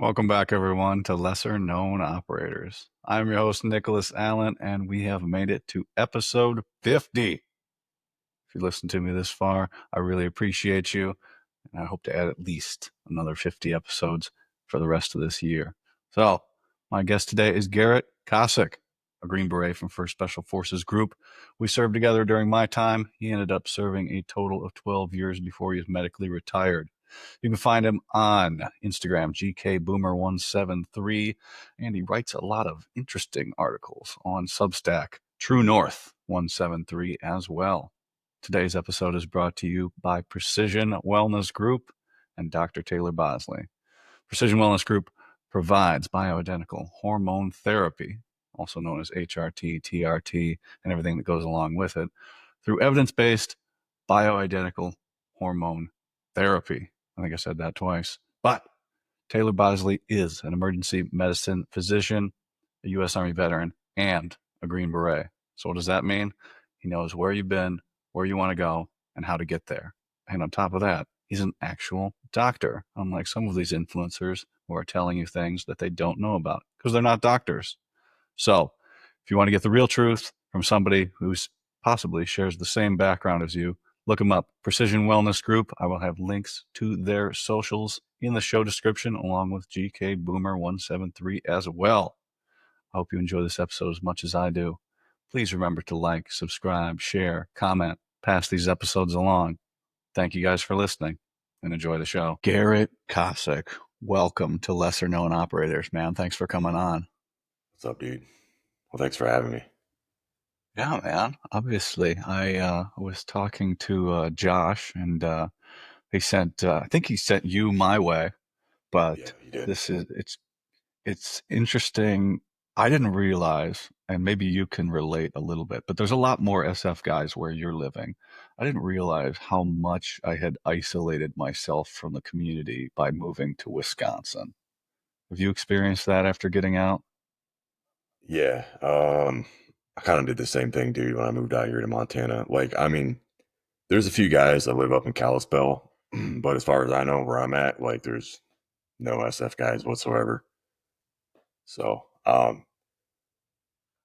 Welcome back, everyone, to Lesser Known Operators. I'm your host, Nicholas Allen, and we have made it to episode 50. If you listened to me this far, I really appreciate you, and I hope to add at least another 50 episodes for the rest of this year. So, my guest today is Garrett Kossick, a Green Beret from 1st Special Forces Group. We served together during my time. He ended up serving a total of 12 years before he was medically retired. You can find him on Instagram, GKBoomer173, and he writes a lot of interesting articles on Substack, True North 173 as well. Today's episode is brought to you by Precision Wellness Group and Dr. Taylor Bosley. Precision Wellness Group provides bioidentical hormone therapy, also known as HRT, TRT, and everything that goes along with it, through evidence-based bioidentical hormone therapy. I think I said that twice. But Taylor Bosley is an emergency medicine physician, a U.S. Army veteran, and a Green Beret. So what does that mean? He knows where you've been, where you want to go, and how to get there. And on top of that, he's an actual doctor, unlike some of these influencers who are telling you things that they don't know about because they're not doctors. So if you want to get the real truth from somebody who's possibly shares the same background as you, look them up. Precision Wellness Group. I will have links to their socials in the show description, along with GK Boomer 173 as well. I hope you enjoy this episode as much as I do. Please remember to like, subscribe, share, comment, pass these episodes along. Thank you guys for listening and enjoy the show. Garrett Kossick, welcome to Lesser Known Operators, man. Thanks for coming on. What's up, dude? Well, thanks for having me. Yeah, man. Obviously, I was talking to Josh, and he sent. I think he sent you my way, Yeah, but you did. it's interesting. I didn't realize, and maybe you can relate a little bit, but there's a lot more SF guys where you're living. I didn't realize how much I had isolated myself from the community by moving to Wisconsin. Have you experienced that after getting out? Yeah, I kind of did the same thing, dude, when I moved out here to Montana. There's a few guys that live up in Kalispell, but as far as I know, where I'm at, there's no SF guys whatsoever. So,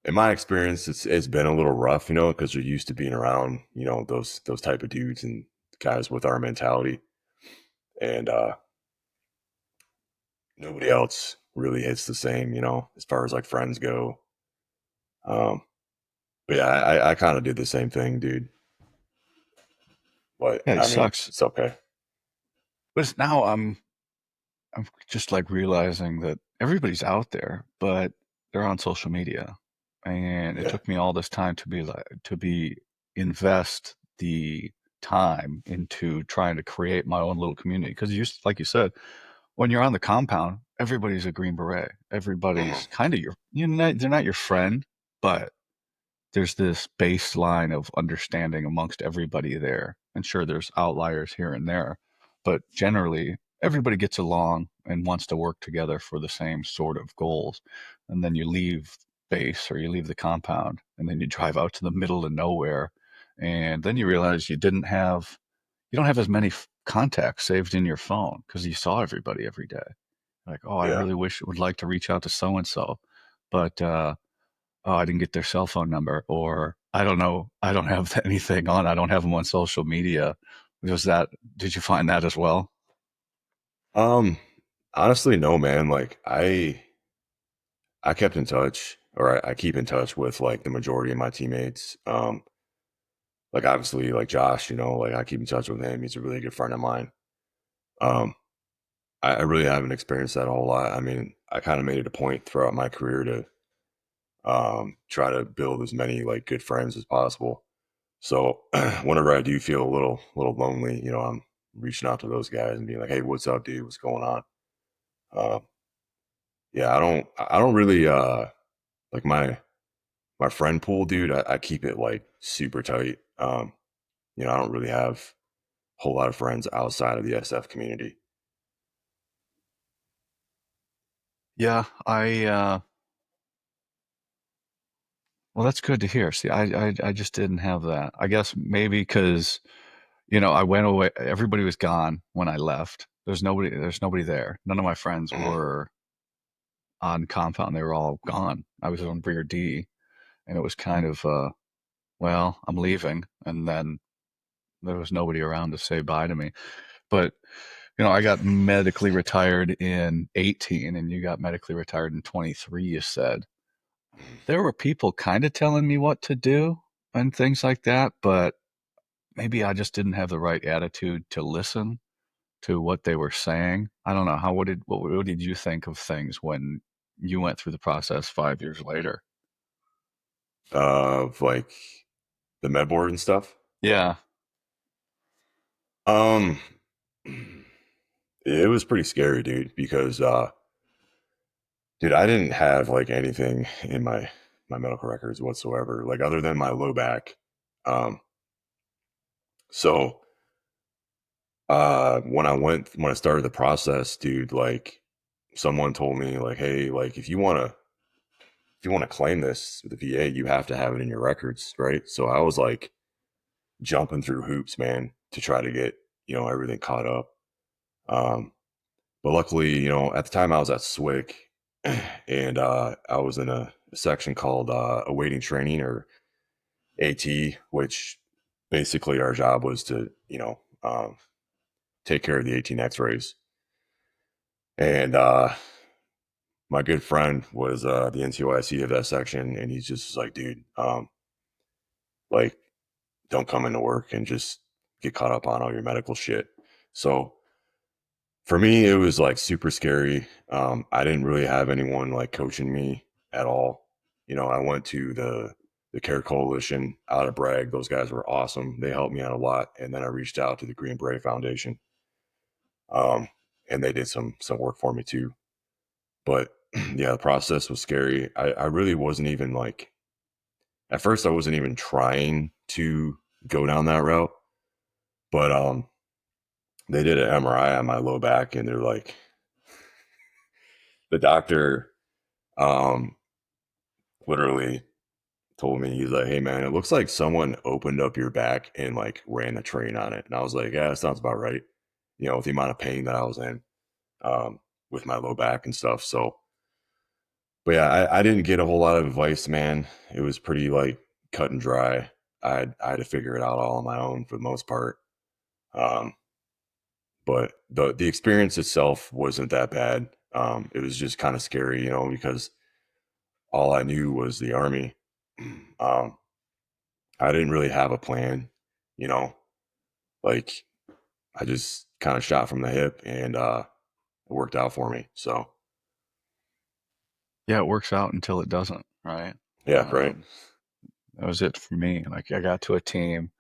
in my experience, it's been a little rough, because you're used to being around, those type of dudes and guys with our mentality, and nobody else really hits the same, as far as like friends go. Um, But yeah, I kind of did the same thing, dude. But Yeah, it I mean, sucks. it's okay. But now I'm just like realizing that everybody's out there, but they're on social media. And it Yeah, took me all this time to invest the time into trying to create my own little community. Because like you said, when you're on the compound, everybody's a Green Beret. hmm Everybody's kind of they're not your friend, but there's this baseline of understanding amongst everybody there. And sure, there's outliers here and there, but generally everybody gets along and wants to work together for the same sort of goals. And then you leave base or you leave the compound and then you drive out to the middle of nowhere. And then you realize you don't have as many contacts saved in your phone because you saw everybody every day. Like, oh, I yeah. really would like to reach out to so and so, but oh, I didn't get their cell phone number, or I don't know, I don't have anything on, I don't have them on social media. Was that, did you find that as well? Um, Honestly, no, man. I kept in touch, or I keep in touch with like the majority of my teammates. Like obviously, like Josh, like I keep in touch with him. He's a really good friend of mine. Um, I really haven't experienced that a whole lot. I mean, I kind of made it a point throughout my career to try to build as many like good friends as possible. So whenever I do feel a little lonely, I'm reaching out to those guys and being like, "Hey, what's up, dude? What's going on?" Uh, yeah, I don't really like my friend pool, dude. I keep it like super tight. I don't really have a whole lot of friends outside of the SF community. Yeah, well, that's good to hear. See, I just didn't have that. I guess maybe because I went away. Everybody was gone when I left. There's nobody there. None of my friends Mhm. were on compound. They were all gone. I was on Rear D, and it was kind of, well, I'm leaving. And then there was nobody around to say bye to me. But, I got medically retired in 18, and you got medically retired in 23, you said. There were people kind of telling me what to do and things like that, but maybe I just didn't have the right attitude to listen to what they were saying. I don't know. What did you think of things when you went through the process 5 years later? Of like the med board and stuff. Yeah. Um, it was pretty scary, dude, because dude, I didn't have like anything in my medical records whatsoever, like other than my low back. Um, so when I started the process, dude, like someone told me like, hey, like if you want to claim this with the VA, you have to have it in your records, right? So I was like jumping through hoops, man, to try to get everything caught up. Um, but luckily, at the time I was at SWIC, and I was in a section called awaiting training, or AT, which basically our job was to take care of the 18 X-rays. And my good friend was the NCOIC of that section, and he's just like, dude, like, don't come into work and just get caught up on all your medical shit. So for me, it was like super scary. I didn't really have anyone like coaching me at all. I went to the Care Coalition out of Bragg. Those guys were awesome. They helped me out a lot. And then I reached out to the Green Beret Foundation, um, and they did some work for me too. But yeah, the process was scary. I really wasn't even like at first. I wasn't even trying to go down that route, but they did an MRI on my low back, and they're like, the doctor um literally told me, he's like, hey man, it looks like someone opened up your back and like ran a train on it. And I was like, yeah, that sounds about right, with the amount of pain that I was in, with my low back and stuff. So but yeah, I didn't get a whole lot of advice, man. It was pretty like cut and dry. I had to figure it out all on my own for the most part. um but the experience itself wasn't that bad. It was just kind of scary, because all I knew was the army. um I didn't really have a plan, you know, like I just kind of shot from the hip, and it worked out for me. So, Yeah, it works out until it doesn't, right? yeah, right. Um, that was it for me. Like I got to a team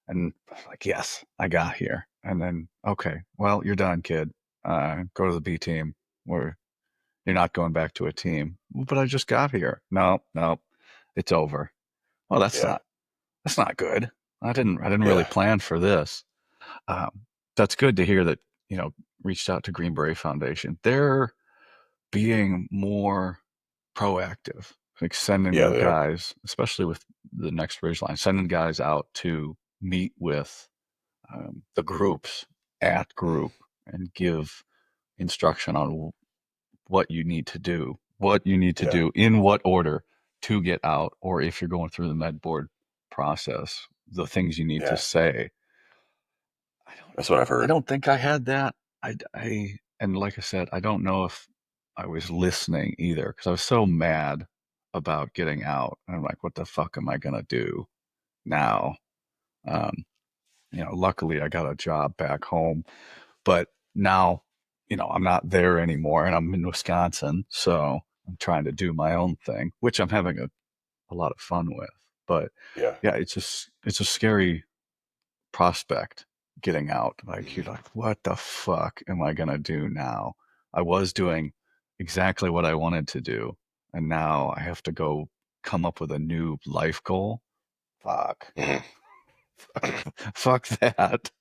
and like, yes, I got here. And then, okay, well, you're done, kid. Go to the B team where you're not going back to a team. But I just got here. No, no, it's over. Well, Yeah. that's not good. I didn't really Yeah. plan for this. Um, that's good to hear that, reached out to Green Beret Foundation. They're being more proactive, like Yeah, sending they are. guys, especially with the next ridge line, sending guys out to meet with the groups at group and give instruction on what you need to do, Yeah. in what order to get out, or if you're going through the med board process, the things you need to Yeah. say. I don't, That's what I've I heard. don't think I had that. And like I said, I don't know if I was listening either because I was so mad about getting out. And I'm like, what the fuck am I gonna do now? Um, luckily I got a job back home, but now, I'm not there anymore and I'm in Wisconsin, so I'm trying to do my own thing, which I'm having a lot of fun with. But Yeah. yeah, it's a scary prospect getting out. Like you're like, what the fuck am I gonna do now? I was doing exactly what I wanted to do, and now I have to go come up with a new life goal. Fuck. Mhm. Fuck that.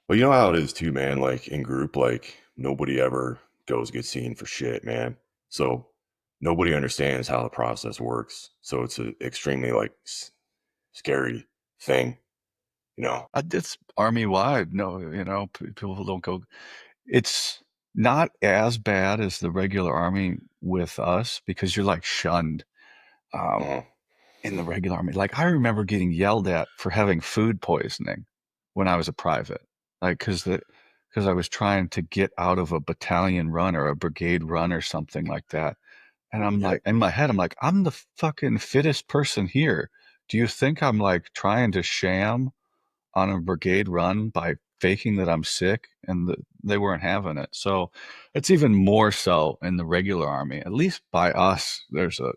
Well, you know how it is too, man. Like in group, like nobody ever goes get seen for shit, man. So nobody understands how the process works. So it's an extremely like scary thing, you know. It's army wide. No, people don't go. It's not as bad as the regular army with us because you're like shunned um, Mhm. in the regular army. Like I remember getting yelled at for having food poisoning when I was a private, like because I was trying to get out of a battalion run or a brigade run or something like that. And I'm Yeah, like, in my head, I'm like, I'm the fucking fittest person here. Do you think I'm like trying to sham on a brigade run by faking that I'm sick? And they weren't having it. So it's even more so in the regular army. At least by us,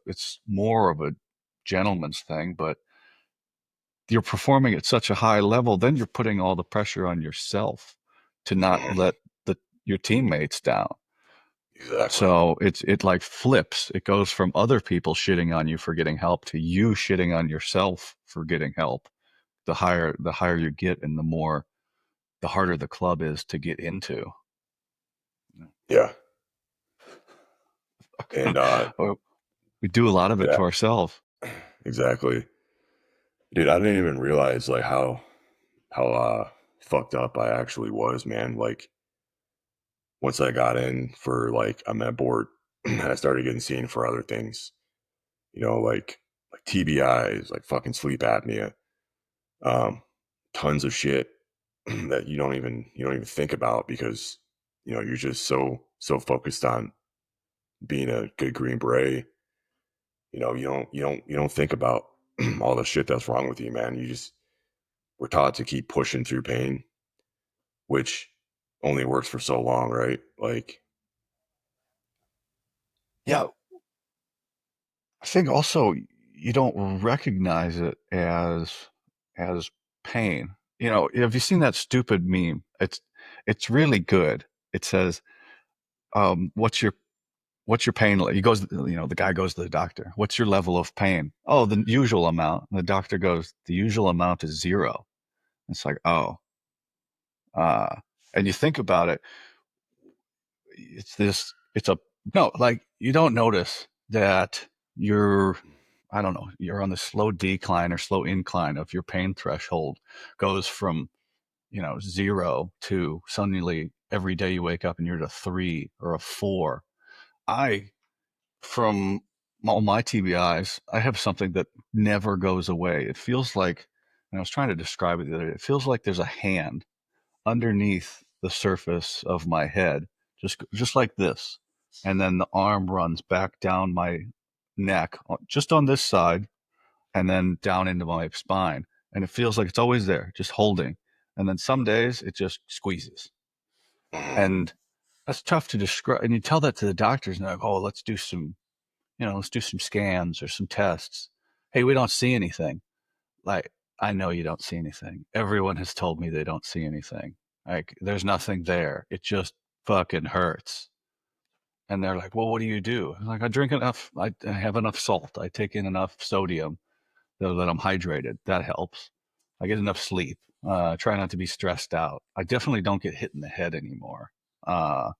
it's more of a gentleman's thing, but you're performing at such a high level, then you're putting all the pressure on yourself to not mhm. let your teammates down. Exactly. So it like flips. It goes from other people shitting on you for getting help to you shitting on yourself for getting help. The higher you get and the harder the club is to get into. Yeah, and We do a lot of it yeah, to ourselves. exactly, dude. I didn't even realize like how fucked up I actually was, man. Like once I got in for like a med board, I started getting seen for other things, like TBIs, like fucking sleep apnea, um, tons of shit that you don't even think about because you're just so focused on being a good Green Beret. You don't think about all the shit that's wrong with you, man. We're taught to keep pushing through pain, which only works for so long, right? Like, Yeah, I think also you don't recognize it as pain. Have you seen that stupid meme? It's really good. It says, what's your pain? He goes, the guy goes to the doctor. What's your level of pain? Oh, the usual amount. And the doctor goes, the usual amount is zero. It's like, oh, uh, and you think about it, it's a no, like you don't notice that you're, I don't know, you're on the slow decline or slow incline of your pain threshold goes from, zero to suddenly every day you wake up and you're at a three or a four. I, from all my TBIs, I have something that never goes away. It feels like, and I was trying to describe it the other day, it feels like there's a hand underneath the surface of my head, just like this, and then the arm runs back down my neck, just on this side, and then down into my spine, and it feels like it's always there, just holding. And then some days it just squeezes, and that's tough to describe. And you tell that to the doctors, and they're like, "Oh, let's do some scans or some tests." Hey, we don't see anything. Like, I know you don't see anything. Everyone has told me they don't see anything. Like, there's nothing there. It just fucking hurts. And they're like, well, what do you do? I'm like, I drink enough. I have enough salt. I take in enough sodium so that I'm hydrated. That helps. I get enough sleep. Try not to be stressed out. I definitely don't get hit in the head anymore. Uh,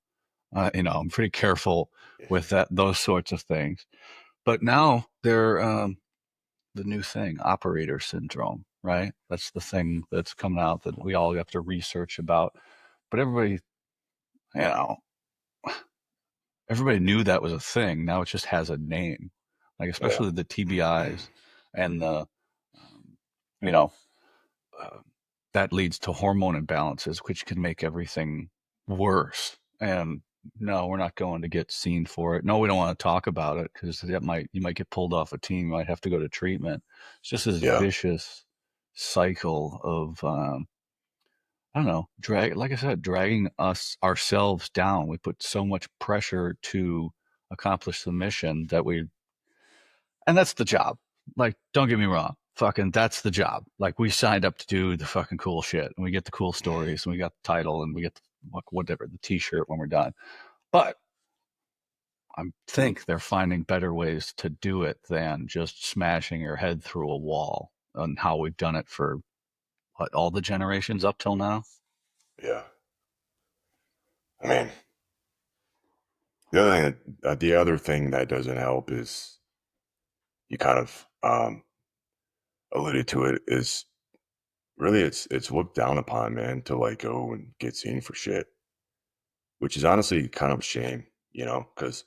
I'm pretty careful with those sorts of things. But now they're the new thing, operator syndrome, right? That's the thing that's coming out that we all have to research about. But you know, everybody knew that was a thing. Now it just has a name, like yeah, especially the TBIs and the, um, you know, uh, that leads to hormone imbalances, which can make everything worse. And no, we're not going to get seen for it. No, we don't want to talk about it because you might get pulled off a team. You might have to go to treatment. It's just this yeah, vicious cycle of, I don't know, like I said, dragging us ourselves down. We put so much pressure to accomplish the mission and that's the job. Like, don't get me wrong. Fucking, that's the job. Like, we signed up to do the fucking cool shit, and we get the cool stories, and we got the title, and we get whatever the T-shirt when we're done. But I think they're finding better ways to do it than just smashing your head through a wall, and how we've done it for all the generations up till now. yeah. I mean, the other thing that doesn't help is you kind of alluded to it is really it's looked down upon, man, to like go and get seen for shit, which is honestly kind of a shame, because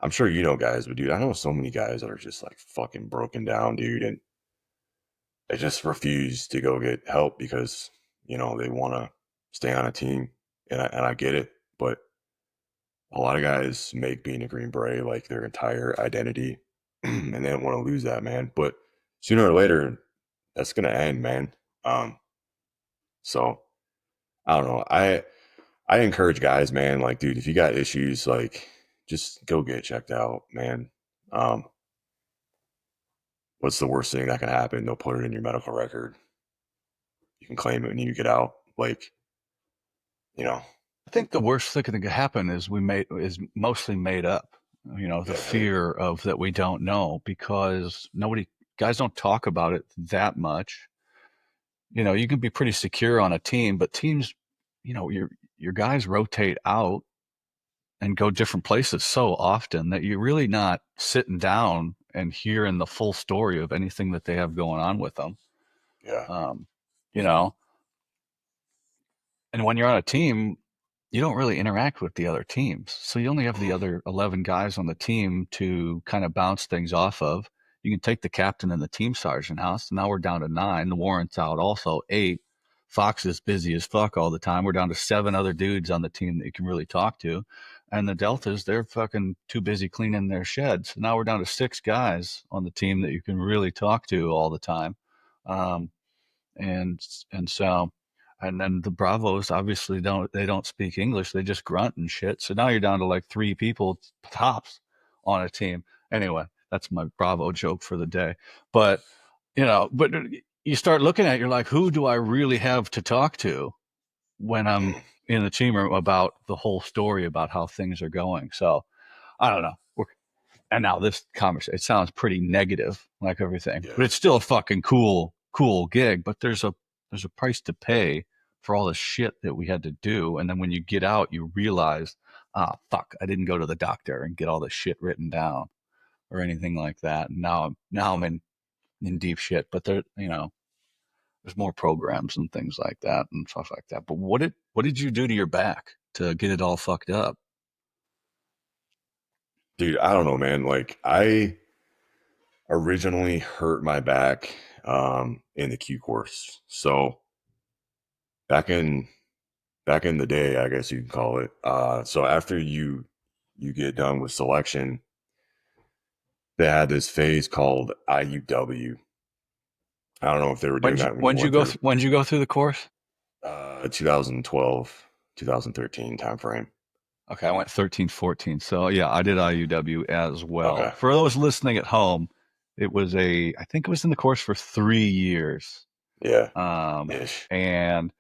I'm sure you know guys, but dude, I know so many guys that are just like fucking broken down, dude, and they just refuse to go get help because they want to stay on a team, and I get it, but a lot of guys make being a Green Beret like their entire identity, and they don't want to lose that, man. But sooner or later, that's gonna end, man. Um, so I don't know. I encourage guys, man. Like, dude, if you got issues, like, just go get checked out, man. Um, what's the worst thing that can happen? They'll put it in your medical record. You can claim it when you get out. Like, you know, I think the worst thing that could happen is mostly made up. The yeah, fear of that we don't know because guys don't talk about it that much. You can be pretty secure on a team, but teams, your guys rotate out and go different places so often that you're really not sitting down and hearing the full story of anything that they have going on with them. yeah, Um, you know, and when you're on a team, you don't really interact with the other teams. So you only have the other 11 guys on the team to kind of bounce things off of. You can take the captain and the team sergeant out. So now we're down to 9. The warrant's out also 8. Fox is busy as fuck all the time. We're down to 7 other dudes on the team that you can really talk to. And the Deltas, they're fucking too busy cleaning their sheds. So now we're down to 6 guys on the team that you can really talk to all the time. Um, and and so and then the Bravos obviously don't speak English. They just grunt and shit. So now you're down to like 3 people tops on a team. Anyway, that's my Bravo joke for the day. But but you start looking at it, you're like, who do I really have to talk to when I'm in the team room about the whole story about how things are going? So I don't know. And now this conversation, it sounds pretty negative, like everything, yeah, but it's still a fucking cool gig. But there's a price to pay for all the shit that we had to do. And then when you get out, you realize, fuck, I didn't go to the doctor and get all this shit written down or anything like that. And now I'm in deep shit. But there's more programs and things like that and stuff like that. But what did you do to your back to get it all fucked up? dude. I don't know, man. Like, I originally hurt my back in the Q course. So back in back in the day, I guess you can call it. So after you get done with selection, they had this phase called IUW. I don't know if they were doing that when you went through When did you go through the course? 2012, 2013 timeframe. Okay, I went 13, 14. So yeah, I did IUW as well. Okay. For those listening at home, I think it was in the course for 3 years. Yeah. Um, Ish. and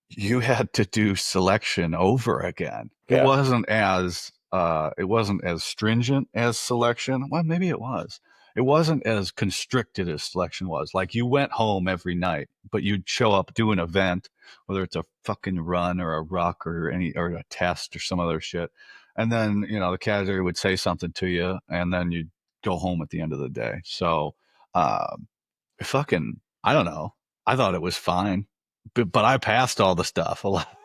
you had to do selection over again. Yeah. It wasn't as stringent as selection. Well, maybe it was. It wasn't as constricted as selection was. Like you went home every night, but you'd show up, do an event, whether it's a fucking run or a ruck or a test or some other shit. And then, the cadre would say something to you and then you'd go home at the end of the day. So um fucking, I don't know. I thought it was fine, but I passed all the stuff. A lot,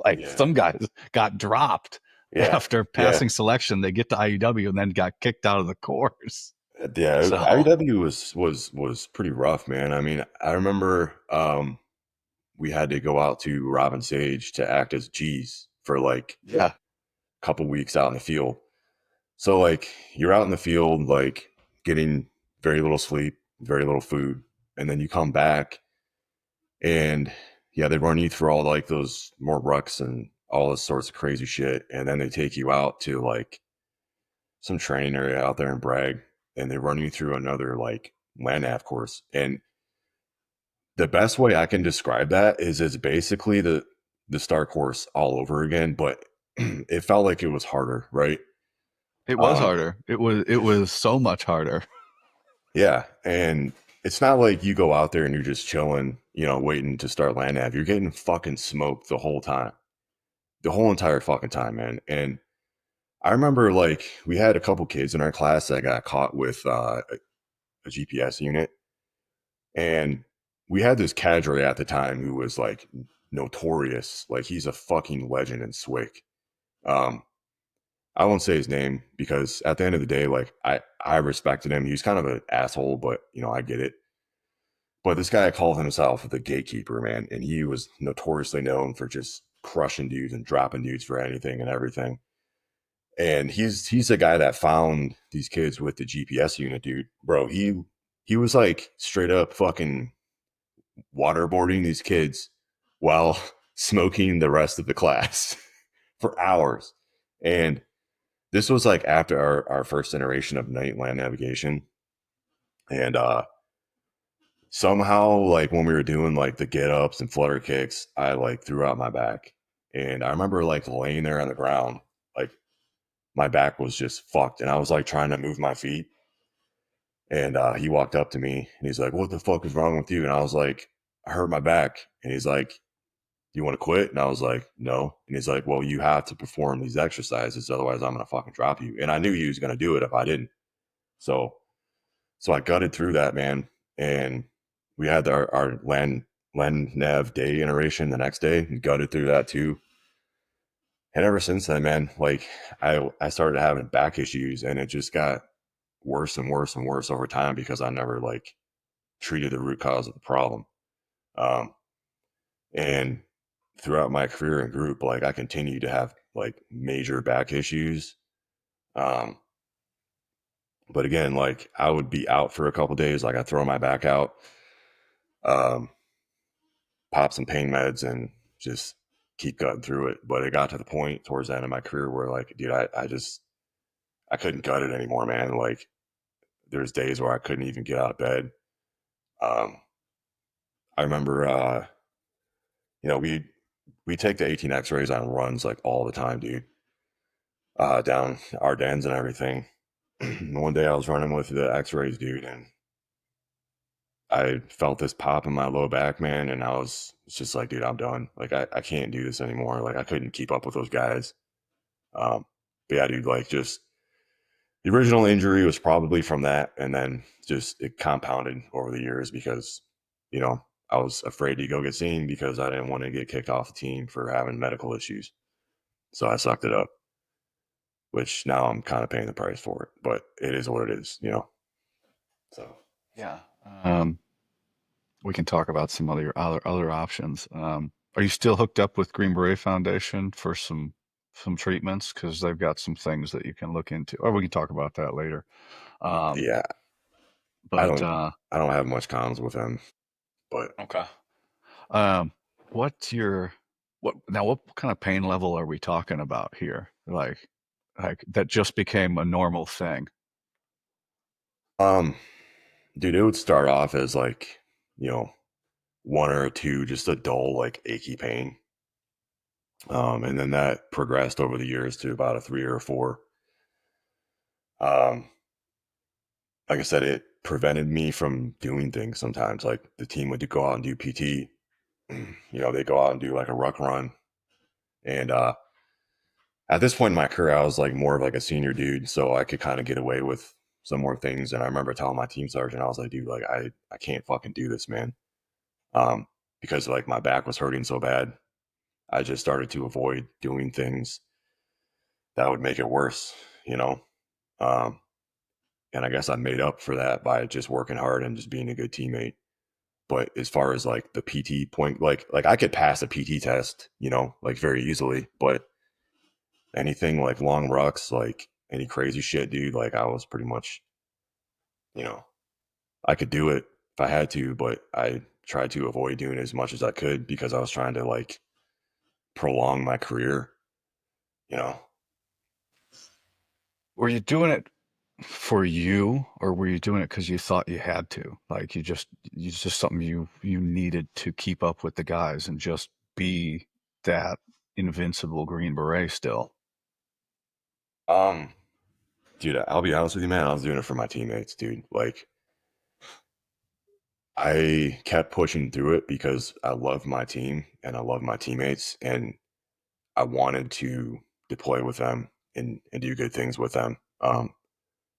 like Yeah. some guys got dropped Yeah. after Yeah. passing selection. They get to IUW and then got kicked out of the course. Yeah. So IUW was pretty rough, man. I mean, I remember we had to go out to Robin Sage to act as G's for like yeah, a couple weeks out in the field. So like you're out in the field, like getting very little sleep, very little food, and then you come back and yeah, they run you through all like those more rucks and all this sorts of crazy shit, and then they take you out to like some training area out there in Bragg, and they run you through another like land nav course. And the best way I can describe that is it's basically the star course all over again, but it felt like it was harder, right? it was Um, harder. It was so much harder. yeah, and it's not like you go out there and you're just chilling, waiting to start land nav. You're getting fucking smoked the whole time, the whole entire fucking time, man. And I remember like we had a couple kids in our class that got caught with a GPS unit, and we had this cadre at the time who was like notorious. Like he's a fucking legend in SWIC. Um, I won't say his name because at the end of the day, like I respected him. He was kind of an asshole, but you know I get it. But this guy called himself the gatekeeper, man, and he was notoriously known for just crushing dudes and dropping dudes for anything and everything. And he's the guy that found these kids with the GPS unit, dude. Bro, he was like straight up fucking waterboarding these kids while smoking the rest of the class for hours. And this was like after our first iteration of night land navigation. And somehow, like when we were doing like the get ups and flutter kicks, I like threw out my back. And I remember like laying there on the ground, like my back was just fucked. And I was like trying to move my feet. And he walked up to me and he's like, "What the fuck is wrong with you?" And I was like, "I hurt my back." And he's like, "Do you want to quit?" And I was like, "No." And he's like, "Well, you have to perform these exercises, otherwise I'm gonna fucking drop you." And I knew he was gonna do it if I didn't. So so I gutted through that, man. And we had our land nav day iteration the next day and gutted through that too. And ever since then, man, like I started having back issues and it just got worse and worse and worse over time because I never like treated the root cause of the problem. Um, and throughout my career in group, like I continue to have like major back issues. Um, but again, like I would be out for a couple days, like I throw my back out, um, pop some pain meds, and just keep cutting through it. But it got to the point towards the end of my career where, like, dude, I just I couldn't gut it anymore, man. Like there's days where I couldn't even get out of bed. Um, I remember, you know, we take the 18 X-rays on runs like all the time, dude. Down Ardennes and everything. One day I was running with the X-rays, dude, and I felt this pop in my low back, man, and I was it's just like, dude, I'm done. Like I can't do this anymore. Like I couldn't keep up with those guys. But yeah, dude, like just the original injury was probably from that, and then just it compounded over the years because, you know, I was afraid to go get seen because I didn't want to get kicked off the team for having medical issues. So I sucked it up, which now I'm kind of paying the price for it. But it is what it is, you know. So Yeah. Um, we can talk about some other options. Are you still hooked up with Green Beret Foundation for some treatments? Because they've got some things that you can look into, or we can talk about that later. Um, yeah, I but don't I don't have much cons with him, but okay. Um, what's your what now? What kind of pain level are we talking about here? Like that just became a normal thing. um, dude, it would start off as like, you know, one or two, just a dull, like achy pain. And then that progressed over the years to about a three or a four. Um, like I said, it prevented me from doing things sometimes. Like the team would go out and do PT. You know, they go out and do like a ruck run. And at this point in my career, I was like more of like a senior dude, so I could kind of get away with some more things. And I remember telling my team sergeant, I was like, dude, like I can't fucking do this, man. Because like my back was hurting so bad. I just started to avoid doing things that would make it worse, you know. Um, and I guess I made up for that by just working hard and just being a good teammate. But as far as like the PT point, like I could pass a PT test, you know, like very easily. But anything like long rucks, like any crazy shit, dude, like I was pretty much, you know, I could do it if I had to, but I tried to avoid doing it as much as I could because I was trying to like prolong my career, you know. Were you doing it for you, or were you doing it because you thought you had to? Like it's just something you needed to keep up with the guys and just be that invincible Green Beret still. Um, dude, I'll be honest with you, man. I was doing it for my teammates, dude. Like I kept pushing through it because I love my team and I love my teammates and I wanted to deploy with them and do good things with them.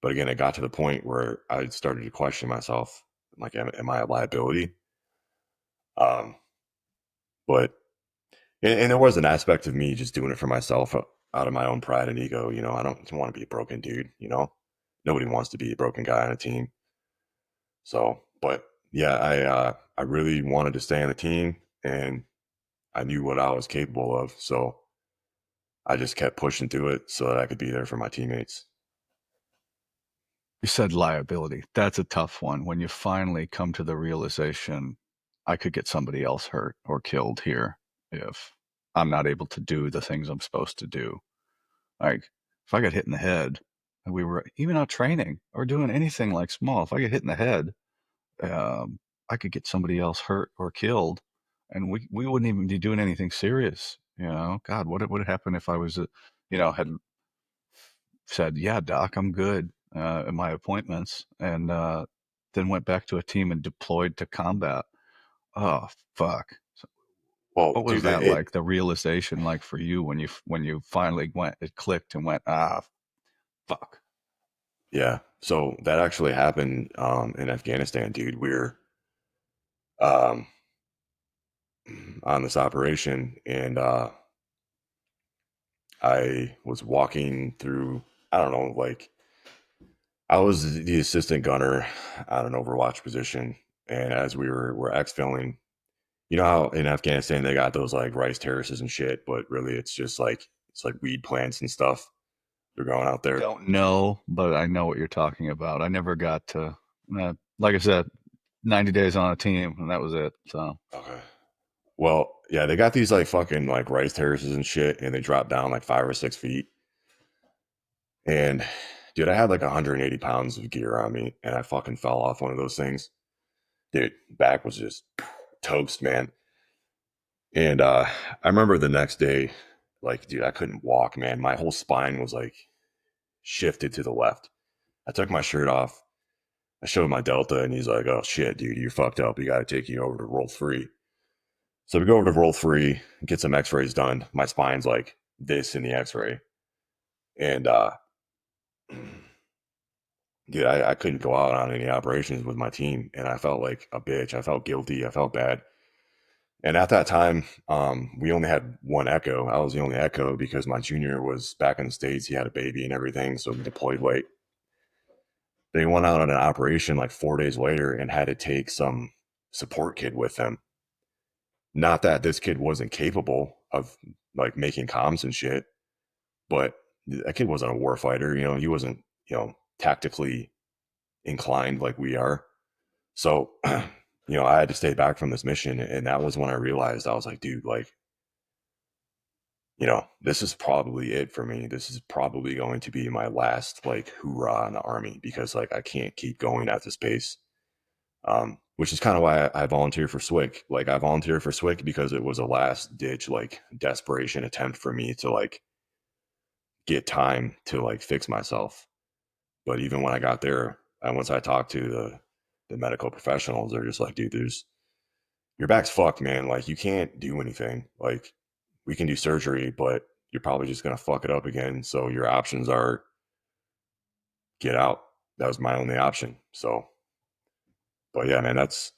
But again, it got to the point where I started to question myself, like, am I a liability? Um, but and there was an aspect of me just doing it for myself out of my own pride and ego. You know, I don't want to be a broken dude. You know, nobody wants to be a broken guy on a team. So, but yeah, I really wanted to stay on the team, and I knew what I was capable of. So I just kept pushing through it so that I could be there for my teammates. You said liability. That's a tough one when you finally come to the realization I could get somebody else hurt or killed here if I'm not able to do the things I'm supposed to do. Like, if I got hit in the head and we were even out training or doing anything like small, if I get hit in the head, I could get somebody else hurt or killed, and we wouldn't even be doing anything serious. You know, God, what would happen if I was, had said, "Yeah, doc, I'm good," at my appointments, and then went back to a team and deployed to combat. Oh, fuck. So Well, what was dude, that like? The realization, like for you, when you finally went, it clicked and went, ah, fuck. yeah. So that actually happened in Afghanistan, dude. We're um, on this operation, and I was walking through. I don't know, like I was the assistant gunner on an Overwatch position, and as we're exfilling, you know how in Afghanistan they got those like rice terraces and shit, but really it's like weed plants and stuff. They're going out there. Don't know, but I know what you're talking about. I never got to, like I said, 90 days on a team, and that was it. So Okay. Well, yeah, they got these like fucking like rice terraces and shit, and they drop down like 5 or 6 feet. And dude, I had like 180 pounds of gear on me, and I fucking fell off one of those things. Dude, back was just toast, man. And I remember the next day, like, dude, I couldn't walk, man. My whole spine was like shifted to the left. I took my shirt off. I showed my delta, and he's like, "Oh shit, dude, you're fucked up. We got to take you over to roll 3." So we go over to roll 3, get some X-rays done. My spine's like this in the X-ray, and dude, I couldn't go out on any operations with my team, and I felt like a bitch. I felt guilty. I felt bad. And at that time, we only had one echo. I was the only echo because my junior was back in the States. He had a baby and everything, so we deployed late. They went out on an operation like 4 days later and had to take some support kid with them. Not that this kid wasn't capable of like making comms and shit, but that kid wasn't a war fighter. You know, he wasn't, tactically inclined like we are. So, I had to stay back from this mission. And that was when I realized I was like, dude, like, this is probably it for me. This is probably going to be my last like hoorah in the army because like I can't keep going at this pace. Which is kind of why I volunteered for SWIC. Like I volunteered for SWIC because it was a last ditch like desperation attempt for me to like get time to like fix myself. But even when I got there, and once I talked to the medical professionals, they're just like, dude, there's your back's fucked, man. Like you can't do anything. Like we can do surgery, but you're probably just gonna fuck it up again. So your options are get out. That was my only option. So, but yeah, man, that's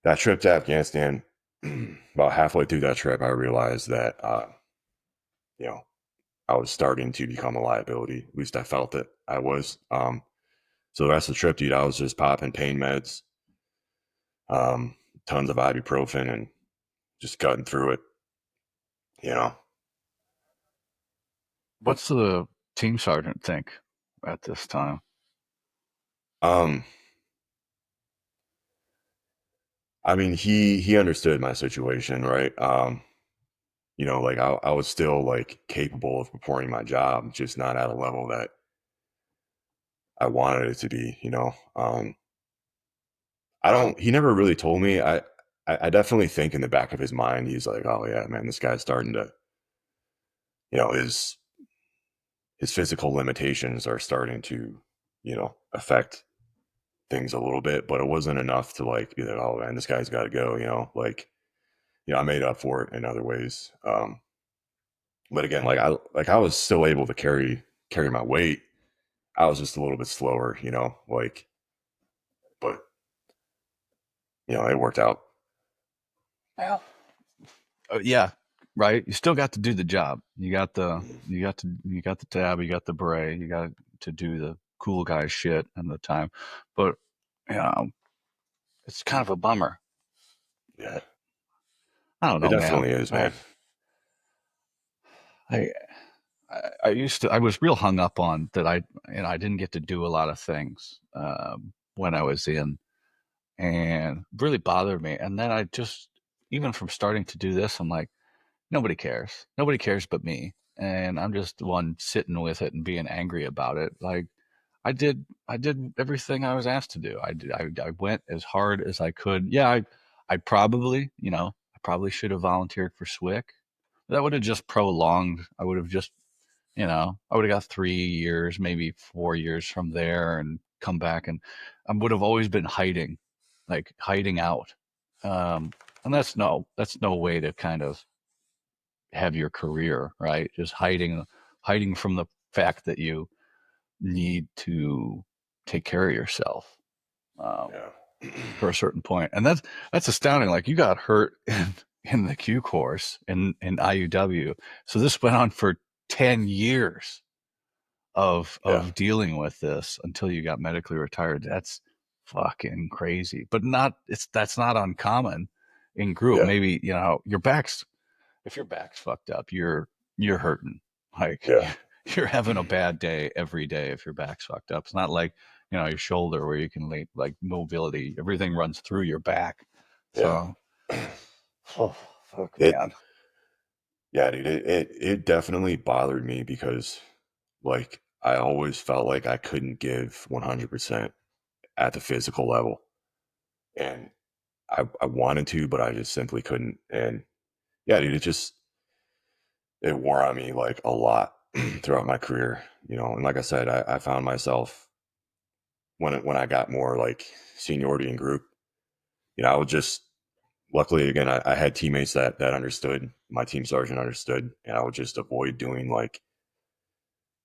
that trip to Afghanistan. About halfway through that trip, I realized that you know I was starting to become a liability. At least I felt that I was. So the rest of the trip, dude, I was just popping pain meds, um, tons of ibuprofen, and just cutting through it. You know. But what's the team sergeant think at this time? um, I mean, he understood my situation, right? Like I was still like capable of performing my job, just not at a level that I wanted it to be. I don't. He never really told me. I definitely think in the back of his mind, he's like, "Oh yeah, man, this guy's starting to, his physical limitations are starting to, affect things a little bit." But it wasn't enough to like be like, "Oh man, this guy's got to go." Like, I made up for it in other ways. But again, like I was still able to carry my weight. I was just a little bit slower, like, but it worked out. Well, yeah, right. You still got to do the job. Mhm. You got the tab, you got the beret, you got to do the cool guy shit and the time. But you know, it's kind of a bummer. Yeah, I don't it know, man. definitely is, man. I I used to I was real hung up on that I didn't get to do a lot of things when I was in and really bothered me. And then I just even from starting to do this, I'm like, nobody cares. Nobody cares but me. And I'm just the one sitting with it and being angry about it. Like I did everything I was asked to do. I went as hard as I could. Yeah, I probably, I probably should have volunteered for SWIC. That would have just prolonged. I would have just, I would have got 3 years, maybe 4 years from there and come back and I would have always been hiding, like hiding out. And that's no way to kind of have your career, right? Just hiding from the fact that you need to take care of yourself Yeah, for a certain point, and that's astounding. Like you got hurt in the Q course in IUW, so this went on for 10 years yeah, of dealing with this until you got medically retired. That's fucking crazy, but not it's that's not uncommon in group. yeah, Maybe your back's if your back's fucked up, you're hurting. Like yeah, you're having a bad day every day if your back's fucked up. It's not like your shoulder where you can like mobility. Everything runs through your back. yeah. So, oh fuck, It, man. yeah, dude. It definitely bothered me because, like, I always felt like I couldn't give 100% at the physical level, and I wanted to, but I just simply couldn't. And yeah, dude, it wore on me like a lot throughout my career, And like I said, I found myself when I got more like seniority in group, I would just luckily again I had teammates that understood. My team sergeant understood, and I would just avoid doing like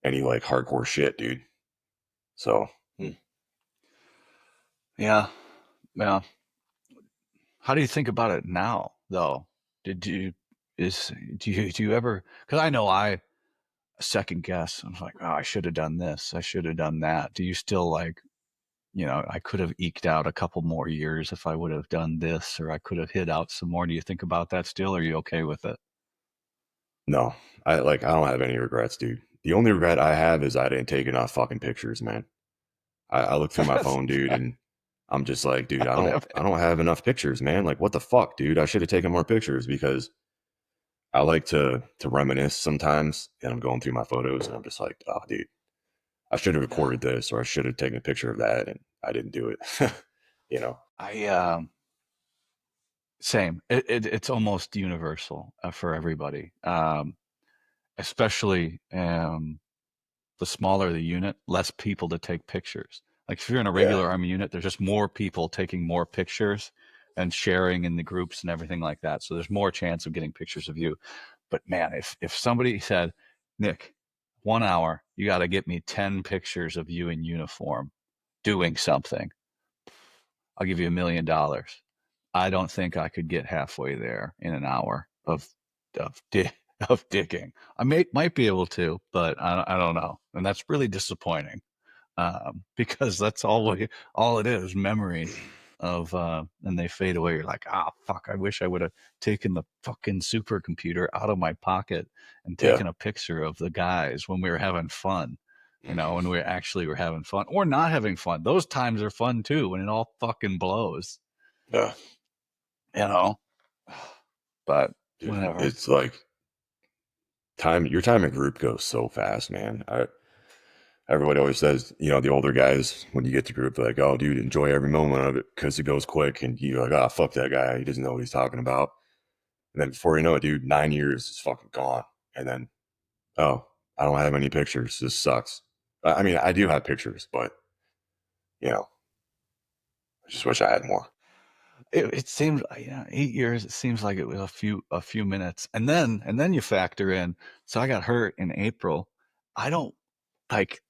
any like hardcore shit, dude. So Yeah, yeah. How do you think about it now, though? Did you is do you ever? Because I know I second guess. I was like, oh, I should have done this. I should have done that. Do you still like I could have eked out a couple more years if I would have done this, or I could have hid out some more. Do you think about that still? Or are you okay with it? no, I don't have any regrets, dude. The only regret I have is I didn't take enough fucking pictures, man. I look through my phone, dude, and I'm just like, dude, I don't have I it. don't have enough pictures, man. Like, what the fuck, dude? I should have taken more pictures because I like to reminisce sometimes, and I'm going through my photos, and I'm just like, oh, dude, I should have Yeah. recorded this, or I should have taken a picture of that, and I didn't do it. you know? I same. It's almost universal for everybody, especially the smaller the unit, less people to take pictures. Like if you're in a Yeah, regular army unit, there's just more people taking more pictures and sharing in the groups and everything like that. So there's more chance of getting pictures of you. But man, if somebody said, Nick, 1 hour, you got to get me 10 pictures of you in uniform doing something, I'll give you $1 million. I don't think I could get halfway there in an hour of of digging. I might be able to, but I don't know, and that's really disappointing because that's all it is memories of and they fade away. You're like, ah, fuck, I wish I would have taken the fucking supercomputer out of my pocket and yeah, taken a picture of the guys when we were having fun, when we actually were having fun or not having fun. Those times are fun too when it all fucking blows, yeah, you know but dude. whatever. It's like your time in group goes so fast, man. Everybody always says, the older guys, when you get to group, they're like, oh, dude, enjoy every moment of it because it goes quick. And you're like, oh, fuck that guy. He doesn't know what he's talking about. And then before you know it, dude, 9 years is fucking gone. And then, oh, I don't have any pictures. This sucks. I mean, I do have pictures, but, you know, I just wish I had more. It seems, yeah, 8 years. It seems like it was a few minutes, and then you factor in. So I got hurt in April. I don't like.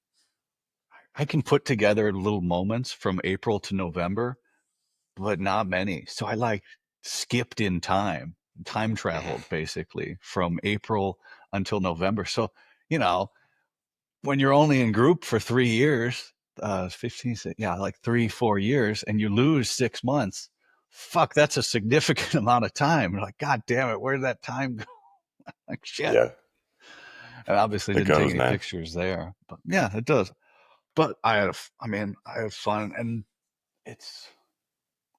I can put together little moments from April to November, but not many. So I like skipped in time traveled basically from April until November. So, you know, when you're only in group for 3 years, 15, yeah, like 3, 4 years, and you lose 6 months, fuck, that's a significant amount of time. You're like, God damn it, where did that time go? Like, shit. Yeah, And obviously it didn't take goes, any man. pictures there, but yeah, it does. But I had fun, and it's,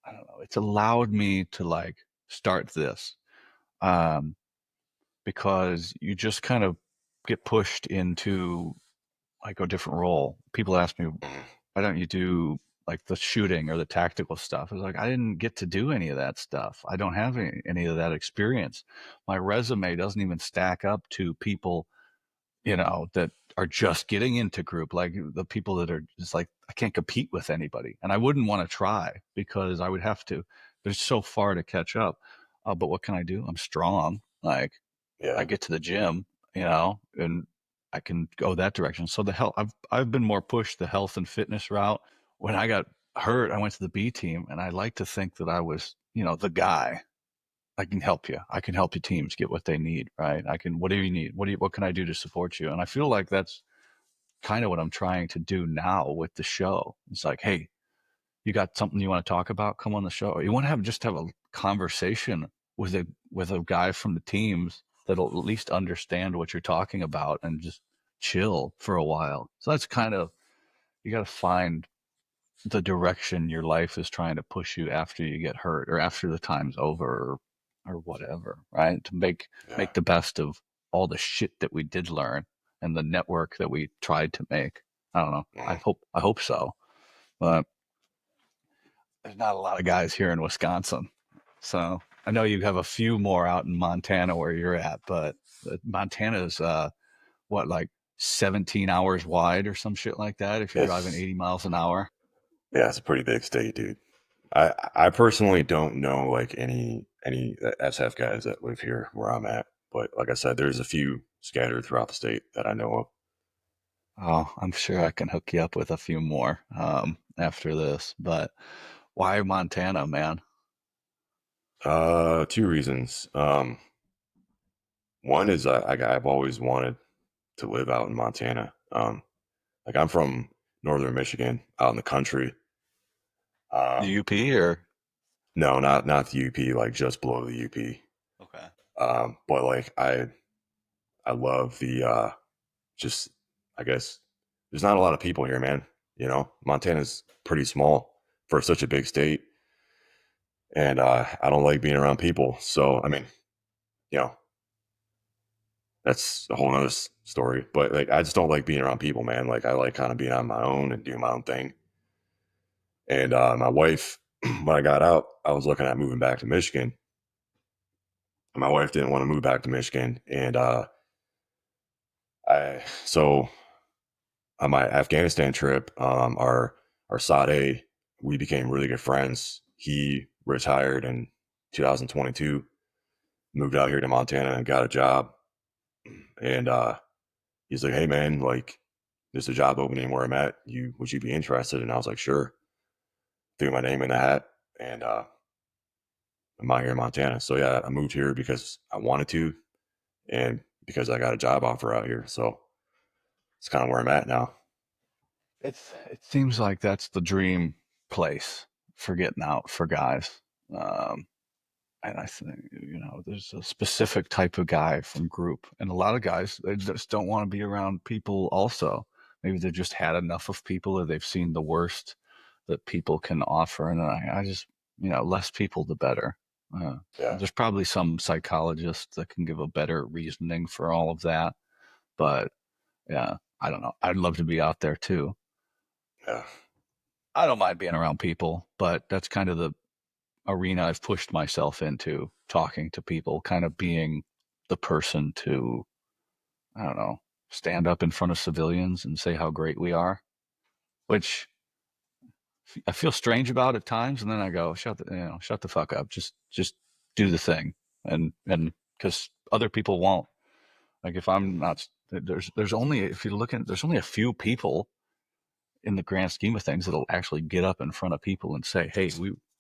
I don't know, it's allowed me to like start this, um, because you just kind of get pushed into like a different role. People ask me, Mhm. why don't you do like the shooting or the tactical stuff? I was like, I didn't get to do any of that stuff. I don't have any of that experience. My resume doesn't even stack up to people, that are just getting into group, like the people that are just like, I can't compete with anybody. And I wouldn't want to try because I would have to, there's so far to catch up. But what can I do? I'm strong. Like, I Yeah, get to the gym, and I can go that direction. So the health, I've been more pushed the health and fitness route. When I got hurt, I went to the B team, and I like to think that I was, the guy. I can help you. I can help your teams get what they need, right? I can, what do you need? What can I do to support you? And I feel like that's kind of what I'm trying to do now with the show. It's like, hey, you got something you want to talk about? Come on the show. Or you want to have a conversation with a guy from the teams that'll at least understand what you're talking about and just chill for a while. So that's kind of, you got to find the direction your life is trying to push you after you get hurt or after the time's over, or whatever, right? To yeah. make the best of all the shit that we did learn and the network that we tried to make. I don't know. Mhm. I hope so. But there's not a lot of guys here in Wisconsin. So I know you have a few more out in Montana where you're at, but Montana's what, like 17 hours wide or some shit like that if you're driving It's 80 miles an hour. yeah, it's a pretty big state, dude. I personally don't know like any SF guys that live here where I'm at, but like I said, there's a few scattered throughout the state that I know Oh, I'm sure I can hook you up with a few more after this. But why Montana, man? of. Two reasons. One is I've always wanted to live out in Montana. Like I'm from northern Michigan, out in the country. The Um, UP or no, not the UP, like just below the UP. okay. But like I love the just I guess there's not a lot of people here, man. Montana's pretty small for such a big state, and I don't like being around people. So I mean, you know, that's a whole nother story. But like, I just don't like being around people, man. Like I like kind of being on my own and doing my own thing. And my wife, when I got out, I was looking at moving back to Michigan. And my wife didn't want to move back to Michigan, and I so on my Afghanistan trip, our Sade, we became really good friends. He retired in 2022, moved out here to Montana and got a job. And he's like, "Hey man, like there's a job opening where I'm at. Would you be interested?" And I was like, "Sure." Threw my name in the hat, and I'm out here in Montana. So yeah, I moved here because I wanted to, and because I got a job offer out here. So it's kind of where I'm at now. It seems like that's the dream place for getting out for guys. Um, and I think, there's a specific type of guy from group, and a lot of guys, they just don't want to be around people also. Maybe they've just had enough of people, or they've seen the worst that people can offer. And I just, less people, the better. Yeah, There's probably some psychologist that can give a better reasoning for all of that. But yeah, I don't know. I'd love to be out there too. yeah, I don't mind being around people, but that's kind of the arena I've pushed myself into, talking to people, kind of being the person to, I don't know, stand up in front of civilians and say how great we are, which I feel strange about at times. And then I go, shut the fuck up. Just do the thing. And because other people won't. Like if I'm not, there's only, if you're looking, there's only a few people in the grand scheme of things that'll actually get up in front of people and say, hey,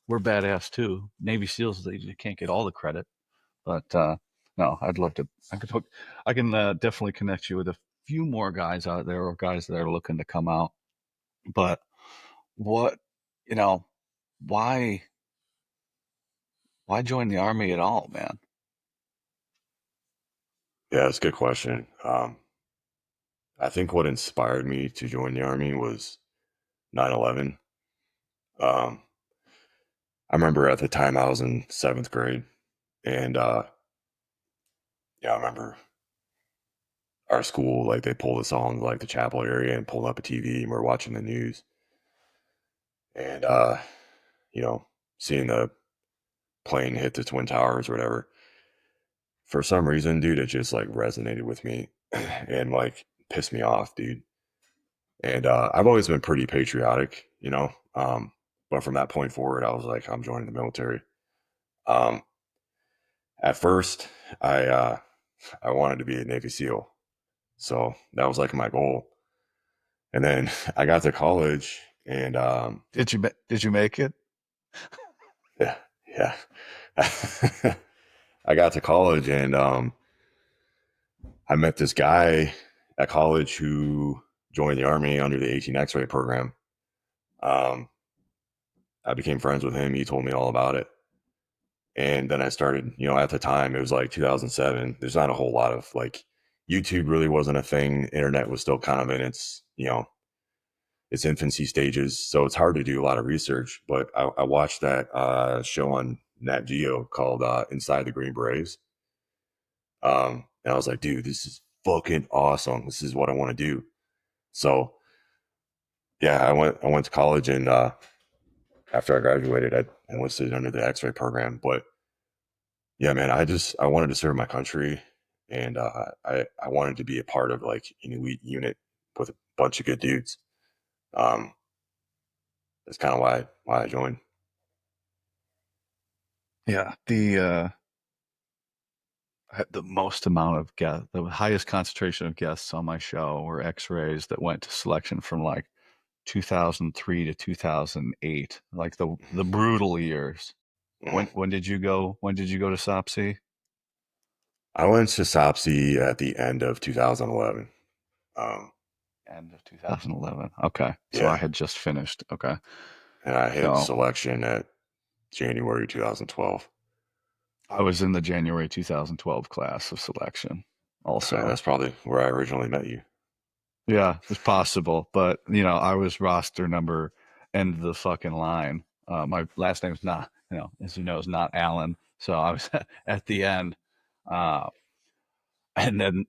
we're badass too. Navy SEALs, they can't get all the credit, but no, I'd love to. I can definitely connect you with a few more guys out there, or guys that are looking to come out. But what, you know, why join the army at all, man? Yeah, that's a good question. I think what inspired me to join the army was 9/11. Um, I remember at the time I was in seventh grade, and yeah, I remember our school like they pulled us on like the chapel area and pulled up a TV and we're watching the news, and you know, seeing the plane hit the twin towers or whatever. For some reason, dude, it just like resonated with me and like pissed me off, dude. And I've always been pretty patriotic, you know. But from that point forward, I was like, I'm joining the military. Um, at first, I wanted to be a Navy SEAL, so that was like my goal. And then I got to college, and Did you make it? yeah, yeah. I got to college, and I met this guy at college who joined the army under the 18 X-ray program. Um, I became friends with him. He told me all about it. And then I started, you know, at the time it was like 2007. There's not a whole lot of like YouTube really wasn't a thing. Internet was still kind of in its, you know, its infancy stages. So it's hard to do a lot of research. But I watched that show on Nat Geo called Inside the Green Berets. And I was like, dude, this is fucking awesome. This is what I want to do. So yeah, I went to college, and after I graduated, I enlisted under the X-ray program. But yeah, man, I wanted to serve my country, and I wanted to be a part of like an elite unit with a bunch of good dudes. Um, that's kind of why I joined. Yeah, I had the most amount of guests, the highest concentration of guests on my show were X-rays that went to selection from like 2003 to 2008, like the brutal years. Mhm. When did you go? When did you go to SOPSI? I went to SOPSI at the end of 2011. Um, End of 2011. Okay, so I yeah, had just finished. Okay, and I hit so selection at January 2012. I was in the January 2012 class of selection. Okay, Also, that's probably where I originally met you. yeah, it's possible, but I was roster number end of the fucking line. My last name's not, as you know, is not Allen, so I was at the end. Uh, and then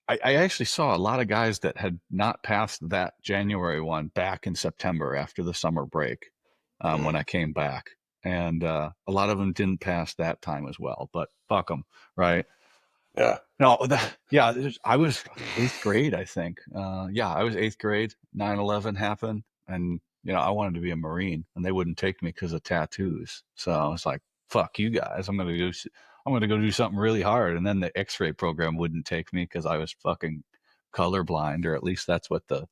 I actually saw a lot of guys that had not passed that January one back in September after the summer break, when Mhm. I came back, and a lot of them didn't pass that time as well. But fuck them, right? Yeah. No, yeah, I was eighth grade, I think. Yeah, I was eighth grade. 9/11 happened, and I wanted to be a Marine, and they wouldn't take me because of tattoos. So I was like, "Fuck you guys! I'm gonna go do something really hard." And then the X-ray program wouldn't take me because I was fucking colorblind, or at least that's what the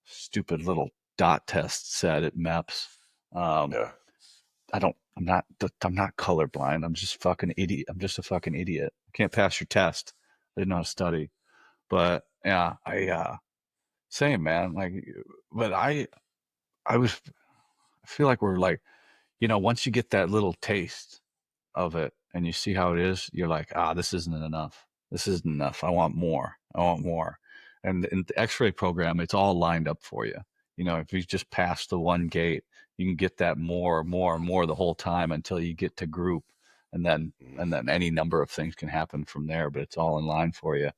stupid little dot test said at MEPS. Um, Yeah. I'm not colorblind. I'm just fucking idiot. I'm just a fucking idiot. I can't pass your test. I didn't know how to study. But yeah, same man. Like, but I feel like we're like, once you get that little taste of it and you see how it is, you're like, this isn't enough. This isn't enough. I want more. I want more. And in the X-ray program, it's all lined up for you. If you just pass the one gate, you can get that more, more, more the whole time until you get to group, and then Mhm. and then any number of things can happen from there. But it's all in line for you.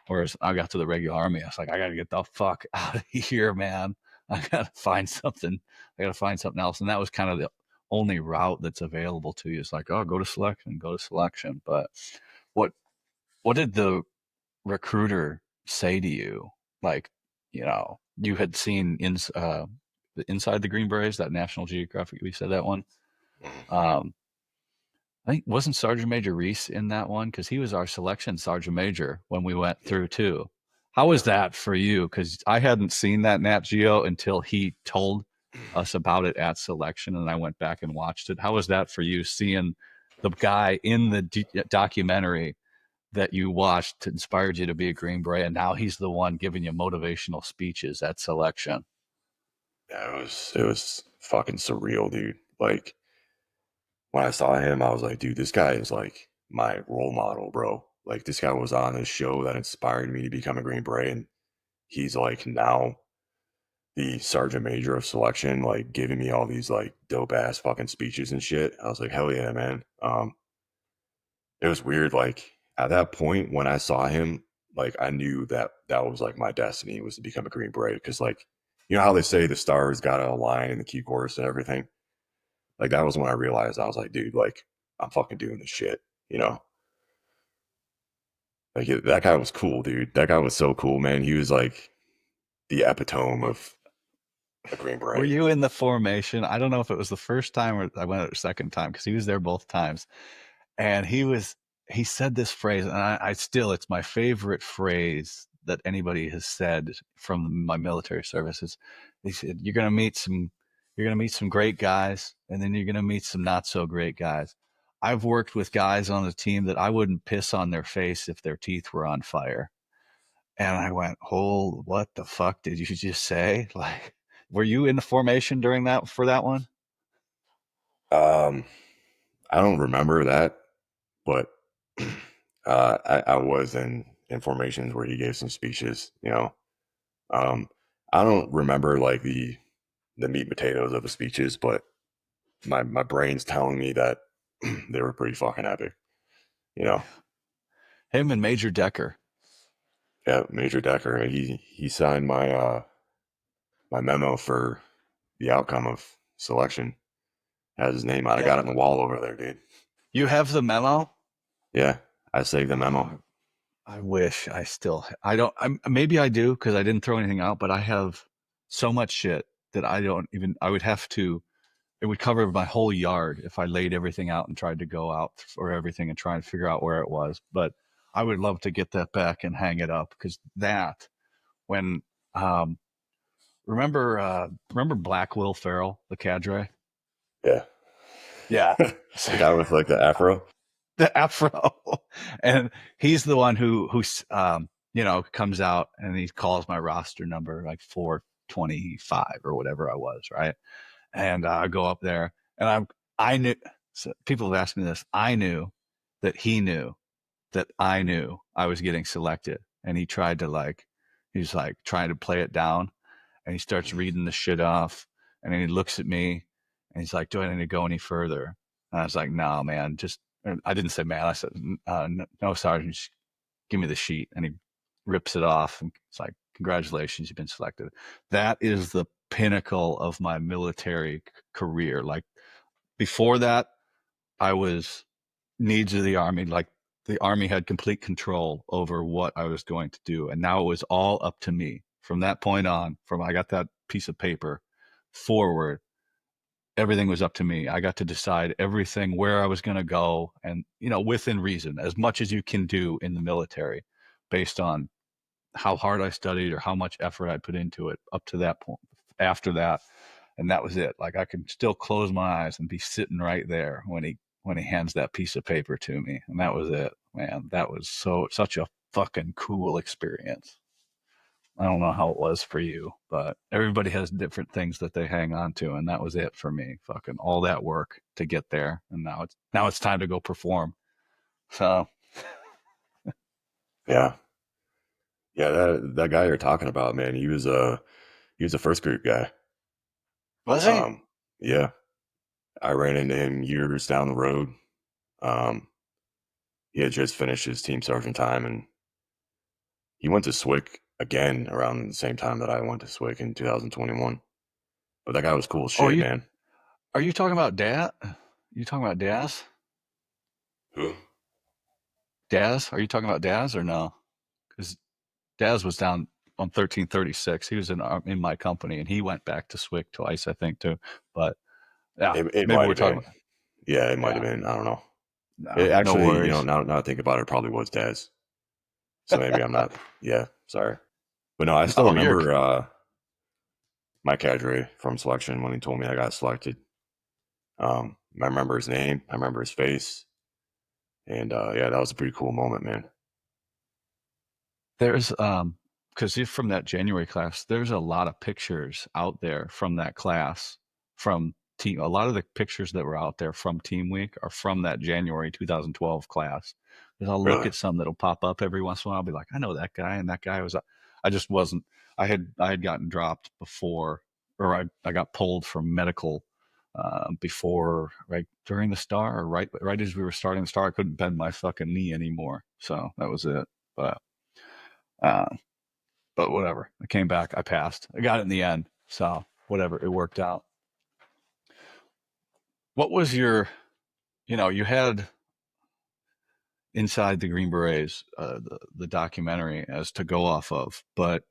Whereas I got to the regular army, I was like, I got to get the fuck out of here, man. I got to find something. I got to find something else. And that was kind of the only route that's available to you. It's like, oh, go to selection, go to selection. But what what did the recruiter say to you? Like, you had seen Inside the Green Berets, that National Geographic. We said that one. Mhm. Um, I think wasn't Sergeant Major Reese in that one because he was our selection sergeant major when we went Yep. through too. How was Yep. that for you? Because I hadn't seen that Nat Geo until he told us about it at selection, and I went back and watched it. How was that for you, seeing the guy in the documentary that you watched inspired you to be a Green Beret, and now he's the one giving you motivational speeches at selection? Yeah, it was fucking surreal, dude. Like when I saw him, I was like, dude, this guy is like my role model, bro. Like this guy was on a show that inspired me to become a Green Beret, and he's like now the sergeant major of selection, like giving me all these like dope ass fucking speeches and shit. I was like, hell yeah, man. It was weird. Like at that point when I saw him, like I knew that that was like my destiny was to become a Green Beret because like you know how they say the stars gotta align in the key course and everything. Like that was when I realized I was like, dude, like I'm fucking doing this shit. You know, like that guy was cool, dude. That guy was so cool, man. He was like the epitome of a Green Were Beret. you in the formation? I don't know if it was the first time or I went the second time because he was there both times. And he said this phrase, and I still, it's my favorite phrase that anybody has said from my military services. He said, you're going to meet some great guys, and then you're going to meet some not so great guys. I've worked with guys on the team that I wouldn't piss on their face if their teeth were on fire. And I went, "Oh, what the fuck did you just say?" Like, were you in the formation during that for that one? Um, I don't remember that, but I was in formations where he gave some speeches. You know, um, I don't remember like the meat and potatoes of the speeches, but my brain's telling me that they were pretty fucking epic. You know, Him and Major Decker. yeah, Major Decker, he signed my memo for the outcome of selection. Has his name on. I Yeah. got it on the wall over there, dude. You have the memo? Yeah, I saved the memo. Oh, I wish I still. I don't. Maybe I do because I didn't throw anything out. But I have so much shit that I don't even. I would have to. It would cover my whole yard if I laid everything out and tried to go out for everything and try and figure out where it was. But I would love to get that back and hang it up because that when um remember Black Will Ferrell, the cadre? Yeah, Yeah. the guy with like the afro. The afro. And he's the one comes out and he calls my roster number like 425 or whatever I was, right? And I go up there and I knew, so people have asked me this. I knew that he knew that I knew I was getting selected. And he's like trying to play it down, and he starts reading the shit off, and then he looks at me and he's like, "Do I need to go any further?" And I was like, "No, man, just." I didn't say man. I said, "No, Sergeant, just give me the sheet." And he rips it off, and it's like, "Congratulations, you've been selected." That is the pinnacle of my military career. Like before that, I was needs of the army. Like the army had complete control over what I was going to do, and now it was all up to me. From that point on, from I got that piece of paper forward, everything was up to me. I got to decide everything, where I was going to go, and within reason, as much as you can do in the military, based on how hard I studied or how much effort I put into it up to that point. After that, and that was it. Like I could still close my eyes and be sitting right there when he hands that piece of paper to me, and that was it, man. That was such a fucking cool experience. I don't know how it was for you, but everybody has different things that they hang on to, and that was it for me. Fucking all that work to get there, and now it's time to go perform. So Yeah, yeah. That guy you're talking about, man, he was a first group guy. was he? Um, yeah, I ran into him years down the road. Um, he had just finished his team sergeant time, and he went to SWIC again around the same time that I went to SWIC in 2021. But that guy was cool as Oh, shit, man. are you talking about Dad? You talking about Daz? Who? Daz? Are you talking about Daz or no? Because Daz was down on 1336. He was in my company, and he went back to SWIC twice, I think, too. But yeah, It maybe might we're have talking been. about. Yeah, it might have Yeah, been. I don't know. no, It no actually, worries. now I think about it, probably was Dez. So maybe I'm not. Yeah, sorry. But no, I still Oh, you're remember. my cadre from selection when he told me I got selected. I remember his name, I remember his face, and yeah, that was a pretty cool moment, man. There's because you're from that January class, there's a lot of pictures out there from that class from team. A lot of the pictures that were out there from Team Week are from that January 2012 class. Because I'll look Really? at some that'll pop up every once in a while. I'll be like, I know that guy, and that guy was. I just wasn't. I had gotten dropped before, or I got pulled from medical before, right during the star, or right as we were starting the star. I couldn't bend my fucking knee anymore, so that was it. But uh, but whatever. I came back. I passed. I got it in the end. So whatever. It worked out. What was your, you had Inside the Green Berets, the documentary as to go off of, but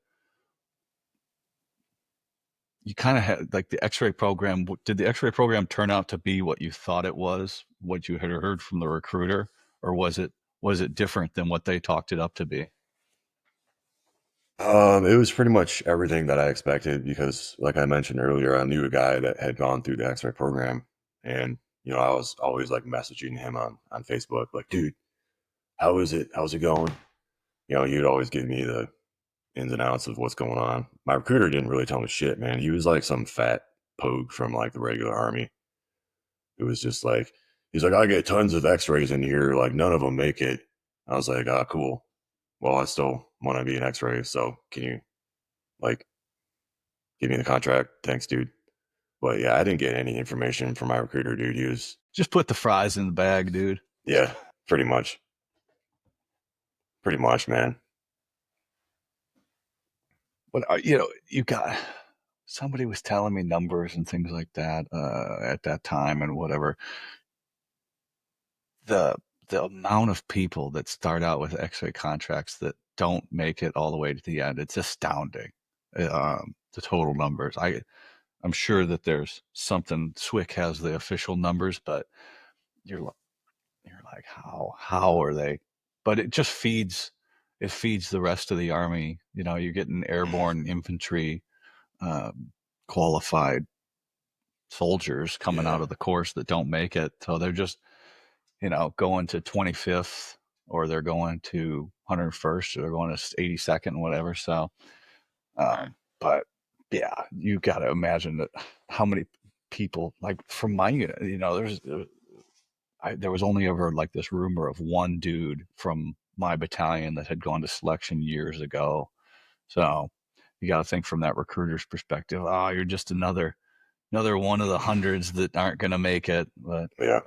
you kind of had like the X-ray program. Did the X-ray program turn out to be what you thought it was, what you had heard from the recruiter, or was it different than what they talked it up to be? It was pretty much everything that I expected because, like I mentioned earlier, I knew a guy that had gone through the X-ray program, and I was always like messaging him on Facebook, like, dude, how is it? How's it going? He'd always give me the ins and outs of what's going on. My recruiter didn't really tell me shit, man. He was like some fat pogue from like the regular army. It was just like he's like, I get tons of X-rays in here, like none of them make it. I was like, ah, cool. Well, I still want to be an X-ray, so can you like give me the contract? Thanks, dude. But yeah, I didn't get any information from my recruiter, dude. He was, Just put the fries in the bag, dude. yeah, pretty much, man. But you got somebody was telling me numbers and things like that at that time and whatever. The the amount of people that start out with X-ray contracts that don't make it all the way to the end, it's astounding. The total numbers. I'm sure that there's something. SWIC has the official numbers, but you're you're like, how are they? But it feeds the rest of the army. You're getting airborne infantry qualified soldiers coming out Yeah, of the course that don't make it. So they're just, going to 25th, or they're going to 101st, or they're going to 82nd, whatever. So, but yeah, you got to imagine that how many people, like from my unit, there was only ever like this rumor of one dude from my battalion that had gone to selection years ago. So you got to think from that recruiter's perspective. Oh, you're just another one of the hundreds that aren't going to make it. But, yeah.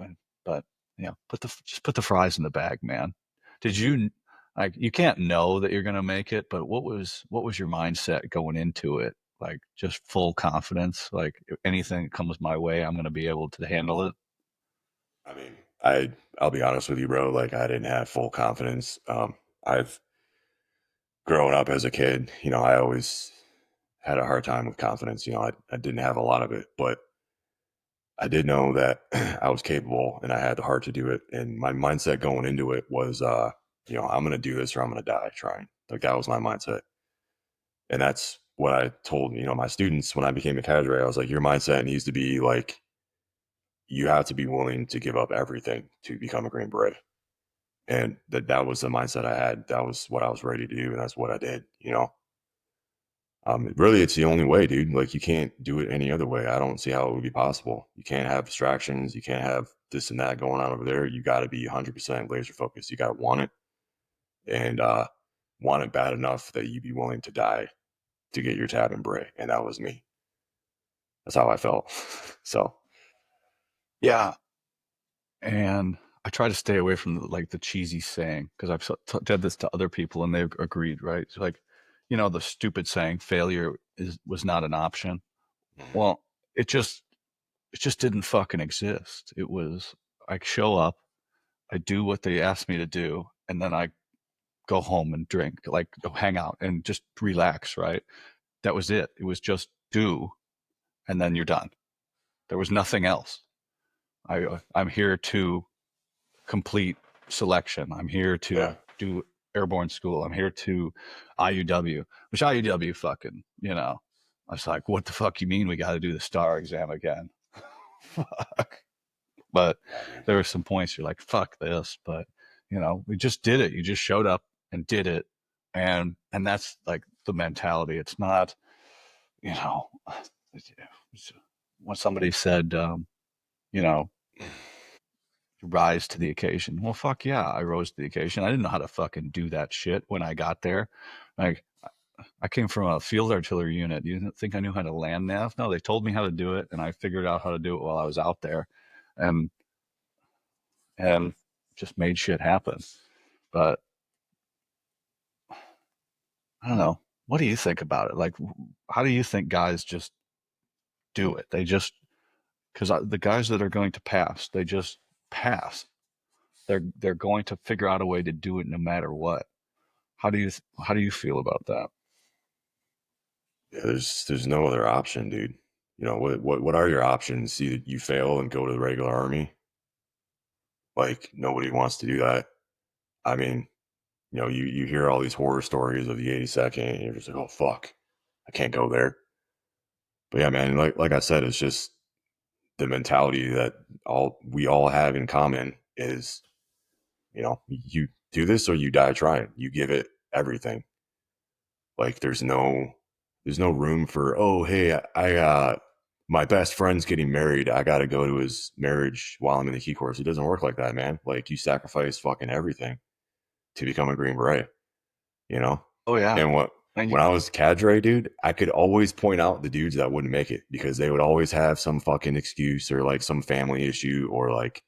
but just put the fries in the bag, man. Did you like? You can't know that you're going to make it, but what was your mindset going into it? Like just full confidence. Like if anything that comes my way, I'm going to be able to handle it. I mean, I'll be honest with you, bro. Like, I didn't have full confidence. I've grown up as a kid. I always had a hard time with confidence. I didn't have a lot of it, but I did know that I was capable and I had the heart to do it. And my mindset going into it was, I'm going to do this or I'm going to die trying. Like, that was my mindset. And that's what I told, my students when I became a cadre. I was like, your mindset needs to be like, you have to be willing to give up everything to become a Green Beret. And that was the mindset I had. That was what I was ready to do. And that's what I did. Really, it's the only way, dude. Like, you can't do it any other way. I don't see how it would be possible. You can't have distractions. You can't have this and that going on over there. You got to be 100% laser focused. You got to want it and want it bad enough that you'd be willing to die to get your tab and bray. And that was me. That's how I felt. So, Yeah, and I try to stay away from like the cheesy saying because I've said this to other people and they've agreed. Right? It's like, the stupid saying, "Failure was not an option." mhm, Well, it just didn't fucking exist. It was I show up, I do what they asked me to do, and then I go home and drink, like go hang out and just relax. Right? That was it. It was just do, and then you're done. There was nothing else. I'm here to complete selection. I'm here yeah. to do airborne school. I'm here to IUW, which IUW fucking, I was like, what the fuck you mean we got to do the STAR exam again? Fuck. But Yeah, dude. there were some points you're like, fuck this. But, we just did it. You just showed up and did it. And that's like the mentality. It's not, you know, when somebody said, you know, rise to the occasion. Well, fuck yeah, I rose to the occasion. I didn't know how to fucking do that shit when I got there. Like, I came from a field artillery unit. You didn't think I knew how to land nav? No, they told me how to do it, and I figured out how to do it while I was out there, and and just made shit happen. But I don't know. What do you think about it? Like, how do you think guys just do it? They just because the guys that are going to pass, they just pass. They're going to figure out a way to do it no matter what. How do you feel about that? Yeah, there's no other option, dude. What are your options? Either you fail and go to the regular army. Like nobody wants to do that. I mean, you hear all these horror stories of the 82nd, and you're just like, oh fuck, I can't go there. But yeah, man, like I said, it's just the mentality that all we all have in common is, you do this or you die trying. You give it everything. Like there's no room for, oh hey, my best friend's getting married. I got to go to his marriage while I'm in the key course. It doesn't work like that, man. Like you sacrifice fucking everything to become a Green Beret, you know? Oh yeah, And and you, when I was cadre, dude, I could always point out the dudes that wouldn't make it because they would always have some fucking excuse or like some family issue or like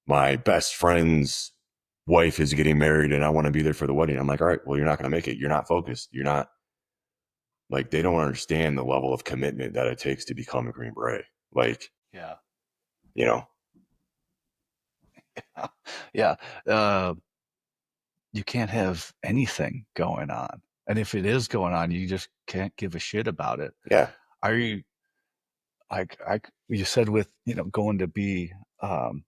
my best friend's wife is getting married and I want to be there for the wedding. I'm like, all right, well, you're not going to make it. You're not focused. You're not like, they don't understand the level of commitment that it takes to become a Green Beret. Like, yeah, you know, yeah. Uh, you can't have anything going on, and if it is going on, you just can't give a shit about it. yeah, Are you you said with going to be um,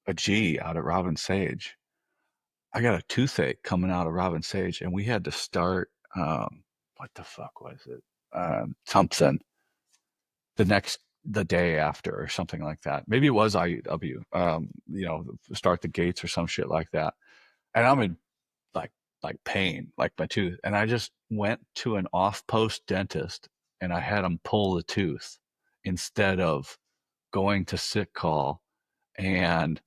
a G out at Robin Sage? I got a toothache coming out of Robin Sage, and we had to start. What the fuck was it? Something the day after or something like that. Maybe it was IUW. Start the gates or some shit like that. And I'm in like pain, like my tooth. And I just went to an off post dentist and I had him pull the tooth instead of going to sick call and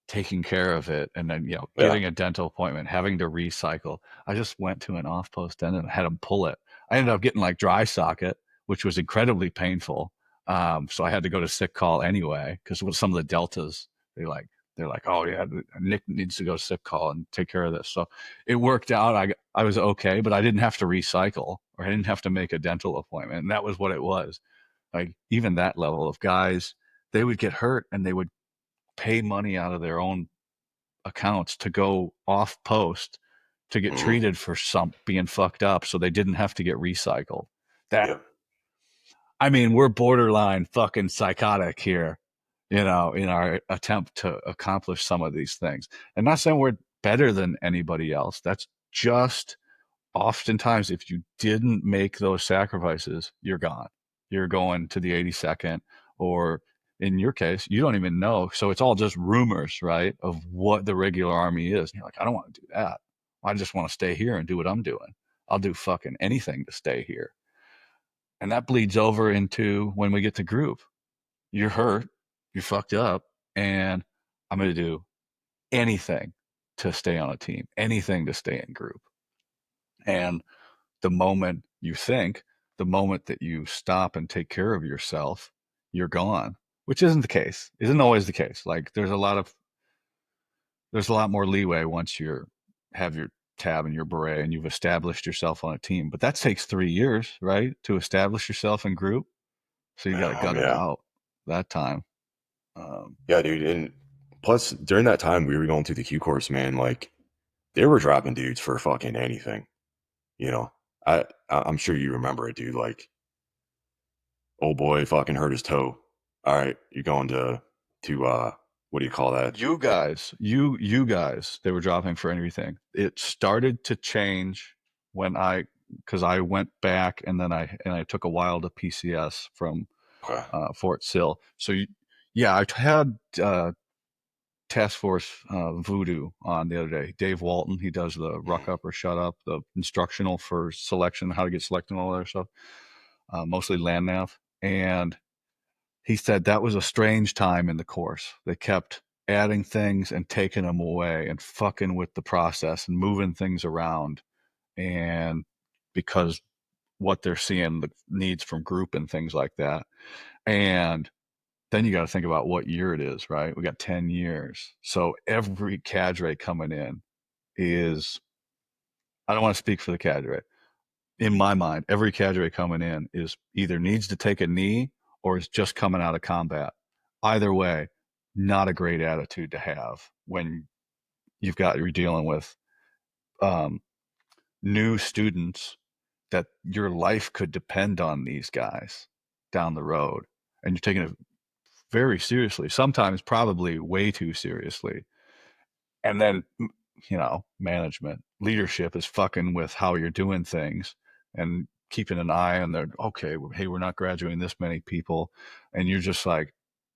taking care of it and then yeah, getting a dental appointment, having to recycle. I just went to an off post dentist and had him pull it. I ended up getting like dry socket, which was incredibly painful. So I had to go to sick call anyway because with some of the deltas, they're like, oh yeah, Nick needs to go to sick call and take care of this. So it worked out. I was okay, but I didn't have to recycle or I didn't have to make a dental appointment, and that was what it was. Like even that level of guys, they would get hurt and they would pay money out of their own accounts to go off post to get mm-hmm, treated for some being fucked up so they didn't have to get recycled. That yeah, I mean, we're borderline fucking psychotic here, in our attempt to accomplish some of these things. And not saying we're better than anybody else. That's just oftentimes if you didn't make those sacrifices, you're gone. You're going to the 82nd, or in your case, you don't even know. So it's all just rumors, right, of what the regular army is. And you're like, I don't want to do that. I just want to stay here and do what I'm doing. I'll do fucking anything to stay here. And that bleeds over into when we get to group. You're hurt, you're fucked up, and I'm going to do anything to stay on a team, anything to stay in group. And the moment you think, the moment that you stop and take care of yourself, you're gone, which isn't the case. Isn't always the case. Like there's a lot more leeway once you're have your tab and your beret and you've established yourself on a team. But that takes 3 years, right, to establish yourself in group. So you got to gut it yeah, out that time. Um, yeah, dude. And plus, during that time we were going through the Q course, man, like they were dropping dudes for fucking anything. You know, I'm sure you remember it, dude. Like, old boy fucking hurt his toe. All right, you're going to what do you call that? you guys, they were dropping for anything. It started to change when I because I went back and then I took a while to PCS from Okay. Fort Sill. So yeah, I had Task Force Voodoo on the other day. Dave Walton, he does the Ruck Mhm. Up or Shut Up, the instructional for selection, how to get selected, and all that other stuff. Mostly land nav, and he said that was a strange time in the course. They kept adding things and taking them away and fucking with the process and moving things around, and because what they're seeing, the needs from group and things like that. And then you got to think about what year it is, right? We got 10 years. So every cadre coming in is, I don't want to speak for the cadre. In my mind, every cadre coming in is either needs to take a knee or is just coming out of combat. Either way, not a great attitude to have when you're dealing with um, new students that your life could depend on these guys down the road, and you're taking it very seriously. Sometimes, probably way too seriously. And then, management, leadership is fucking with how you're doing things and keeping an eye on the, okay, hey, we're not graduating this many people. And you're just like,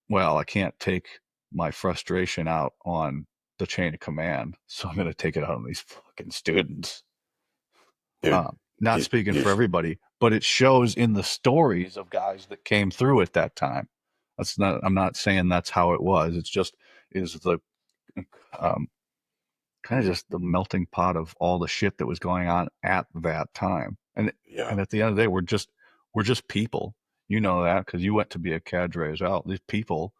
well, I can't take my frustration out on the chain of command. So I'm going to take it out on these fucking students. Dude, Not you, speaking you, for everybody, but it shows in the stories of guys that came through at that time. I'm not saying that's how it was. It's just, is the, um, kind of just the melting pot of all the shit that was going on at that time. yeah. And at the end of the day, we're just people. You know that because you went to be a cadre as well. These people,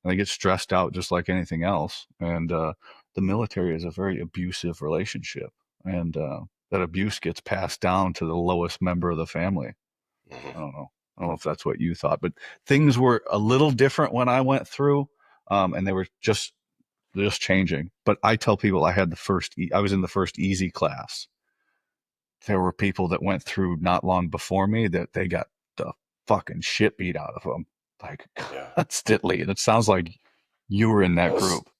and they get stressed out just like anything else. And the military is a very abusive relationship, and that abuse gets passed down to the lowest member of the family. Mhm. I don't know. I don't know if that's what you thought, but things were a little different when I went through, and they were just changing. But I tell people I was in the first easy class. There were people that went through not long before me that they got the fucking shit beat out of them, like Yeah. constantly. And it sounds like you were in That that was group.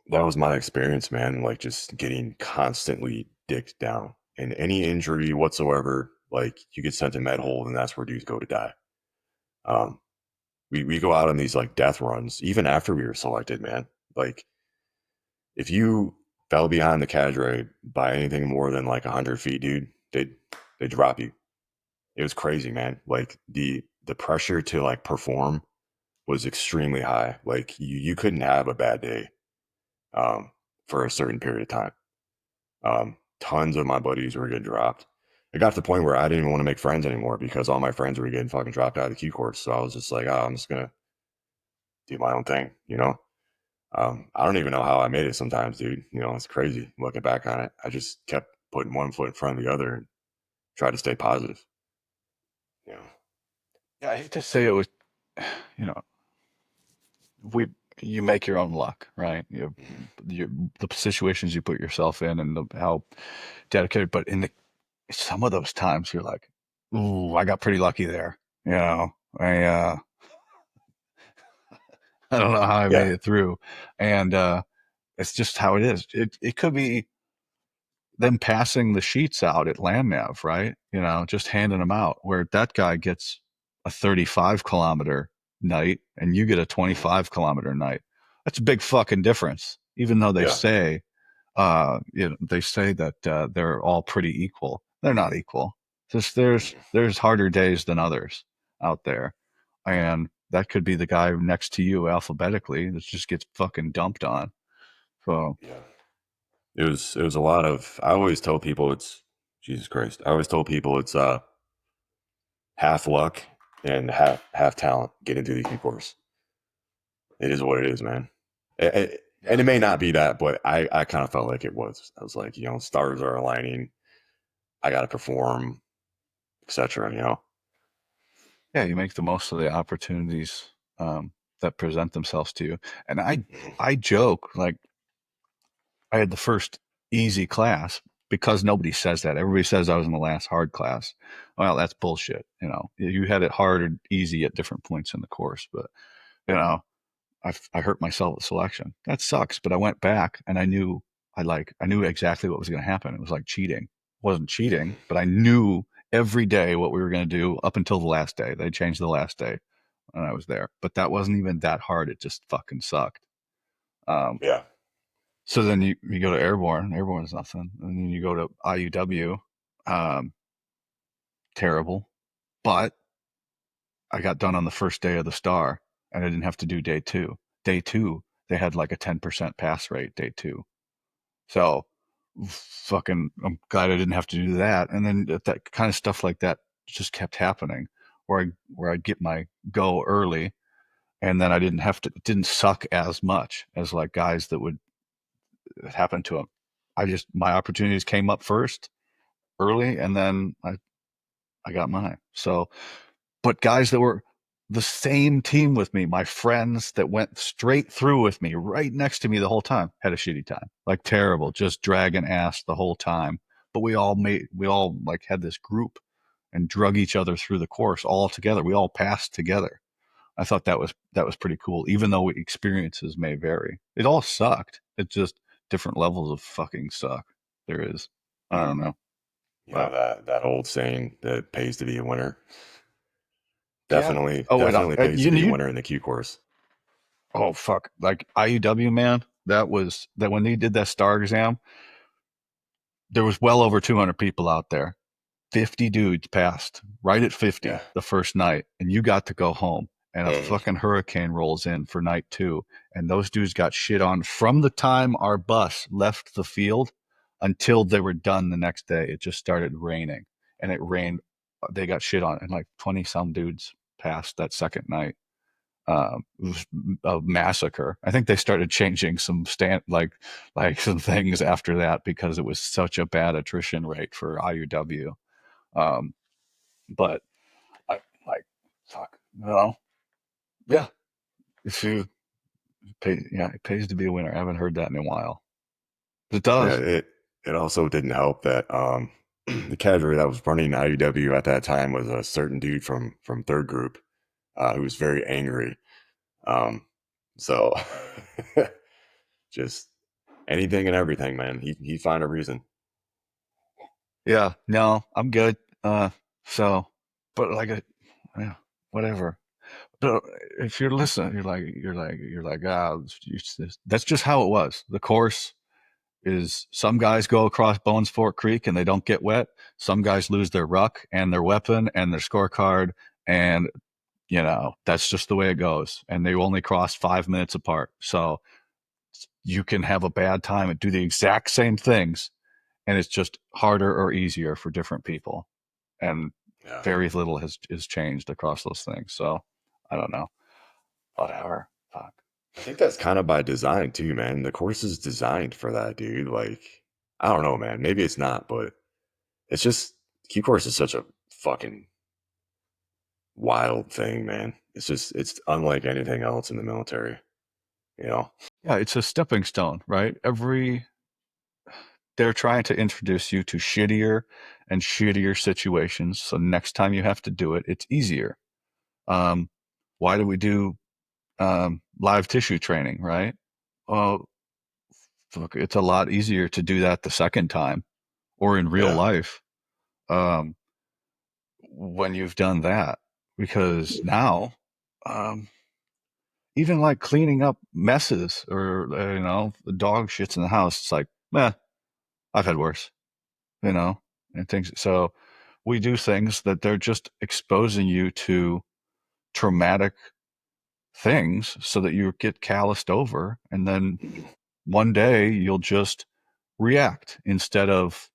that was my experience, man. Like just getting constantly dicked down. And any injury whatsoever, like you get sent to med hold and that's where dudes go to die. Um, we go out on these like death runs, even after we were selected, man. Like if you fell behind the cadre by anything more than like 100 feet, dude, they drop you. It was crazy, man. Like the pressure to like perform was extremely high. Like you couldn't have a bad day um, for a certain period of time. Tons of my buddies were getting dropped. It got to the point where I didn't even want to make friends anymore because all my friends were getting fucking dropped out of the Q course. So I was just like, oh, I'm just gonna do my own thing, you know. I don't even know how I made it sometimes, dude. You know, it's crazy looking back on it. I just kept putting one foot in front of the other and tried to stay positive. You know, Yeah, I hate to say it was, you know, we you make your own luck, right? The situations you put yourself in and how dedicated. But in some of those times, you're like, ooh, I got pretty lucky there. You know, I don't know how I made yeah, it through, and it's just how it is. It could be them passing the sheets out at land nav, right? Just handing them out, where that guy gets a 35-kilometer night and you get a mhm, 25-kilometer night. That's a big fucking difference. Even though they yeah, say, that they're all pretty equal. They're not equal. Just mhm, there's harder days than others out there, and that could be the guy next to you alphabetically that just gets fucking dumped on. So yeah. It was a lot of. I always tell people it's Jesus Christ. I always told people it's half luck and half talent getting through the Q course. It is what it is, man. And yeah, it may not be that, but I kind of felt like it was. I was like, stars are aligning. I got to perform, etc. yeah, you make the most of the opportunities that present themselves to you. And Mhm. I joke like I had the first easy class because nobody says that. Everybody says I was in the last hard class. Well, that's bullshit. You had it hard or easy at different points in the course, but you know, I hurt myself at selection. That sucks. But I went back and I knew exactly what was going to happen. It was like cheating. It wasn't cheating, Mhm. but I knew every day what we were going to do up until the last day. They changed the last day when I was there, but that wasn't even that hard. It just fucking sucked. Um, Yeah. so then you go to airborne. Airborne is nothing, and then you go to IUW. Um, Terrible, but I got done on the first day of the star, and I didn't have to do day two. Day two, they had like a 10% pass rate. Day two, so fucking, I'm glad I didn't have to do that. And then that kind of stuff like that just kept happening, where I'd get my go early, and then I didn't have to. It didn't suck as much as like guys that would happen to them. My opportunities came up first early, and then I got mine. So, but guys that were the same team with me, my friends that went straight through with me, right next to me the whole time, had a shitty time. Like terrible, just dragging ass the whole time. But we all like had this group and drug each other through the course all together. We all passed together. I thought that was pretty cool, even though experiences may vary. It all sucked. It just different levels of fucking suck. There is. I don't know. You know But that old saying that it pays to be a winner. yeah. Definitely, Oh, definitely pays to be a you winner in the Q course. oh fuck, like IUW, man, that when they did that star exam, there was well over 200 people out there. 50 dudes passed right at Yeah. 50 the first night, and you got to go home, and a Mm. fucking hurricane rolls in for night two, and those dudes got shit on from the time our bus left the field until they were done the next day. It just started raining, and it rained. They got shit on, and like 20 some dudes passed that second night. It was a massacre. I think they started changing some some things after that because it was such a bad attrition rate for IUW. Um, but I like fuck, well, yeah. If you pay, yeah, it pays to be a winner. I haven't heard that in a while. It Yeah, does. it also didn't help that the cadre that was running IUW at that time was a certain dude from third group who was very angry. Um, so just anything and everything, man. He'd find a reason. Yeah, no, I'm good. So, but yeah, whatever. But if you're listening, you're like, ah, that's just how it was. The course is some guys go across Bones Fort Creek and they don't get wet. Some guys lose their ruck and their weapon and their scorecard, and that's just the way it goes. And they only cross 5 minutes apart, so you can have a bad time and do the exact same things, and it's just harder or easier for different people. And Yeah. very little has is changed across those things. So I don't know. Whatever. Fuck. I think that's kind of by design too, man. The course is designed for that, dude. Like, I don't know, man. Maybe it's not, but it's just Q course is such a fucking wild thing, man. It's unlike anything else in the military, you know? Yeah, it's a stepping stone, right? They're trying to introduce you to shittier and shittier situations. So next time you have to do it, it's easier. Um, why do we do live tissue training, right? Well, look, it's a lot easier to do that the second time or in real Yeah. life um, when you've done that. Because now, um, even like cleaning up messes or, the dog shits in the house, it's like, I've had worse, you know, and things. So we do things that they're just exposing you to traumatic things so that you get calloused over. And then one day you'll just react instead of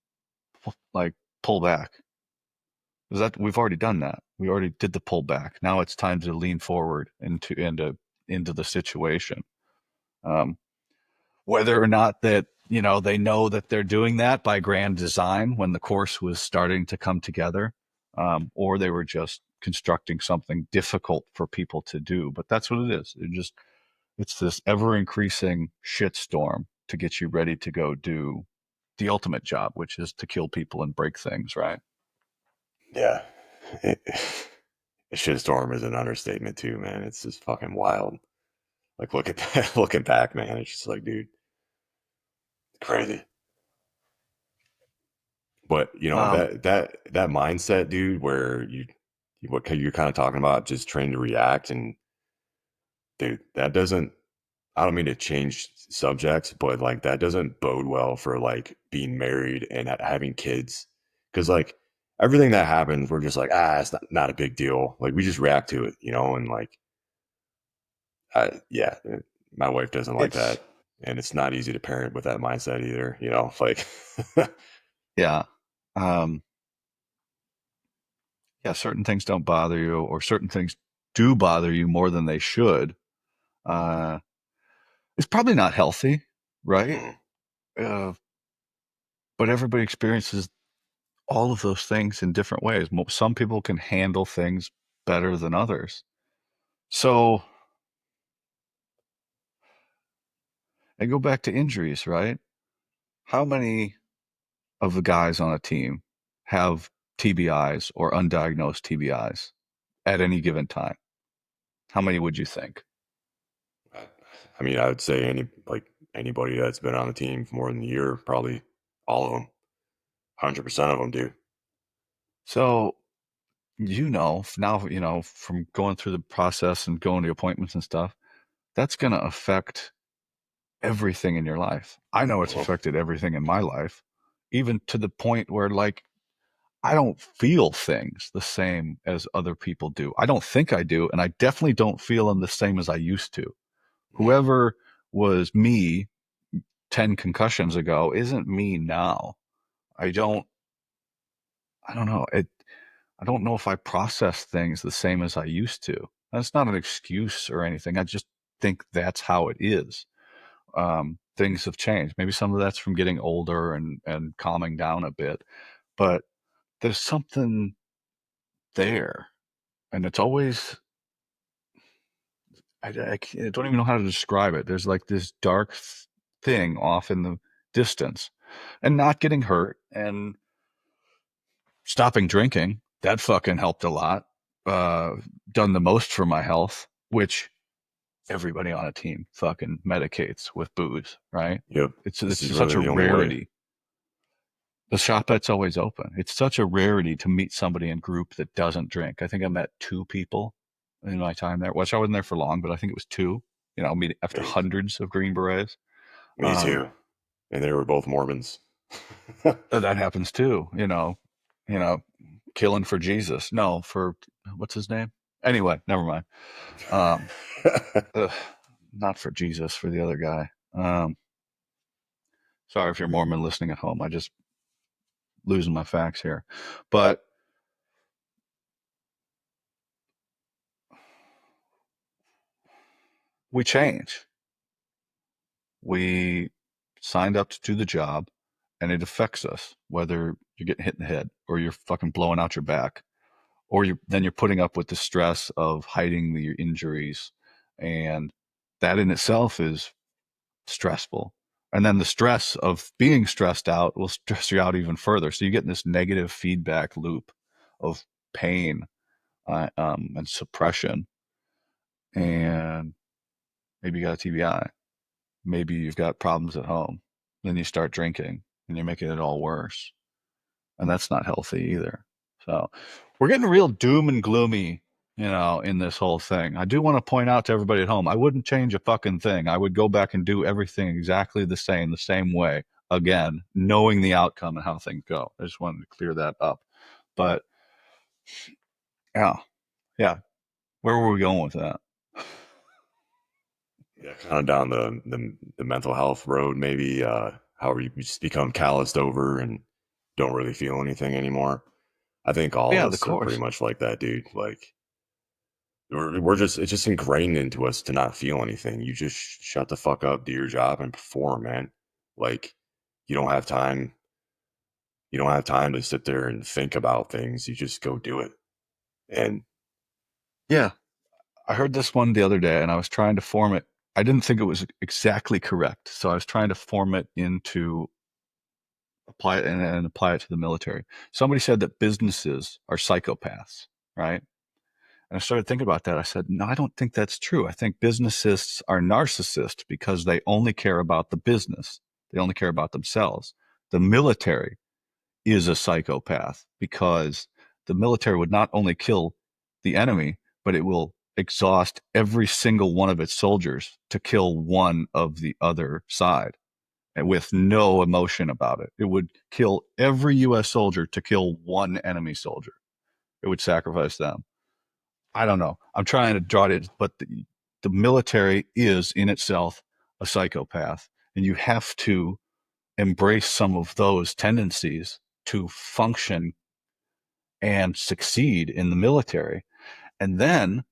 like pull back. Because that we've already done that. We already did the pull back. Now it's time to lean forward into the situation. Um, Whether or not that they know that they're doing that by grand design when the course was starting to come together, or they were just constructing something difficult for people to do. But that's what it is. It's this ever increasing shitstorm to get you ready to go do the ultimate job, which is to kill people and break things, right? Yeah. It, a shitstorm is an understatement too, man. It's just fucking wild. Like look at that looking back, man. It's just like, dude, crazy. But Um, that mindset, dude, where what you're kind of talking about, just trained to react, and dude, that doesn't. I don't mean to change subjects, but like that doesn't bode well for like being married and having kids, because like everything that happens, we're just like, it's not a big deal. Like we just react to it, and like, yeah, my wife doesn't like it's that, and it's not easy to parent with that mindset either. Like, yeah. Um, yeah, certain things don't bother you, or certain things do bother you more than they should. Uh, it's probably not healthy, right? mm, Uh, but everybody experiences all of those things in different ways. Some people can handle things better than others. So, and go back to injuries, right? How many of the guys on a team have TBIs or undiagnosed TBIs at any given time? How many would you think? I, I mean, I would say anybody that's been on the team for more than a year, probably all of them, 100% of them do. So, now, from going through the process and going to appointments and stuff, that's going to affect everything in your life. I know it's Mhm. affected everything in my life, even to the point where, like, I don't feel things the same as other people do. I don't think I do, and I definitely don't feel them the same as I used to. Mhm. Whoever was me 10 concussions ago isn't me now. I don't I don't know. I don't know if I process things the same as I used to. That's not an excuse or anything. I just think that's how it is. Things have changed. Maybe some of that's from getting older and calming down a bit, but there's something there, and it's always I don't even know how to describe it. There's like this dark thing off in the distance, and not getting hurt and stopping drinking. That fucking helped a lot. Uh, Done the most for my health, which everybody on a team fucking medicates with booze, right? Yep. It's This is such really a the only way. rarity. The shop that's always open. It's such a rarity to meet somebody in group that doesn't drink. I think I met two people in my time there, which I wasn't there for long, but I think it was two. Meeting after Hey, hundreds of Green Berets. me Um, too. And they were both Mormons. that happens too. You know, killing for Jesus. No, for what's his name? Anyway, never mind. Um, ugh, not for Jesus, for the other guy. Sorry if you're Mormon listening at home. I just losing my facts here, but we change. We signed up to do the job, and it affects us. Whether you're getting hit in the head, or you're fucking blowing out your back, or you're putting up with the stress of hiding your injuries, and that in itself is stressful. And then the stress of being stressed out will stress you out even further. So you get in this negative feedback loop of pain and suppression. And maybe you got a TBI. Maybe you've got problems at home. Then you start drinking and you're making it all worse. And that's not healthy either. So we're getting real doom and gloomy, in this whole thing. I do want to point out to everybody at home, I wouldn't change a fucking thing. I would go back and do everything exactly the same way again, knowing the outcome and how things go. I just wanted to clear that up. But yeah, yeah. Where were we going with that? Yeah, kind of down the mental health road, maybe. How you just become calloused over and don't really feel anything anymore. I think all Yeah, of the us are pretty course. much like that, dude. Like we're just it's just ingrained into us to not feel anything. You just shut the fuck up, do your job, and perform, man. Like you don't have time. You don't have time to sit there and think about things. You just go do it. And Yeah. I heard this one the other day and I was trying to form it. I didn't think it was exactly correct. So I was trying to form it into apply it and apply it to the military. Somebody said that businesses are psychopaths, right? And I started thinking about that. I said, no, I don't think that's true. I think businesses are narcissists because they only care about the business. They only care about themselves. The military is a psychopath, because the military would not only kill the enemy, but it will exhaust every single one of its soldiers to kill one of the other side, and with no emotion about it. It would kill every U.S. soldier to kill one enemy soldier. It would sacrifice them. I don't know. I'm trying to draw it, but the military is in itself a psychopath, and you have to embrace some of those tendencies to function and succeed in the military. And then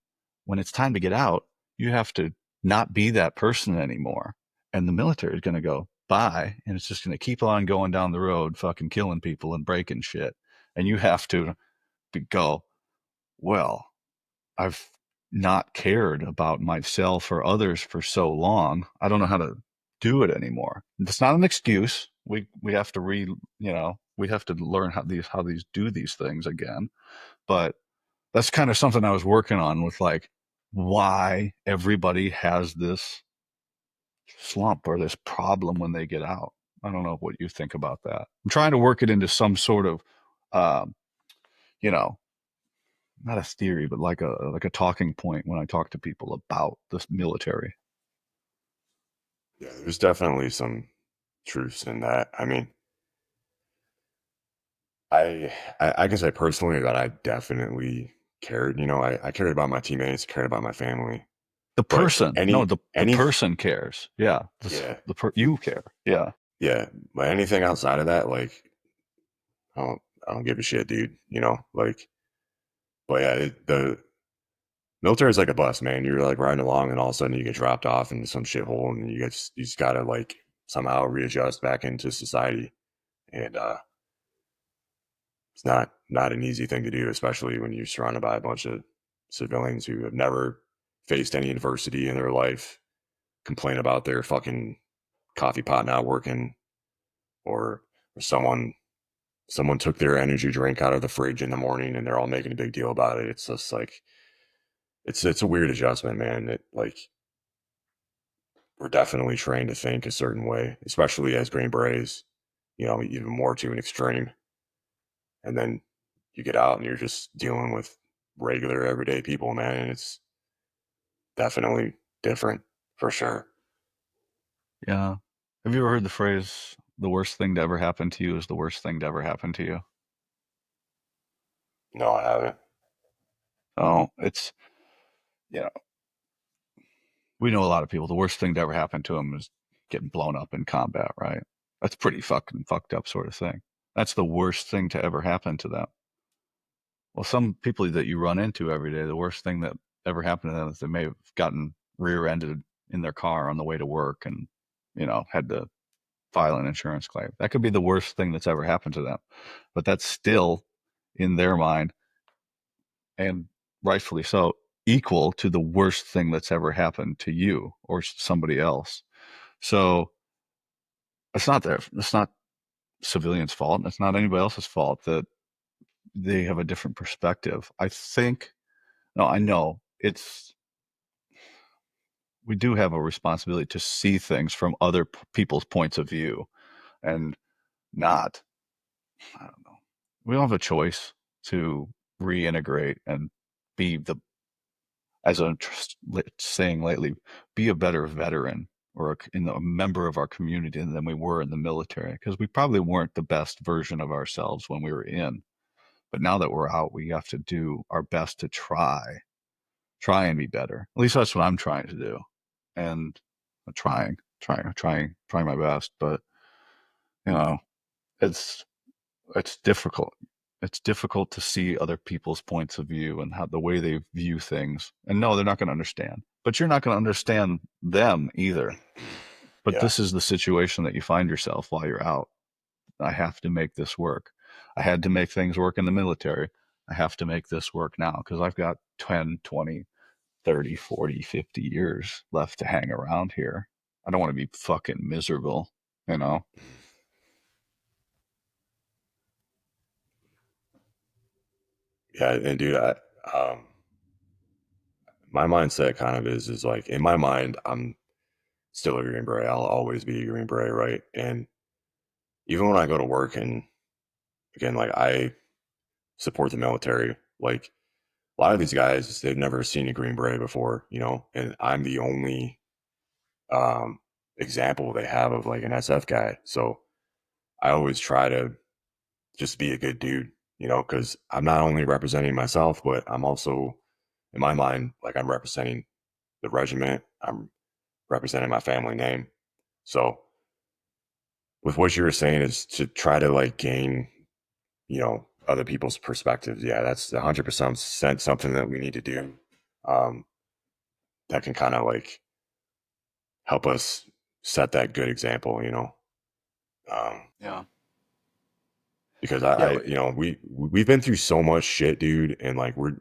when it's time to get out, you have to not be that person anymore. And the military is going to go bye, and it's just going to keep on going down the road, fucking killing people and breaking shit. And you have to go, well, I've not cared about myself or others for so long. I don't know how to do it anymore. It's not an excuse. We have to we have to learn how these do these things again. But that's kind of something I was working on with, like, why everybody has this slump or this problem when they get out. I don't know what you think about that. I'm trying to work it into some sort of, um, you know, not a theory, but like a talking point when I talk to people about the military. Yeah, there's definitely some truths in that. I mean, I can say personally that I definitely cared. You know, I cared about my teammates, cared about my family. The But person, no, the person cares. Yeah, yeah, you care. Yeah, yeah. But anything outside of that, like, I don't give a shit, dude. You know, like, but yeah, the military is like a bus, man. You're like riding along, and all of a sudden you get dropped off into some shithole, and you just gotta like somehow readjust back into society. And it's not an easy thing to do, especially when you're surrounded by a bunch of civilians who have never faced any adversity in their life, complain about their fucking coffee pot not working, or someone took their energy drink out of the fridge in the morning and they're all making a big deal about it. It's just like it's a weird adjustment, man. It like we're definitely trained to think a certain way, especially as Green Berets, you know, even more to an extreme. And then you get out and you're just dealing with regular everyday people, man, and it's definitely different for sure. yeah. Have you ever heard the phrase, "The worst thing to ever happen to you is the worst thing to ever happen to you"? No, I haven't. Oh, it's, you know, we know a lot of people. The worst thing to ever happen to them is getting blown up in combat, right? That's pretty fucking fucked up sort of thing. That's the worst thing to ever happen to them. Well, some people that you run into every day, the worst thing that ever happened to them is they may have gotten rear-ended in their car on the way to work and, had to file an insurance claim. That could be the worst thing that's ever happened to them. But that's still, in their mind, and rightfully so, equal to the worst thing that's ever happened to you or somebody else. So it's not civilians' fault, and it's not anybody else's fault that they have a different perspective. I think, no, I know we do have a responsibility to see things from other people's points of view, and not, I don't know. We don't have a choice to reintegrate and be the, as I'm saying lately, be a better veteran or a member of our community than we were in the military, because we probably weren't the best version of ourselves when we were in. But now that we're out, we have to do our best to try and be better. At least that's what I'm trying to do. And I'm trying my best. But, you know, it's it's difficult. It's difficult to see other people's points of view and how the way they view things. And no, they're not going to understand. But you're not going to understand them either. But Yeah. this is the situation that you find yourself while you're out. I have to make this work. I had to make things work in the military. I have to make this work now because I've got 10, 20, 30, 40, 50 years left to hang around here. I don't want to be fucking miserable, you know? Yeah, and dude, um my mindset kind of is like in my mind, I'm still a Green Beret. I'll always be a Green Beret, right? And even when I go to work and again, like I support the military. Like a lot of these guys, they've never seen a Green Beret before, you know, and I'm the only um, example they have of like an SF guy. So I always try to just be a good dude, you know, because I'm not only representing myself, but I'm also, in my mind, like I'm representing the regiment. I'm representing my family name. So with what you were saying is to try to like gain, you know, other people's perspectives. Yeah, that's 100% something that we need to do. Um, that can kind of like help us set that good example, you know. Um, Yeah. because Yeah. you know, we've been through so much shit, dude, and like we're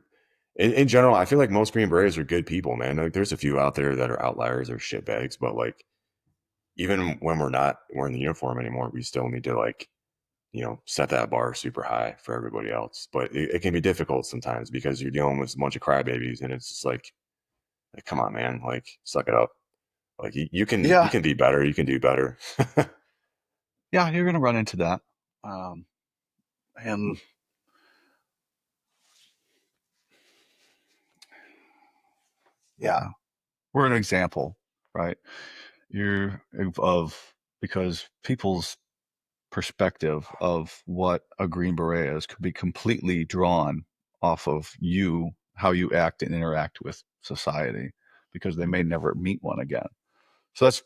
in general, I feel like most Green Berets are good people, man. Like there's a few out there that are outliers or shitbags, but like even when we're not wearing the uniform anymore, we still need to like, you know, set that bar super high for everybody else. But it can be difficult sometimes because you're dealing with a bunch of crybabies, and it's just like, come on, man, like suck it up. Like you Yeah. can be better, you can do better. Yeah. You're going to run into that. Um, and yeah, we're an example, right? You're of because people's perspective of what a Green Beret is could be completely drawn off of you, how you act and interact with society, because they may never meet one again. So that's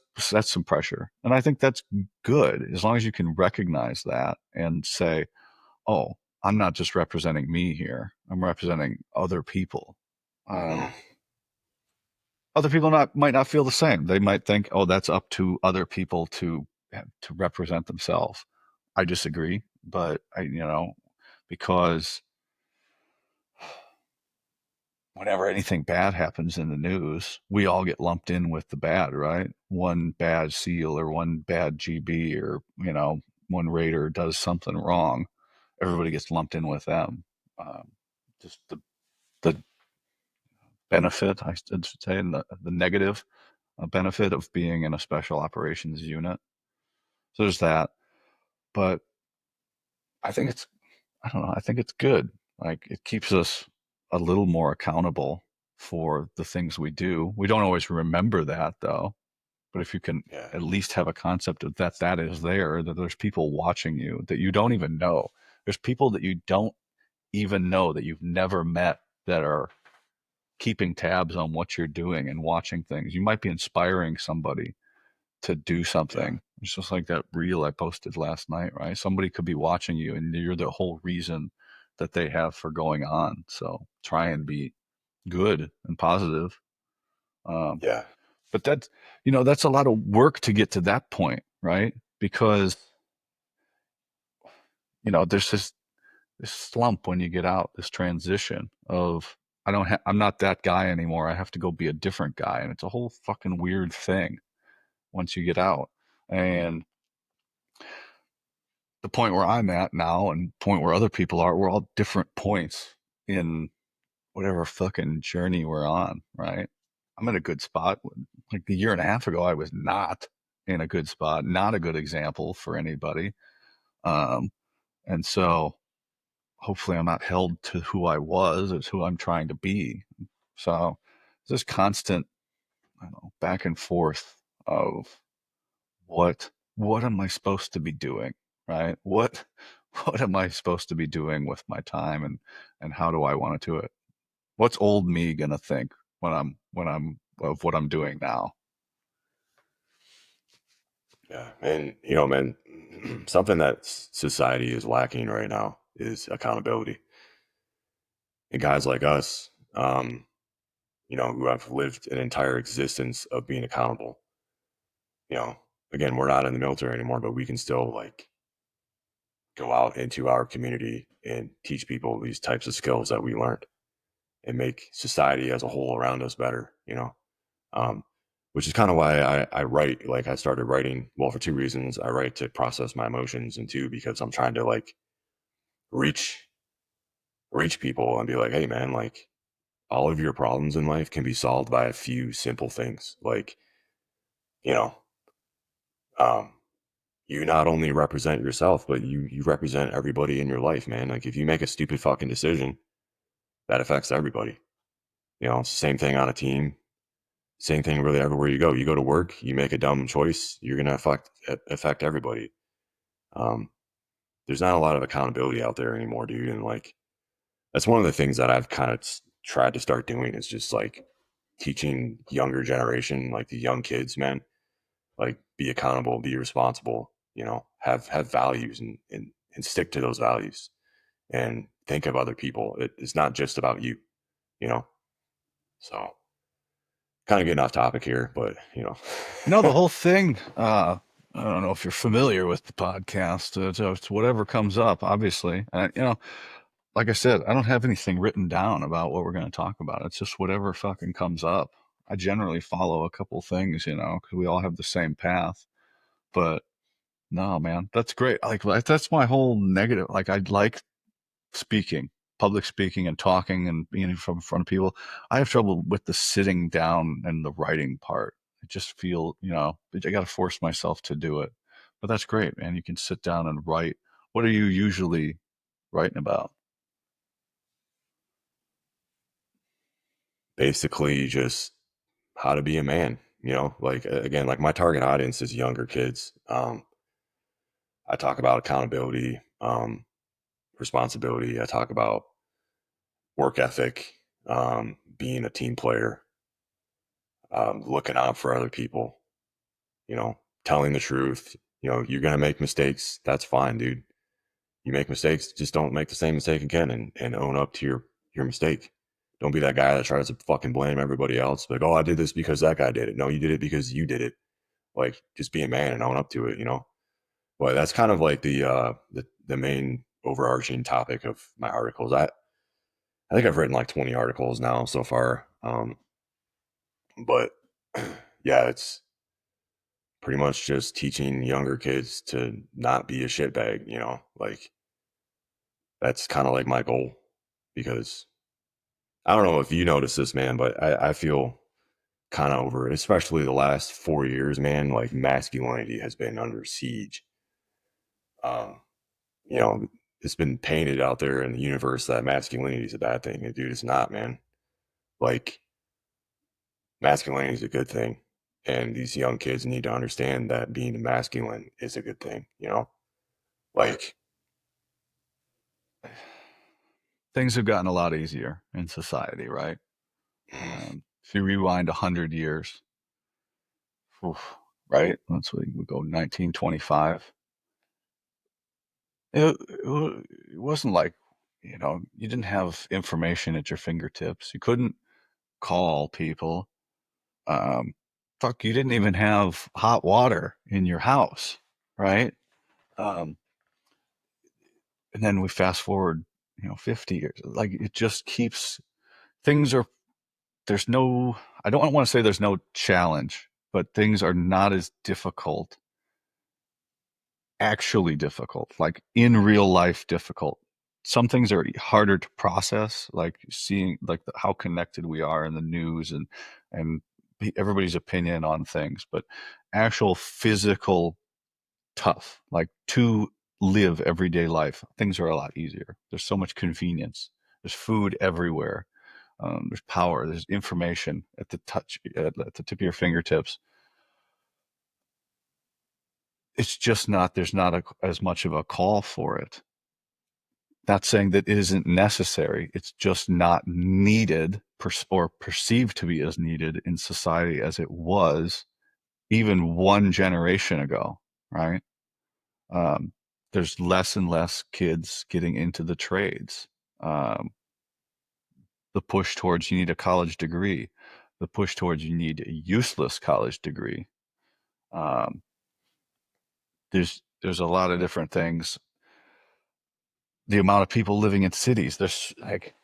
some pressure, and I think that's good as long as you can recognize that and say, "Oh, I'm not just representing me here. I'm representing other people." Um, Other people might not feel the same. They might think, "Oh, that's up to other people to represent themselves." I disagree, but because whenever anything bad happens in the news, we all get lumped in with the bad, right? One bad SEAL or one bad GB or one Raider does something wrong, everybody gets lumped in with them. Um, just the benefit, I should say, and the negative benefit of being in a special operations unit. So there's that. But I think I don't know, I think it's good. Like it keeps us a little more accountable for the things we do. We don't always remember that though. But if you can Yeah, at least have a concept of that is there, that there's people watching you that you don't even know. There's people that you don't even know that you've never met that are keeping tabs on what you're doing and watching things. You might be inspiring somebody to do yeah, something. It's just like that reel I posted last night, right? Somebody could be watching you and you're the whole reason that they have for going on. So try and be good and positive. Um, yeah, but that's a lot of work to get to that point, right? Because, there's this slump when you get out, this transition of, I'm not that guy anymore. I have to go be a different guy. And it's a whole fucking weird thing once you get out. And the point where I'm at now and the point where other people are, we're all different points in whatever fucking journey we're on, right? I'm in a good spot. Like a year and a half ago, I was not in a good spot, not a good example for anybody. Um, and so hopefully I'm not held to who I was, it's who I'm trying to be. So this constant, I don't know, back and forth of what am I supposed to be doing, right? What am I supposed to be doing with my time, and how do I want to do it? What's old me gonna think when I'm of what I'm doing now? yeah. And you know, man, something that society is lacking right now is accountability. And guys like us, you know, who have lived an entire existence of being accountable. You know, again, we're not in the military anymore, but we can still like go out into our community and teach people these types of skills that we learned and make society as a whole around us better, you know? Um, which is kind of why I write, like I started writing, well, for two reasons. I write to process my emotions, and two, because I'm trying to like reach, reach people and be like, hey man, like all of your problems in life can be solved by a few simple things. Like, you know, um, you not only represent yourself, but you represent everybody in your life, man. Like if you make a stupid fucking decision, that affects everybody. You know, same thing on a team, same thing really everywhere you go. You go to work, you make a dumb choice, you're gonna affect everybody. Um, there's not a lot of accountability out there anymore, dude. And like that's one of the things that I've kind of tried to start doing is just like teaching younger generation, like the young kids, man, like be accountable, be responsible, you know, have values and stick to those values and think of other people. It's not just about you, you know. So kind of getting off topic here, but you know. No, the whole thing. I don't know if you're familiar with the podcast. It's whatever comes up, obviously. Like I said, I don't have anything written down about what we're going to talk about. It's just whatever fucking comes up. I generally follow a couple things, because we all have the same path. But no, man, that's great. Like that's my whole negative. Like I like speaking, public speaking, and talking and being in front of people. I have trouble with the sitting down and the writing part. I just feel, I got to force myself to do it. But that's great, man. You can sit down and write. What are you usually writing about? Basically just how to be a man, you know, like again, like my target audience is younger kids. I talk about accountability, responsibility. I talk about work ethic, being a team player, looking out for other people, you know, telling the truth. You know, you're gonna make mistakes. That's fine, dude. You make mistakes, just don't make the same mistake again and own up to your mistake. Don't be that guy that tries to fucking blame everybody else. Like, oh, I did this because that guy did it. No, you did it because you did it. Like, just be a man and own up to it, you know? But that's kind of like the main overarching topic of my articles. I think I've written like 20 articles now so far. But yeah, it's pretty much just teaching younger kids to not be a shitbag, you know? Like that's kind of like my goal because I don't know if you notice this, man, but I feel kind of over it, especially the last 4 years, man. Like masculinity has been under siege. Um, you know, it's been painted out there in the universe that masculinity is a bad thing. And dude, it's not, man. Like masculinity is a good thing. And these young kids need to understand that being masculine is a good thing, you know? Like, Things have gotten a lot easier in society, right? If you rewind 100 years, oof, right? Let's we go 1925. It wasn't like, you didn't have information at your fingertips. You couldn't call people. Um, Fuck, you didn't even have hot water in your house, right? Um, and then we fast forward, 50 years. Like it just keeps things are there's no I don't want to say there's no challenge, but things are not as difficult, actually difficult, like in real life difficult. Some things are harder to process, like seeing like how connected we are in the news and everybody's opinion on things, but actual physical tough, like to live everyday life, things are a lot easier. There's so much convenience. There's food everywhere. There's power. There's information at the at the tip of your fingertips. It's just not. There's not as much of a call for it. Not saying that it isn't necessary. It's just not needed or perceived to be as needed in society as it was even one generation ago. Right? Um, there's less and less kids getting into the trades. Um, the push towards you need a college degree, the push towards you need a useless college degree. Um, there's a lot of different things. The amount of people living in cities, there's like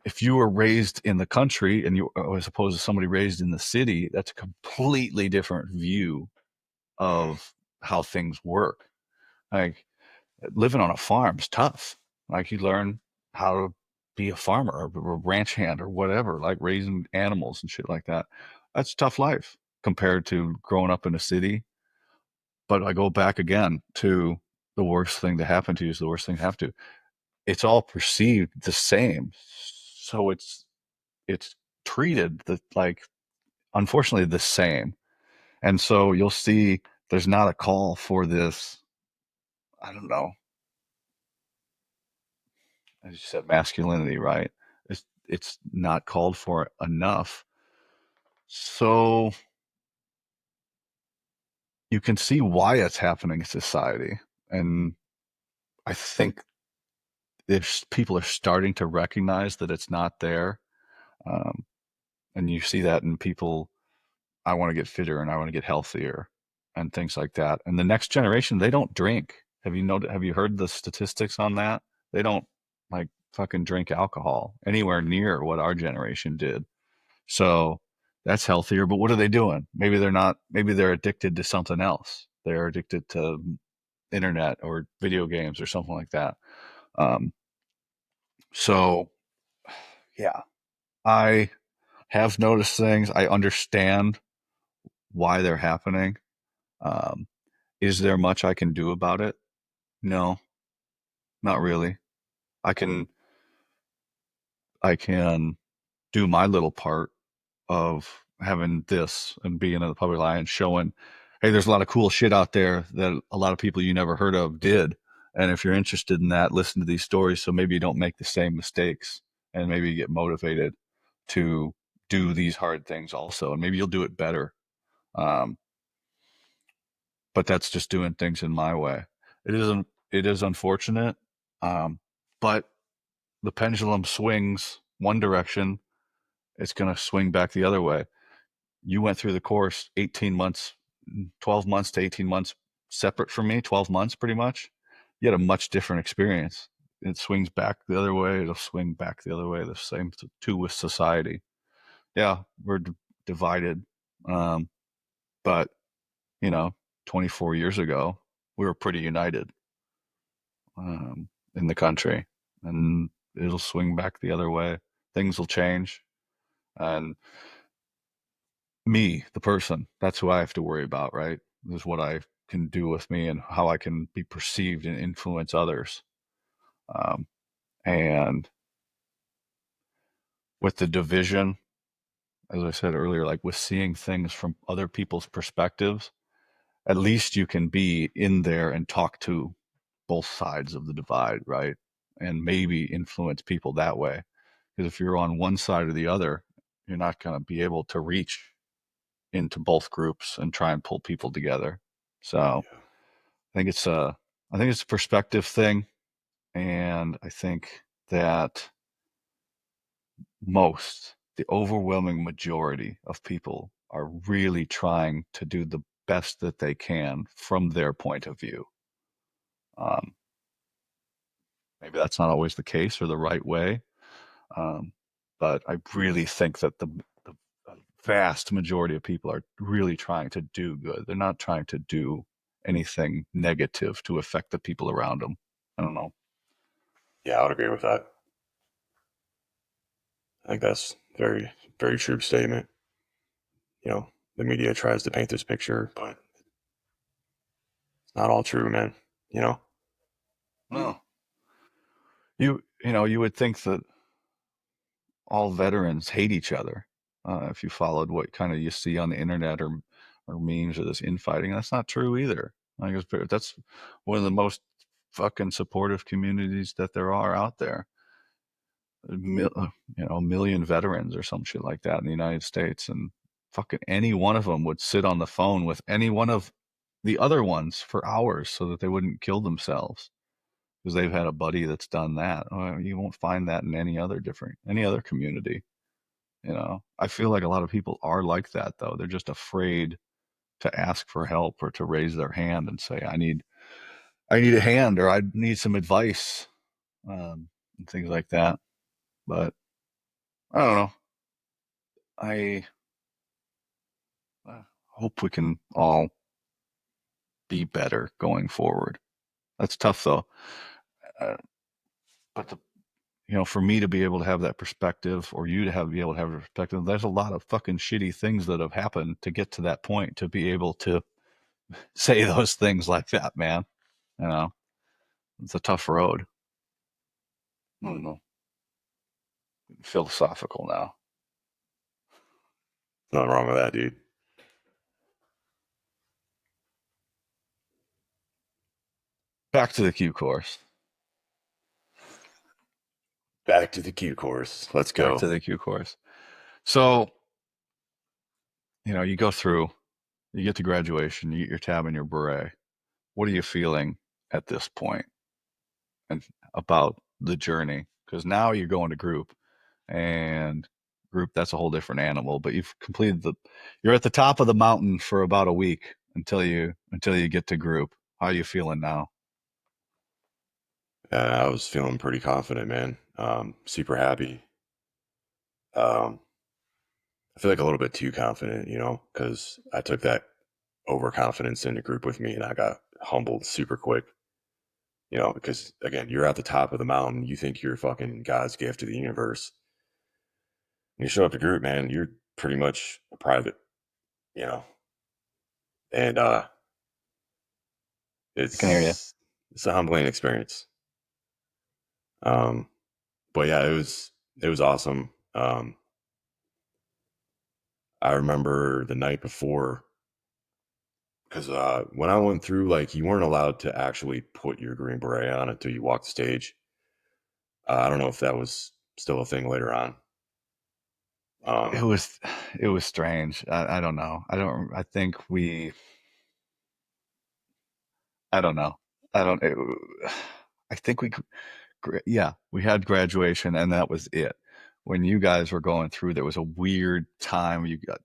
if you were raised in the country and you as opposed to somebody raised in the city, that's a completely different view of how things work. Like living on a farm is tough. Like you learn how to be a farmer or a ranch hand or whatever, like raising animals and shit like that. That's a tough life compared to growing up in a city. But I go back again to the worst thing to happen to you is the worst thing to happen to. It's all perceived the same. So it's treated like unfortunately the same. And so you'll see there's not a call for this, I don't know, as you said, masculinity, right? It's not called for enough. So you can see why it's happening in society. And I think if people are starting to recognize that it's not there, um, and you see that in people, I want to get fitter and I want to get healthier and things like that. And the next generation, they don't drink. Have you heard the statistics on that? They don't like fucking drink alcohol anywhere near what our generation did. So that's healthier, but what are they doing? Maybe they're addicted to something else. They're addicted to internet or video games or something like that. Um, so yeah, I have noticed things. I understand why they're happening. Um, is there much I can do about it? No, not really. I can I can do my little part of having this and being in the public eye and showing, hey, there's a lot of cool shit out there that a lot of people you never heard of did. And if you're interested in that, listen to these stories so maybe you don't make the same mistakes and maybe you get motivated to do these hard things also. And maybe you'll do it better. Um, but that's just doing things in my way. It is unfortunate, but the pendulum swings one direction, it's going to swing back the other way. You went through the course 18 months, 12 months to 18 months separate from me, 12 months pretty much. You had a much different experience. It swings back the other way, it'll swing back the other way. The same too with society. Yeah, we're divided. Um, but, you know, 24 years ago, we were pretty united in the country, and it'll swing back the other way. Things will change. And me, the person, that's who I have to worry about, right? This is what I can do with me and how I can be perceived and influence others. Um, and with the division, as I said earlier, like with seeing things from other people's perspectives, at least you can be in there and talk to both sides of the divide, right? And maybe influence people that way. Because if you're on one side or the other, you're not going to be able to reach into both groups and try and pull people together. So Yeah. I think it's a perspective thing, and I think that the overwhelming majority of people are really trying to do the best that they can from their point of view. Um, Maybe that's not always the case or the right way, um, but I really think that the vast majority of people are really trying to do good. They're not trying to do anything negative to affect the people around them. I don't know. Yeah, I would agree with that. I think that's very, very true statement. You know, the media tries to paint this picture, but it's not all true, man. You know? No, you would think that all veterans hate each other. If you followed what kind of you see on the internet or memes or this infighting, that's not true either. I guess that's one of the most fucking supportive communities that there are out there. A million veterans or some shit like that in the United States, and fucking any one of them would sit on the phone with any one of the other ones for hours so that they wouldn't kill themselves because they've had a buddy that's done that. You won't find that in any other community. I feel like a lot of people are like that though. They're just afraid to ask for help or to raise their hand and say, I need a hand or I need some advice, and things like that. But I don't know. I hope we can all be better going forward. That's tough though. Uh, but for me to be able to have that perspective, or you to be able to have a perspective, there's a lot of fucking shitty things that have happened to get to that point to be able to say those things like that, man. You know, it's a tough road. I don't know. Philosophical now. Nothing wrong with that, dude. Back to the Q course. Back to the Q course. Let's Back go. to the Q course. So, you go through, you get to graduation, you get your tab and your beret. What are you feeling at this point and about the journey? Because now you're going to group, and group, that's a whole different animal. But you're at the top of the mountain for about a week until you get to group. How are you feeling now? I was feeling pretty confident, man. Super happy. Um, I feel like a little bit too confident, because I took that overconfidence into group with me and I got humbled super quick, because again, you're at the top of the mountain. You think you're fucking God's gift to the universe. You show up to group, man, you're pretty much a private, you know, and I can hear you. it's a humbling experience. Um, but yeah, it was awesome. I remember the night before because when I went through, like you weren't allowed to actually put your green beret on until you walked the stage. I don't know if that was still a thing later on. It Um, was it was strange. I don't know. I think I don't know. I don't. It, I think yeah, we had graduation and that was it. When you guys were going through, there was a weird time. You got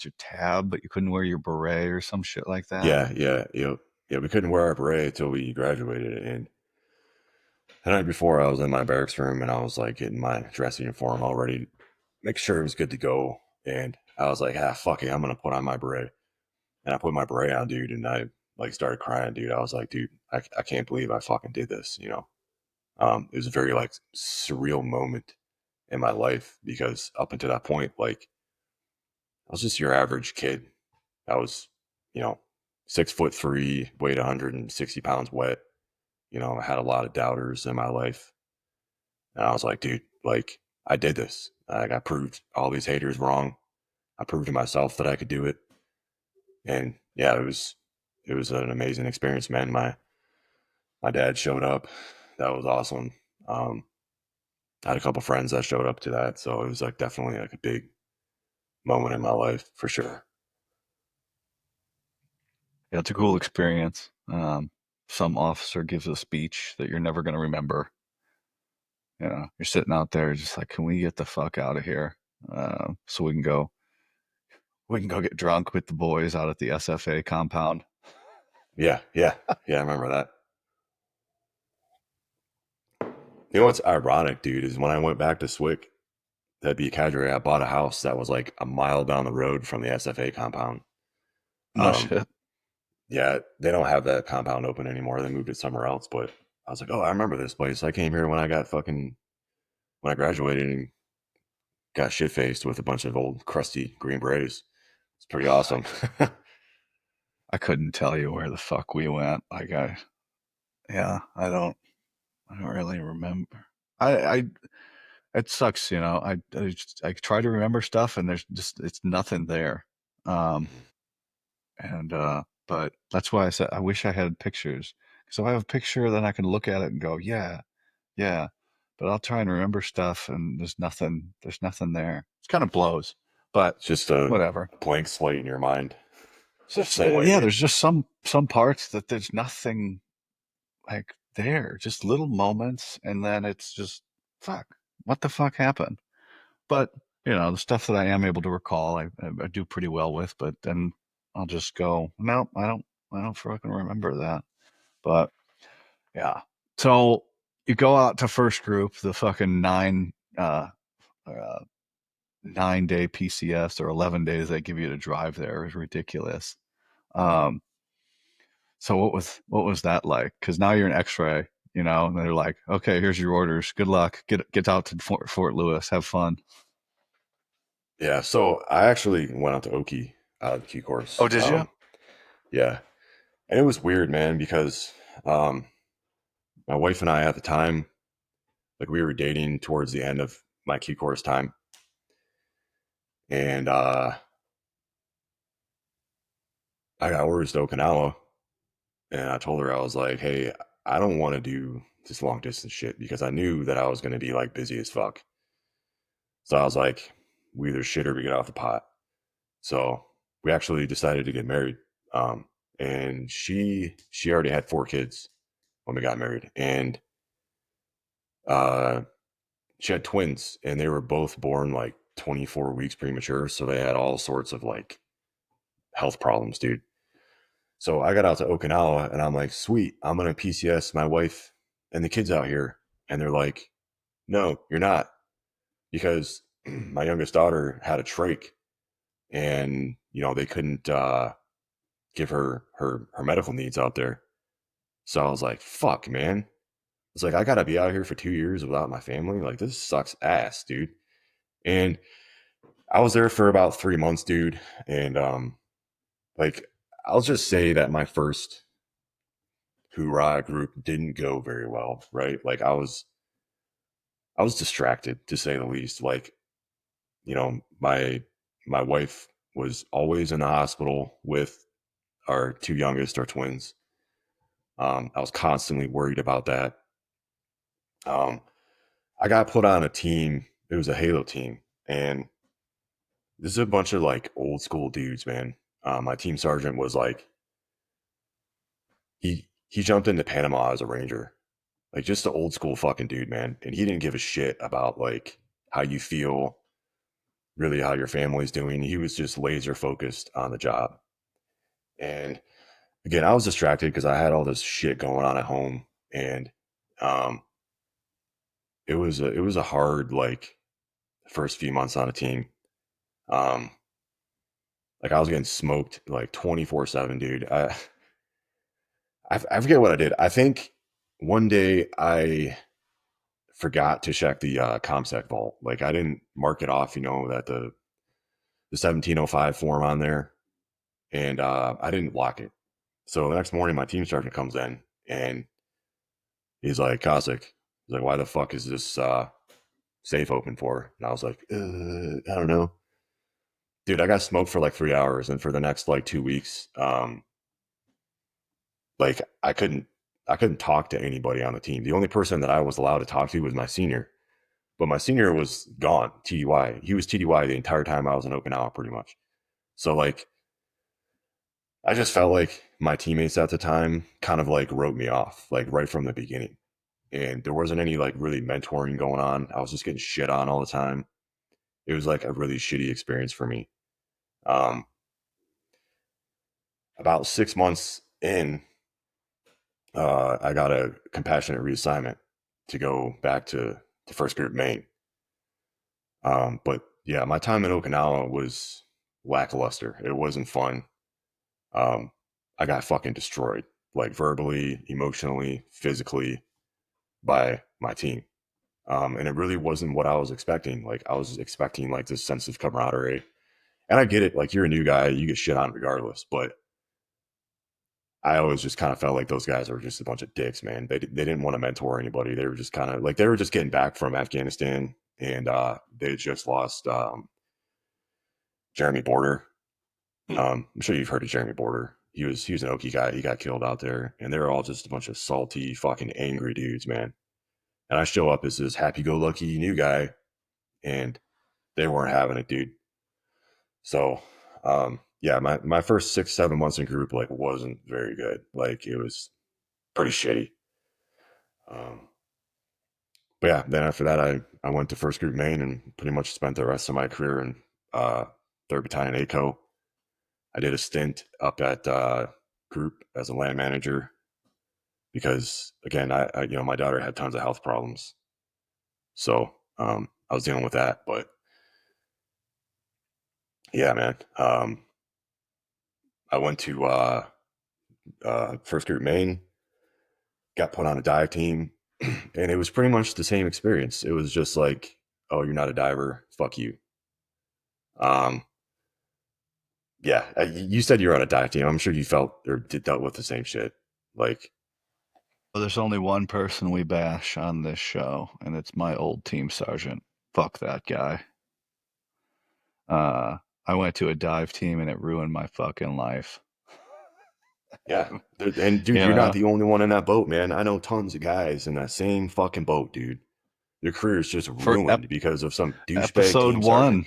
your tab, but you couldn't wear your beret or some shit like that. yeah, yeah, yeah. We couldn't wear our beret until we graduated, and the night before, I was in my barracks room and I was like getting my dress uniform all ready, make sure it was good to go. And I was like, fuck it, I'm gonna put on my beret. And I put my beret on, dude, and I like started crying, dude. I was like, dude, I can't believe I fucking did this. It was a very like surreal moment in my life because up until that point, like I was just your average kid. I was, you know, 6'3", weighed 160 pounds wet. I had a lot of doubters in my life. And I was like, dude, like I did this. Like I proved all these haters wrong. I proved to myself that I could do it. And yeah, it was an amazing experience, man. My dad showed up. That was awesome. Um, I had a couple friends that showed up to that, so it was like definitely like a big moment in my life for sure. Yeah, it's a cool experience. Some officer gives a speech that you're never going to remember. You're sitting out there just like, can we get the fuck out of here? So we can go get drunk with the boys out at the SFA compound. Yeah, yeah, yeah. I remember that. You know what's ironic, dude, is when I went back to Swick, that be cadre, I bought a house that was like a mile down the road from the SFA compound. No Um, shit. yeah, they don't have that compound open anymore. They moved it somewhere else. But I was like, oh, I remember this place. I came here when I graduated and got shit faced with a bunch of old crusty Green Berets. It's pretty I, awesome. I couldn't tell you where the fuck we went. Yeah, I don't really remember. I it sucks, I try to remember stuff and there's just it's nothing there. Um and but that's why I said I wish I had pictures. So I have a picture, then I can look at it and go, yeah, yeah. But I'll try and remember stuff and there's nothing there. It kind of blows. But It's just a whatever. blank slate in your mind. It's just Same way, yeah, dude. there's just some parts that there's nothing like there, just little moments, and then it's just fuck. What the fuck happened? But the stuff that I am able to recall, I do pretty well with. But then I'll just go, no, I don't fucking remember that. But yeah, so you go out to first group, the fucking 9 day PCS or 11 days they give you to drive there is ridiculous. Um, so what was that like? Because now you're an X-ray, and they're like, okay, here's your orders. Good luck. Get out to Fort Lewis. Have fun. Yeah. So I actually went out to Oki out of the Q Oh, course. did you? Yeah. And it was weird, man, because um, my wife and I at the time, like we were dating towards the end of my Q course time, and I got orders to Okinawa, and I told her I was like, "Hey, I don't want to do this long distance shit because I knew that I was going to be like busy as fuck." So I was like, "We either shit or we get off the pot." So we actually decided to get married, um, and she already had 4 kids when we got married, and uh, she had twins, and they were both born like 24 weeks premature, so they had all sorts of like health problems, dude. So I got out to Okinawa and I'm like, sweet, I'm gonna PCS my wife and the kids out here. And they're like, no, you're not. Because my youngest daughter had a trach and they couldn't give her medical needs out there. So I was like, fuck, man. It's like I gotta be out here for 2 years without my family. Like this sucks ass, dude. And I was there for about 3 months, dude. And like I'll just say that my first hoorah group didn't go very well, right? Like I was distracted to say the least. Like, my wife was always in the hospital with our two youngest, our twins. I was constantly worried about that. Um, I got put on a team. It was a Halo team, and this is a bunch of like old school dudes, man. My team sergeant was like, he jumped into Panama as a ranger, like just an old school fucking dude, man. And he didn't give a shit about like how you feel, really how your family's doing. He was just laser focused on the job. And again, I was distracted because I had all this shit going on at home, and um, it was a hard like first few months on a team. Um, like I was getting smoked like 24/7, dude. I forget what I did. I think one day I forgot to check the ComSec vault. Like I didn't mark it off, that the 1705 form on there, and I didn't lock it. So the next morning, my team sergeant comes in and he's like, Kossick, he's like, why the fuck is this safe open for? And I was like, I don't know. Dude, I got smoked for like 3 hours. And for the next like 2 weeks, like I couldn't talk to anybody on the team. The only person that I was allowed to talk to was my senior. But my senior was gone, TDY. He was TDY the entire time I was in Okinawa, pretty much. So like I just felt like my teammates at the time kind of like wrote me off, like right from the beginning. And there wasn't any like really mentoring going on. I was just getting shit on all the time. It was like a really shitty experience for me. Um, about 6 months in, I got a compassionate reassignment to go back to first group Maine. But yeah, my time in Okinawa was lackluster. It wasn't fun. Um, I got fucking destroyed, like verbally, emotionally, physically by my team. And it really wasn't what I was expecting. Like I was expecting like this sense of camaraderie. And I get it, like you're a new guy, you get shit on regardless. But I always just kind of felt like those guys were just a bunch of dicks, man. They didn't want to mentor anybody. They were just kind of like they were just getting back from Afghanistan, and they had just lost Jeremy Border. I'm sure you've heard of Jeremy Border. He was an Okie guy. He got killed out there, and they were all just a bunch of salty, fucking angry dudes, man. And I show up as this happy-go-lucky new guy, and they weren't having it, dude. So, yeah, my first 6 7 months in group like wasn't very good. Like it was pretty shitty. Um, but yeah, then after that, I went to first group Maine and pretty much spent the rest of my career in uh, third battalion ACO. I did a stint up at group as a land manager because again, my daughter had tons of health problems, so I was dealing with that. But yeah, man, I went to first group Maine, got put on a dive team, and it was pretty much the same experience. It was just like, oh, you're not a diver, fuck you. Um, Yeah, you said you're on a dive team. I'm sure you felt or dealt with the same shit. Like, Well, there's only one person we bash on this show, and it's my old team sergeant. Fuck that guy. Uh, I went to a dive team and it ruined my fucking life. yeah, and dude, You you're not know, the only one in that boat, man. I know tons of guys in that same fucking boat, dude. Their career is just for ruined because of some douchebag episode team sergeant. one,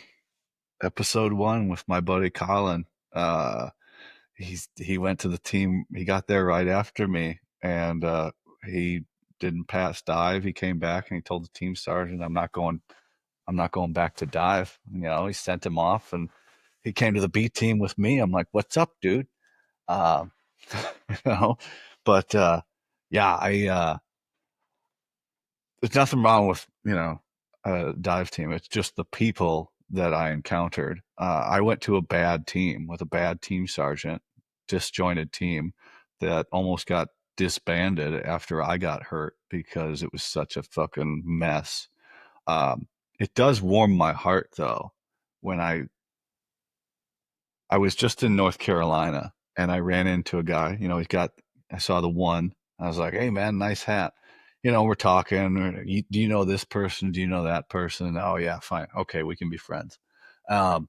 episode one with my buddy Colin. He went to the team. He got there right after me, and he didn't pass dive. He came back and he told the team sergeant, "I'm not going. I'm not going back to dive." You know, he sent him off, and he came to the B team with me. I'm like, "What's up, dude?" Um, you know, but yeah, there's nothing wrong with a dive team. It's just the people that I encountered. I went to a bad team with a bad team sergeant, disjointed team that almost got disbanded after I got hurt because it was such a fucking mess. Um, it does warm my heart though when I was just in North Carolina and I ran into a guy. You know, I saw the one. I was like, "Hey, man, nice hat." You know, we're talking. Do you know this person? Do you know that person? Oh, yeah, fine. Okay, we can be friends. Um,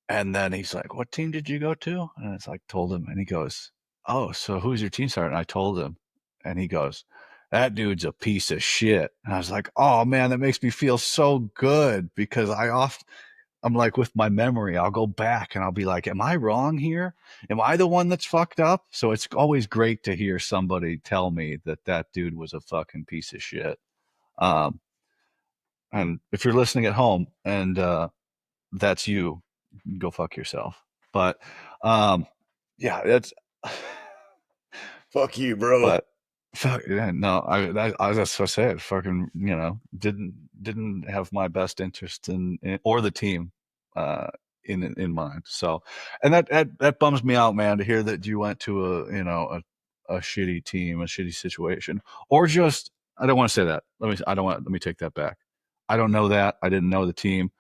and then he's like, "What team did you go to?" And it's like, told him. And he goes, "Oh, so who's your team sergeant?" And I told him. And he goes, "That dude's a piece of shit." And I was like, "Oh, man, that makes me feel so good because I'm like with my memory, I'll go back and I'll be like, am I wrong here? Am I the one that's fucked up? So it's always great to hear somebody tell me that that dude was a fucking piece of shit. Um, and if you're listening at home and that's you, go fuck yourself. But yeah, that's Fuck you, bro. but fuck yeah, no, I was just so sad. Fucking, didn't have my best interest in or the team uh in mind. So, and that bums me out, man, to hear that you went to a shitty team, a shitty situation, or just I don't want to say that. Let me take that back. I don't know that. I didn't know the team.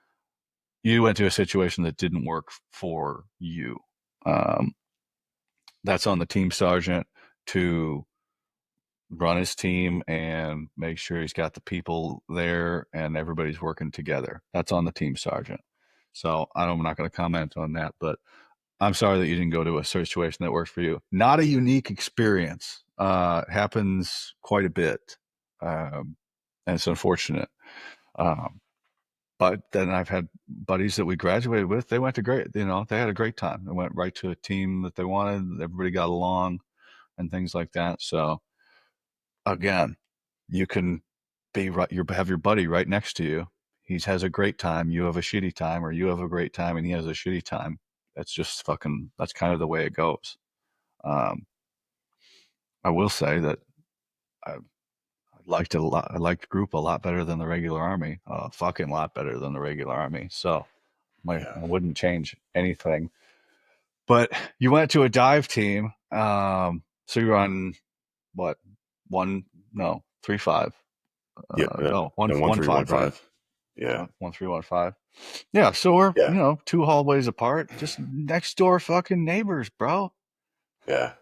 You went to a situation that didn't work for you. Um, that's on the team sergeant to run his team and make sure he's got the people there and everybody's working together. That's on the team sergeant. So I'm not going to comment on that, but I'm sorry that you didn't go to a situation that worked for you. Not a unique experience. Happens quite a bit, and it's unfortunate. Um, but then I've had buddies that we graduated with. They went to great. They had a great time. They went right to a team that they wanted. Everybody got along and things like that. So again, you can be right. You have your buddy right next to you. He has a great time. You have a shitty time, or you have a great time and he has a shitty time. That's just fucking. That's kind of the way it goes. Um, I will say that I liked it a lot. I liked the group a lot better than the regular army. Fucking lot better than the regular army. So Yeah, I wouldn't change anything. But you went to a dive team. So you're on what? One? No, 3-5. yeah, yeah. No, one And one one three one five, right? five. Yeah, 1315. Yeah, so we're yeah, two hallways apart, just next door fucking neighbors, bro. yeah.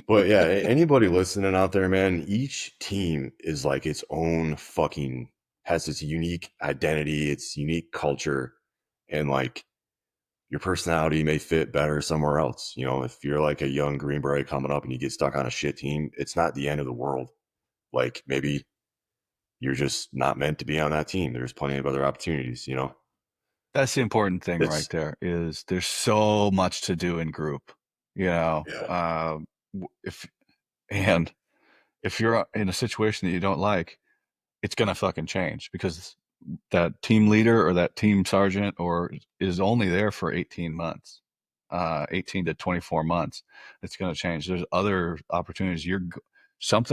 But yeah, anybody listening out there, man, each team is like its own fucking has its unique identity, its unique culture, and like your personality may fit better somewhere else. You know, if you're like a young Green Beret coming up and you get stuck on a shit team, it's not the end of the world. Like maybe you're just not meant to be on that team. There's plenty of other opportunities, you know. That's the important thing right It's there is there's so much to do in group. You know, yeah, if and if you're in a situation that you don't like, it's gonna fucking change because that team leader or that team sergeant or is only there for 18 months, 18 to 24 months. It's going to change. There's other opportunities. Some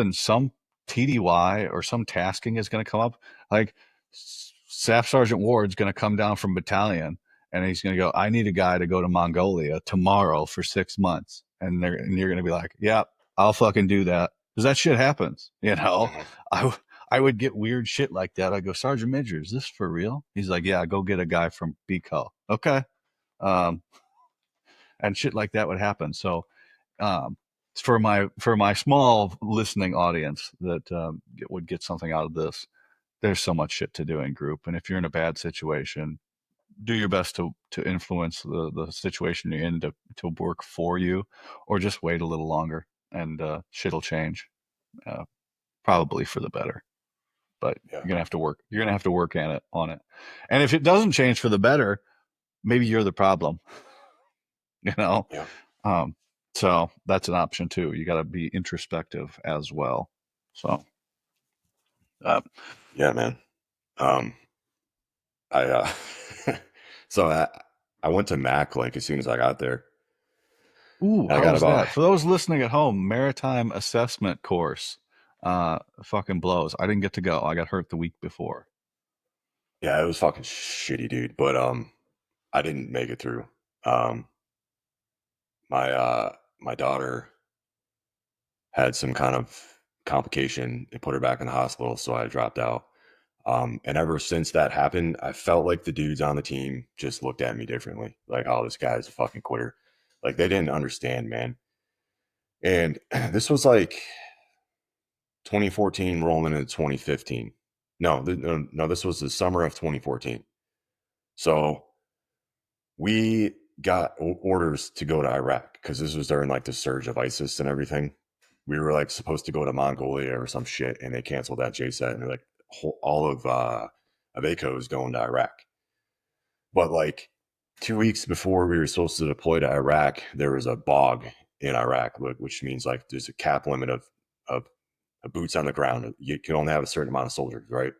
TDY or some tasking is going to come up. Like Staff Sergeant Ward's going to come down from battalion and he's going to go, I need a guy to go to Mongolia tomorrow for 6 months. And you're going to be like, yeah, I'll fucking do that. Because that shit happens, you know. mhm. I I would get weird shit like that. I go, Sergeant Major, is this for real? He's like, yeah, go get a guy from BCO. Okay. Um, and shit like that would happen. So, um, for my small listening audience that would get something out of this, there's so much shit to do in group, and if you're in a bad situation, do your best to influence the situation you're in to work for you, or just wait a little longer, and shit'll change, uh, probably for the better. But Yeah. you're gonna have to work. You're gonna have to work on it. And if it doesn't change for the better, maybe you're the problem. You know. Yeah. Um, so that's an option too. You got to be introspective as well. So, uh, Yeah, man. Um, I so I went to Mac like as soon as I got there, ooh, and I how got was about that? For those listening at home, maritime assessment course, fucking blows. I didn't get to go. I got hurt the week before. yeah, it was fucking shitty, dude. But I didn't make it through. Um, my daughter had some kind of complication. They put her back in the hospital, so I dropped out. And ever since that happened, I felt like the dudes on the team just looked at me differently. Like, oh, this guy's a fucking quitter. Like they didn't understand, man. And this was like 2014 rolling into 2015. No, this was the summer of 2014. So we got orders to go to Iraq because this was during like the surge of ISIS and everything. We were like supposed to go to Mongolia or some shit, and they canceled that JSAT, and they're like all of ACO is going to Iraq. But like 2 weeks before we were supposed to deploy to Iraq, there was a bog in Iraq, which means like there's a cap limit of boots on the ground. You can only have a certain amount of soldiers, right?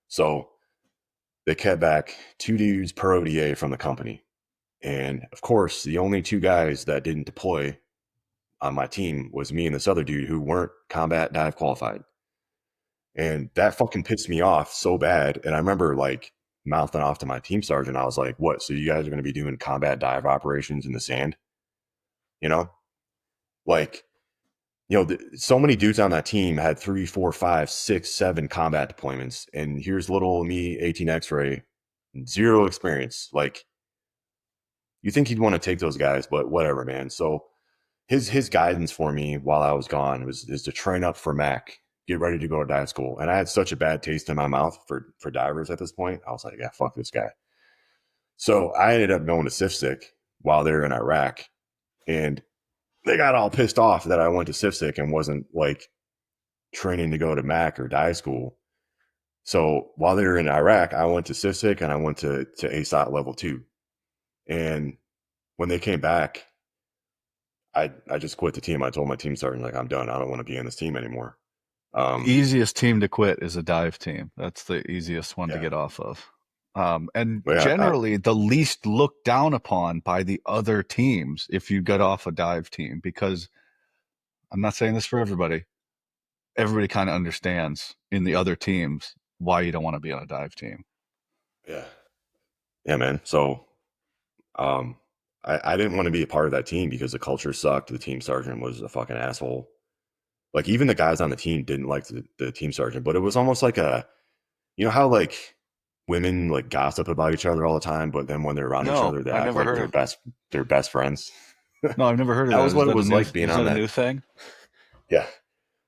So they kept back 2 dudes per ODA from the company. And of course, the only 2 guys that didn't deploy on my team was me and this other dude who weren't combat dive qualified. And that fucking pissed me off so bad. And I remember like mouthing off to my team sergeant. I was like, what? So you guys are going to be doing combat dive operations in the sand? You know, like, so many dudes on that team had 3, 4, 5, 6, 7 combat deployments. And here's little me, 18 X-ray, zero experience. Like, you think he'd want to take those guys, but whatever, man. So his guidance for me while I was gone is to train up for Mac, get ready to go to dive school. And I had such a bad taste in my mouth for divers at this point. I was like, yeah, fuck this guy. So I ended up going to SIFSIC while they were in Iraq, and they got all pissed off that I went to SIFSIC and wasn't like training to go to Mac or dive school. So while they were in Iraq, I went to SIFSIC and I went to ASOT level 2. And when they came back, I just quit the team. I told my team sergeant, like, I'm done. I don't want to be in this team anymore. The easiest team to quit is a dive team. That's the easiest one to Yeah. get off of. And But yeah, generally the least looked down upon by the other teams if you get off a dive team, because I'm not saying this for everybody. Everybody kind of understands in the other teams why you don't want to be on a dive team. yeah. Yeah, man. So um I didn't want to be a part of that team because the culture sucked. The team sergeant was a fucking asshole. Like even the guys on the team didn't like the team sergeant, but it was almost like how like women like gossip about each other all the time, but then when they're around each No, other, they I've act never like heard of. they're best friends. No, I've never heard of That that. was what it was like being Is on that a that. new thing? Yeah.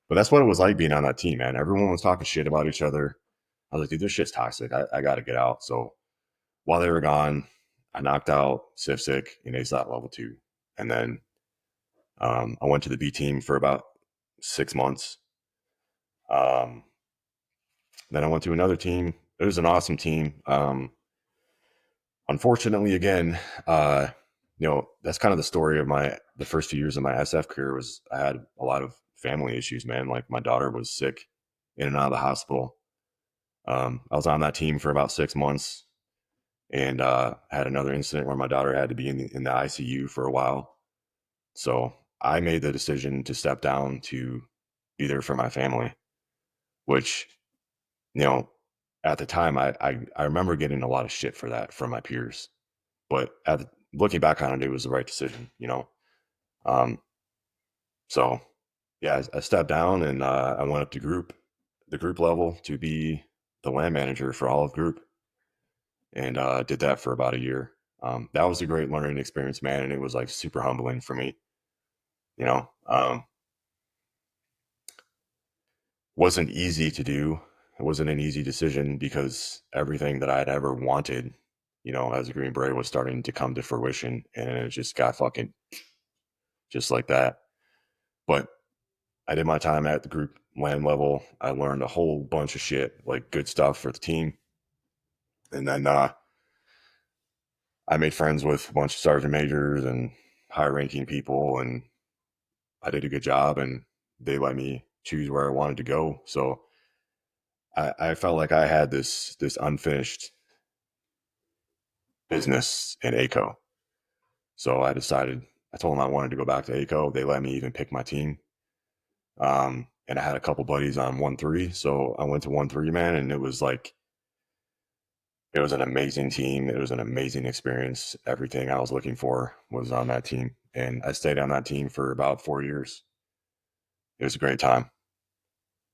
But that's what it was like being on that team, man. Everyone was talking shit about each other. I was like, dude, this shit's toxic. I got to get out. So while they were gone, I knocked out SIFSIC in ASOT level 2. And then I went to the B team for about 6 months. Um, then I went to another team. It was an awesome team. Unfortunately, again, that's kind of the story of the first few years of my SF career was I had a lot of family issues, man. Like my daughter was sick in and out of the hospital. I was on that team for about 6 months, and had another incident where my daughter had to be in the ICU for a while. So I made the decision to step down to be there for my family, which, you know, at the time I remember getting a lot of shit for that from my peers. But looking back on it, it was the right decision. Um, so yeah, I stepped down and I went up to the group level to be the land manager for all of group, and did that for about a year. That was a great learning experience, man, and it was like super humbling for me. You know, wasn't easy to do. It wasn't an easy decision because everything that I'd ever wanted, as a Green Beret was starting to come to fruition, and it just got fucking just like that. But I did my time at the group land level. I learned a whole bunch of shit, like good stuff for the team. And then I made friends with a bunch of sergeant majors and high ranking people, and I did a good job, and they let me choose where I wanted to go. So I felt like I had this unfinished business in ACO. So I told them I wanted to go back to ACO. They let me even pick my team. And I had a couple buddies on 1-3. So I went to 1-3, man, and it was an amazing team. It was an amazing experience. Everything I was looking for was on that team. And I stayed on that team for about 4 years. It was a great time.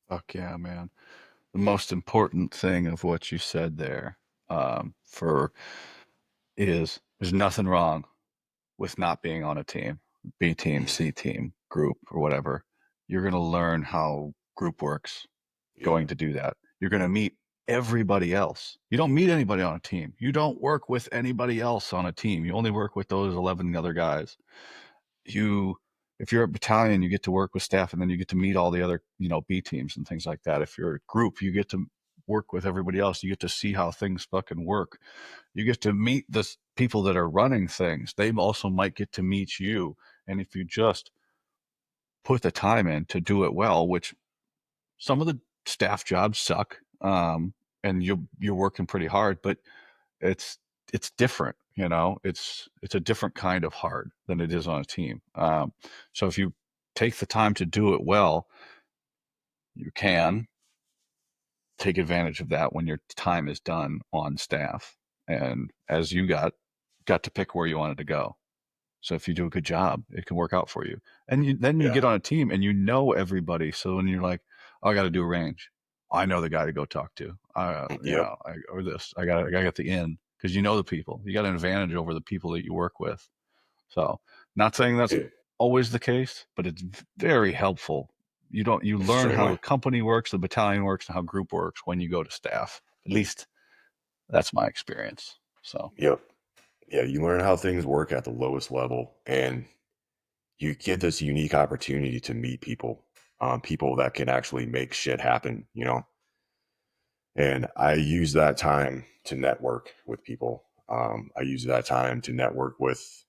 Fuck yeah, man. The most important thing of what you said there, for is there's nothing wrong with not being on a team, B team, C team, group, or whatever. You're going to learn how group works Yeah. going to do that. You're going to meet everybody else. You don't meet anybody on a team. You don't work with anybody else on a team. You only work with those 11 other guys. You, if you're a battalion, you get to work with staff, and then you get to meet all the other, B teams and things like that. If you're a group, you get to work with everybody else. You get to see how things fucking work. You get to meet the people that are running things. They also might get to meet you. And if you just put the time in to do it well, which some of the staff jobs suck, and you're working pretty hard, but it's it's different. It's a different kind of hard than it is on a team. So if you take the time to do it well, you can take advantage of that when your time is done on staff. And as you got to pick where you wanted to go. So if you do a good job, it can work out for you. And then you Yeah. get on a team and you know everybody. So when you're like, oh, I got to do a range, I know the guy to go talk to. Yep. Or this, I got to get the in, because you know the people. You got an advantage over the people that you work with. So, not saying that's It, always the case, but it's very helpful. You learn how extremely. the company works, the battalion works, and how group works when you go to staff. At least that's my experience. So, Yep. Yeah. You learn how things work at the lowest level, and you get this unique opportunity to meet people, people that can actually make shit happen. And I use that time to network with people. I use that time to network with,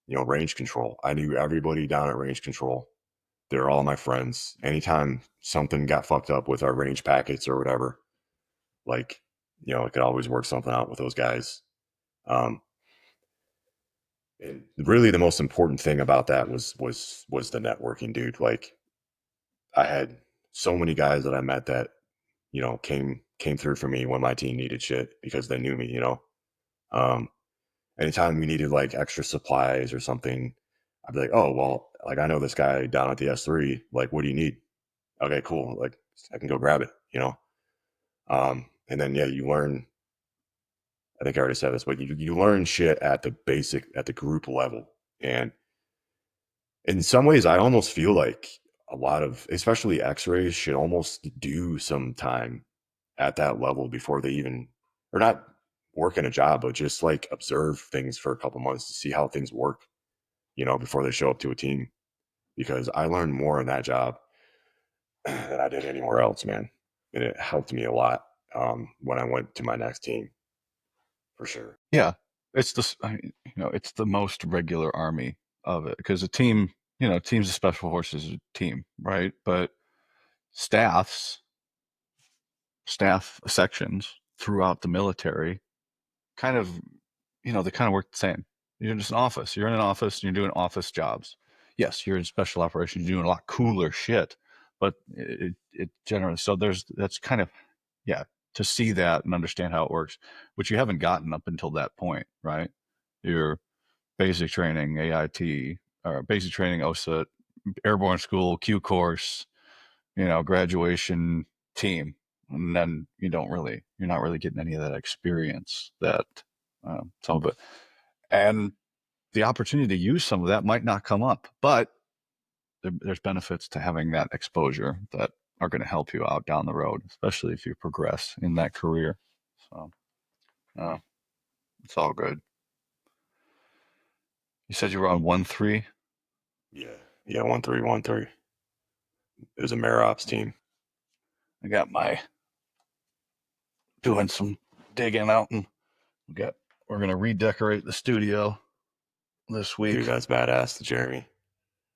range control. I knew everybody down at range control. They're all my friends. Anytime something got fucked up with our range packets or whatever, like, I could always work something out with those guys. Um, and really the most important thing about that was the networking, dude. Like, I had so many guys that I met that, came through for me when my team needed shit because they knew me. Um, anytime we needed like extra supplies or something, I'd be like, oh, well, like I know this guy down at the S3. Like, what do you need? Okay, cool. Like, I can go grab it. And then, yeah, you learn, I think I already said this, but you learn shit at the group level. And in some ways, I almost feel like a lot of, especially x-rays, should almost do some time at that level before they even, or not work in a job, but just like observe things for a couple months to see how things work, before they show up to a team. Because I learned more in that job than I did anywhere else, man. And it helped me a lot, when I went to my next team, for sure. yeah, it's the most regular army of it, because a team, teams of special forces is a team, right? But staffs, staff sections throughout the military kind of, they kind of work the same. You're just an office. You're in an office and you're doing office jobs. Yes, you're in special operations, you're doing a lot cooler shit, but it generally, so that's kind of, yeah, to see that and understand how it works, which you haven't gotten up until that point, right? Your basic training, AIT, or basic training, OSUT, airborne school, Q course, graduation, team. And then you're not really getting any of that experience that, some of it. And the opportunity to use some of that might not come up, but there's benefits to having that exposure that are going to help you out down the road, especially if you progress in that career. So, uh, it's all good. You said you were on 1-3. Yeah. Yeah. 1-3, 1-3. It was a Marops team. I got my doing some digging out, and we're gonna redecorate the studio this Dude, week. that's badass, Jeremy.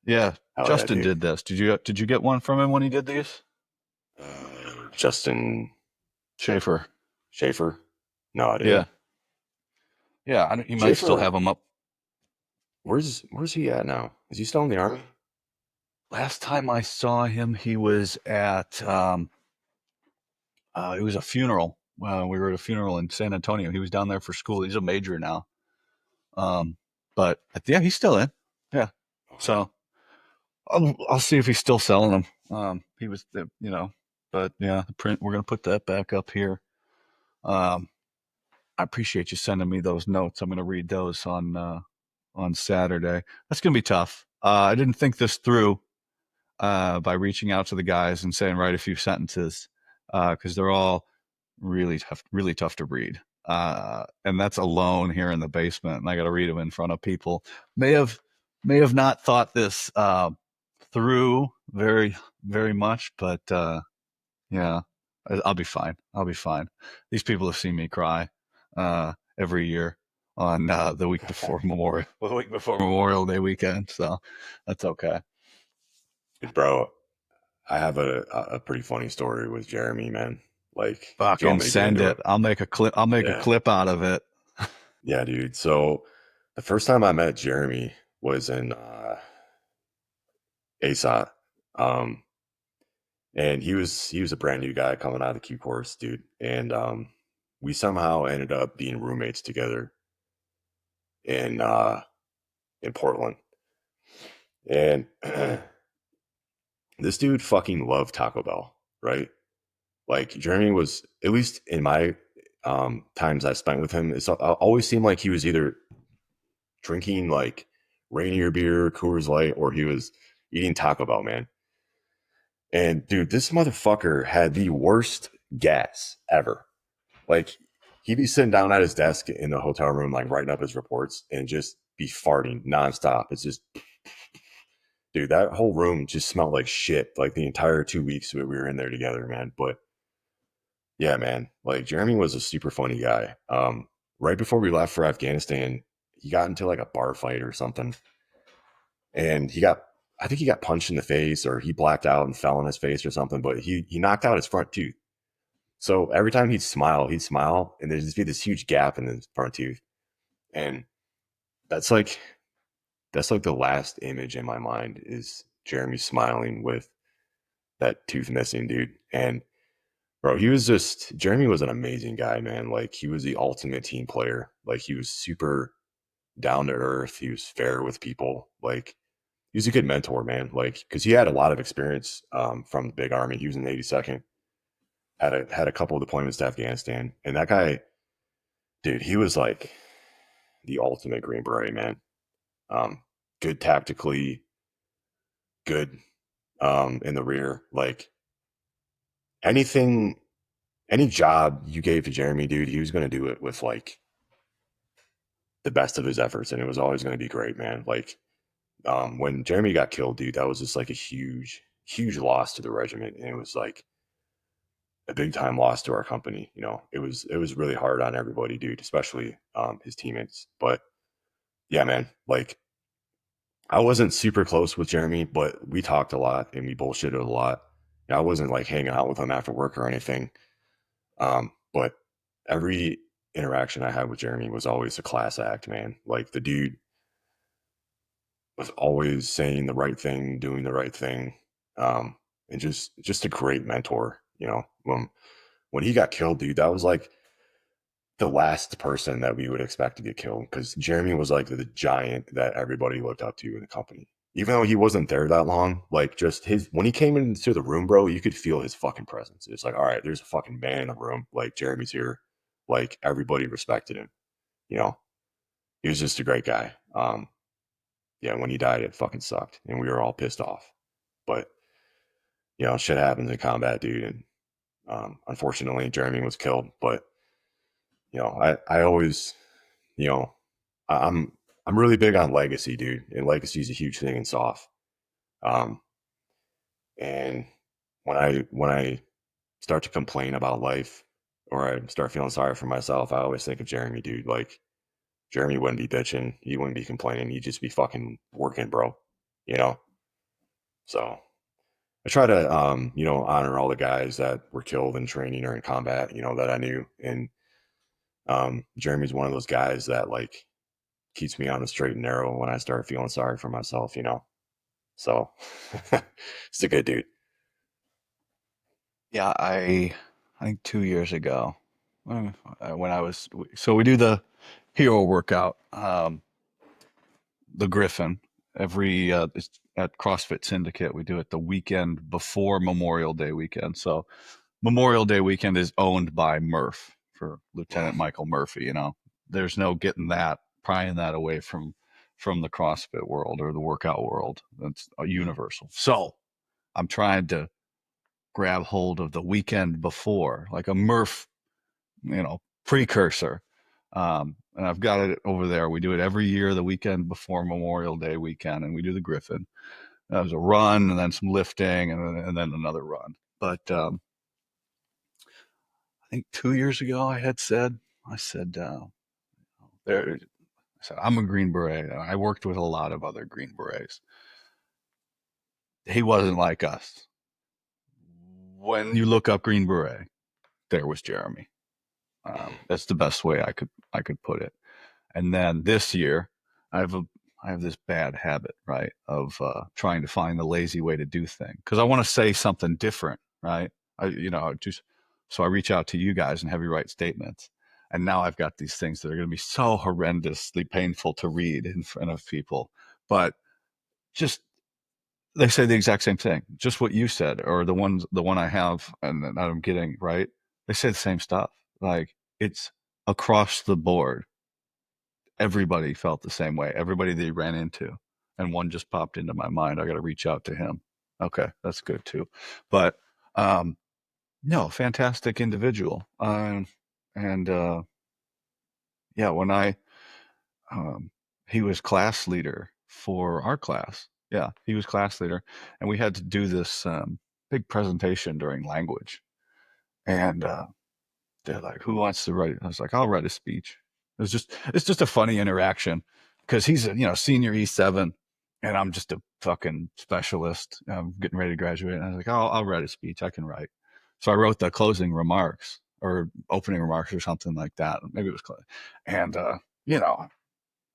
Yeah, Hell yeah, Justin dude. did this. Did you get one from him when he did these? Justin Schaefer. Schaefer? No, I Yeah, didn't. yeah. He might still Schaefer, have them up. where's he at now? Is he still in the army? Last time I saw him, he was at it was a funeral. We were at a funeral in San Antonio. He was down there for school. He's a major now. Um, but yeah, he's still in. Yeah. Okay. So I'll see if he's still selling them. He was, but yeah, the print. We're gonna put that back up here. Um, I appreciate you sending me those notes. I'm gonna read those on Saturday. That's gonna be tough. I didn't think this through by reaching out to the guys and saying write a few sentences because they're all really tough to read. And that's alone here in the basement, and I got to read them in front of people. May have may have not thought this through very much, but yeah, I'll be fine. I'll be fine. These people have seen me cry every year on the week before Memorial Day weekend, so that's okay. Bro, I have a pretty funny story with Jeremy, man. Like, do you want Fucking me to get send into it. it? I'll make a clip. I'll make a Yeah. clip out of it. Yeah, dude. So the first time I met Jeremy was in ASOT. Um, and he was a brand new guy coming out of the Q course, dude. And we somehow ended up being roommates together in in Portland. And this dude fucking loved Taco Bell, right? Like Jeremy was, at least in my times I spent with him, it always seemed like he was either drinking like Rainier beer, Coors Light, or he was eating Taco Bell, man. And dude, this motherfucker had the worst gas ever. Like he'd be sitting down at his desk in the hotel room, like writing up his reports, and just be farting nonstop. It's just, dude, that whole room just smelled like shit. Like the entire 2 weeks that we were in there together, man. But yeah, man, like Jeremy was a super funny guy. Right before we left for Afghanistan, he got into like a bar fight or something, and I think he got punched in the face, or he blacked out and fell on his face or something. But he knocked out his front tooth. So every time he'd smile, and there'd just be this huge gap in his front tooth, and that's like the last image in my mind is Jeremy smiling with that tooth missing, dude. And bro, Jeremy was an amazing guy, man. Like he was the ultimate team player. Like he was super down to earth. He was fair with people. Like he was a good mentor, man. Like because he had a lot of experience from the big army. He was in the 82nd. Had a couple of deployments to Afghanistan, and that guy, dude, he was like the ultimate Green Beret, man. Um, Good tactically, good in the rear. Like anything, any job you gave to Jeremy, dude, he was going to do it with like the best of his efforts, and it was always going to be great, man. Like when Jeremy got killed, dude, that was just like a huge loss to the regiment, and it was like a big time loss to our company. You know, it was really hard on everybody, dude, especially his teammates. But yeah, man, like I wasn't super close with Jeremy, but we talked a lot and we bullshitted a lot. I wasn't like hanging out with him after work or anything. But every interaction I had with Jeremy was always a class act, man. Like the dude was always saying the right thing, doing the right thing, and just a great mentor. You know, when he got killed, dude, that was like the last person that we would expect to get killed because Jeremy was like the giant that everybody looked up to in the company. Even though he wasn't there that long, like just his when he came into the room, bro, you could feel his fucking presence. It's like, all right, there's a fucking man in the room. Like Jeremy's here. Like everybody respected him, you know. he was just a great guy. Yeah, when he died, it fucking sucked, and we were all pissed off. But shit happens in combat, dude. And unfortunately, Jeremy was killed. But I always, you know, I'm I'm really big on legacy, dude, and legacy is a huge thing in soft. Um, and when I start to complain about life, or I start feeling sorry for myself, I always think of Jeremy, dude. Like Jeremy wouldn't be bitching, he wouldn't be complaining, he'd just be fucking working, bro. You know. So I try to, honor all the guys that were killed in training or in combat, that I knew. And Jeremy's one of those guys that like keeps me on the straight and narrow when I start feeling sorry for myself. So it's a good dude. Yeah, I think 2 years ago, when I was so we do the hero workout, the Griffin every it's at CrossFit Syndicate. We do it the weekend before Memorial Day weekend. So Memorial Day weekend is owned by Murph for Lieutenant Michael Murphy. There's no getting that, prying that away from the CrossFit world or the workout world. That's universal. So I'm trying to grab hold of the weekend before, like a Murph, precursor. And I've got it over there. We do it every year, the weekend before Memorial Day weekend, and we do the Griffin. There's a run, and then some lifting, and then another run. But I think 2 years ago, I said, there, I said, I'm a Green Beret. And I worked with a lot of other Green Berets. He wasn't like us. When you look up Green Beret, there was Jeremy. That's the best way I could put it. And then this year, I have a I have this bad habit, right, of trying to find the lazy way to do things because I want to say something different, right? Just so I reach out to you guys and have you write statements. And now I've got these things that are going to be so horrendously painful to read in front of people, but just they say the exact same thing, just what you said, or the one I have and that I'm getting right. They say the same stuff, like it's across the board everybody felt the same way. Everybody they ran into, and one just popped into my mind. I got to reach out to him. Okay, that's good too. But no, fantastic individual. And yeah, when um, he was class leader for our class. Yeah, he was class leader, and we had to do this big presentation during language. And they're like, "Who wants to write?" I was like, "I'll write a speech." It's just a funny interaction because he's a senior E7, and I'm just a fucking specialist. I'm getting ready to graduate, and I was like, "I'll write a speech. I can write." So I wrote the closing remarks or opening remarks or something like that. Maybe it was and you know,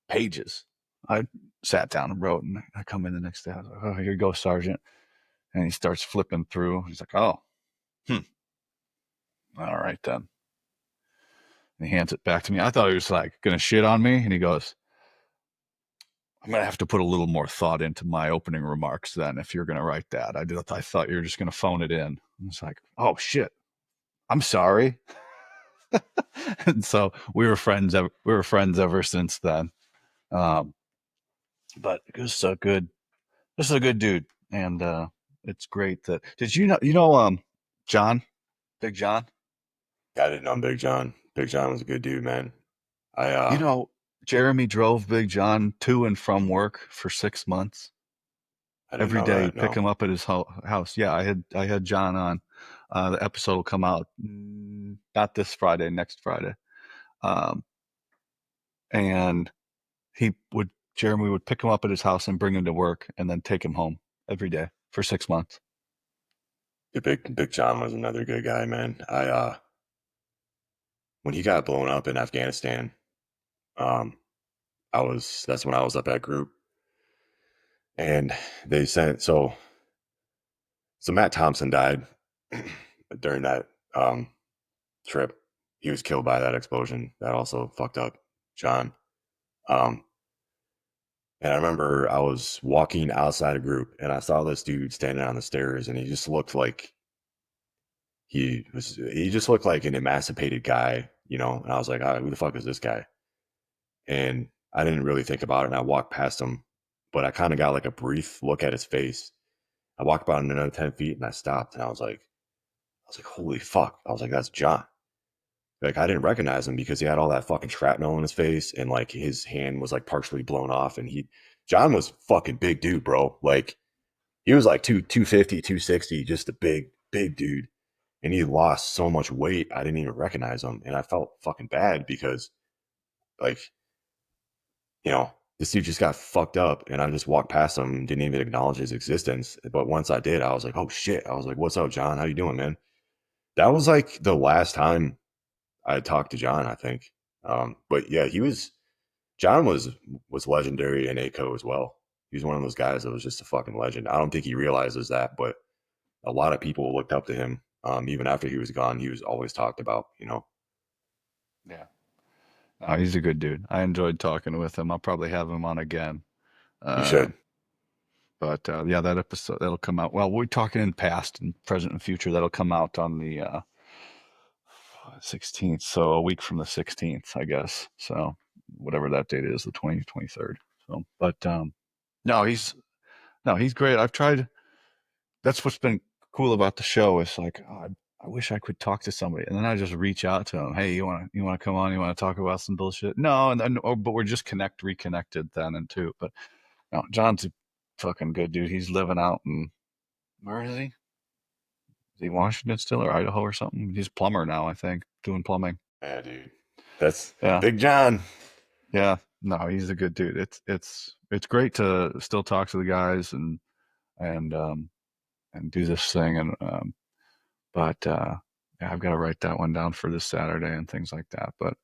pages. I sat down and wrote, and I come in the next day. I was like, "Oh, here you go, Sergeant," and he starts flipping through. He's like, "Oh, hmm, all right then." And he hands it back to me. I thought he was like gonna shit on me, and he goes, "I'm gonna have to put a little more thought into my opening remarks then if you're gonna write that. I thought you were just gonna phone it in." I was like, "Oh shit, I'm sorry." And so we were friends. We were friends ever since then. Um, but it was so good. This is a good dude, and it's great that. Did you know? John, Big John. I didn't know Big John. Big John was a good dude, man. I You know, Jeremy drove Big John to and from work for 6 months. I didn't Every know day, that. pick No. him up at his house. Yeah, I had John on. The episode will come out not this Friday, next Friday. Um, and Jeremy would pick him up at his house and bring him to work, and then take him home every day for 6 months. Yeah, Big John was another good guy, man. I When he got blown up in Afghanistan, um, that's when I was up at group, and they sent so Matt Thompson died during that trip. He was killed by that explosion. That also fucked up John. Um, and I remember I was walking outside a group, and I saw this dude standing on the stairs, and he just looked like an emancipated guy, And I was like, who the fuck is this guy? And I didn't really think about it, and I walked past him, but I kind of got like a brief look at his face. I walked about another 10 feet and I stopped and I was like, holy fuck. I was like, that's John. Like, I didn't recognize him because he had all that fucking shrapnel in his face and like his hand was like partially blown off. And John was fucking big dude, bro. Like, he was like 250, 260, just a big dude. And he lost so much weight, I didn't even recognize him. And I felt fucking bad because, like, this dude just got fucked up and I just walked past him and didn't even acknowledge his existence. But once I did, I was like, oh shit. I was like, what's up, John? How you doing, man? That was like the last time I talked to John, I think. But yeah, John was legendary in ACO as well. He was one of those guys that was just a fucking legend. I don't think he realizes that, but a lot of people looked up to him. Even after he was gone, he was always talked about. Yeah. No, he's a good dude. I enjoyed talking with him. I'll probably have him on again. You Uh, should. but yeah, that episode that'll come out. Well, we're talking in past and present and future. That'll come out on the 16th, so a week from the 16th, I guess. So whatever that date is, the 23rd. So, but no, he's great. I've tried. That's what's been cool about the show. Is like, oh, I wish I could talk to somebody, and then I just reach out to them. Hey, you want to come on? You want to talk about some bullshit? No, and then but we're just reconnected then and too. But no, John's a fucking good dude. He's living out in where is he? Is he Washington still or Idaho or something? He's a plumber now, I think, doing plumbing. Yeah, dude. That's Yeah, Big John. yeah. No, he's a good dude. It's great to still talk to the guys and and do this thing but yeah, I've got to write that one down for this Saturday and things like that. But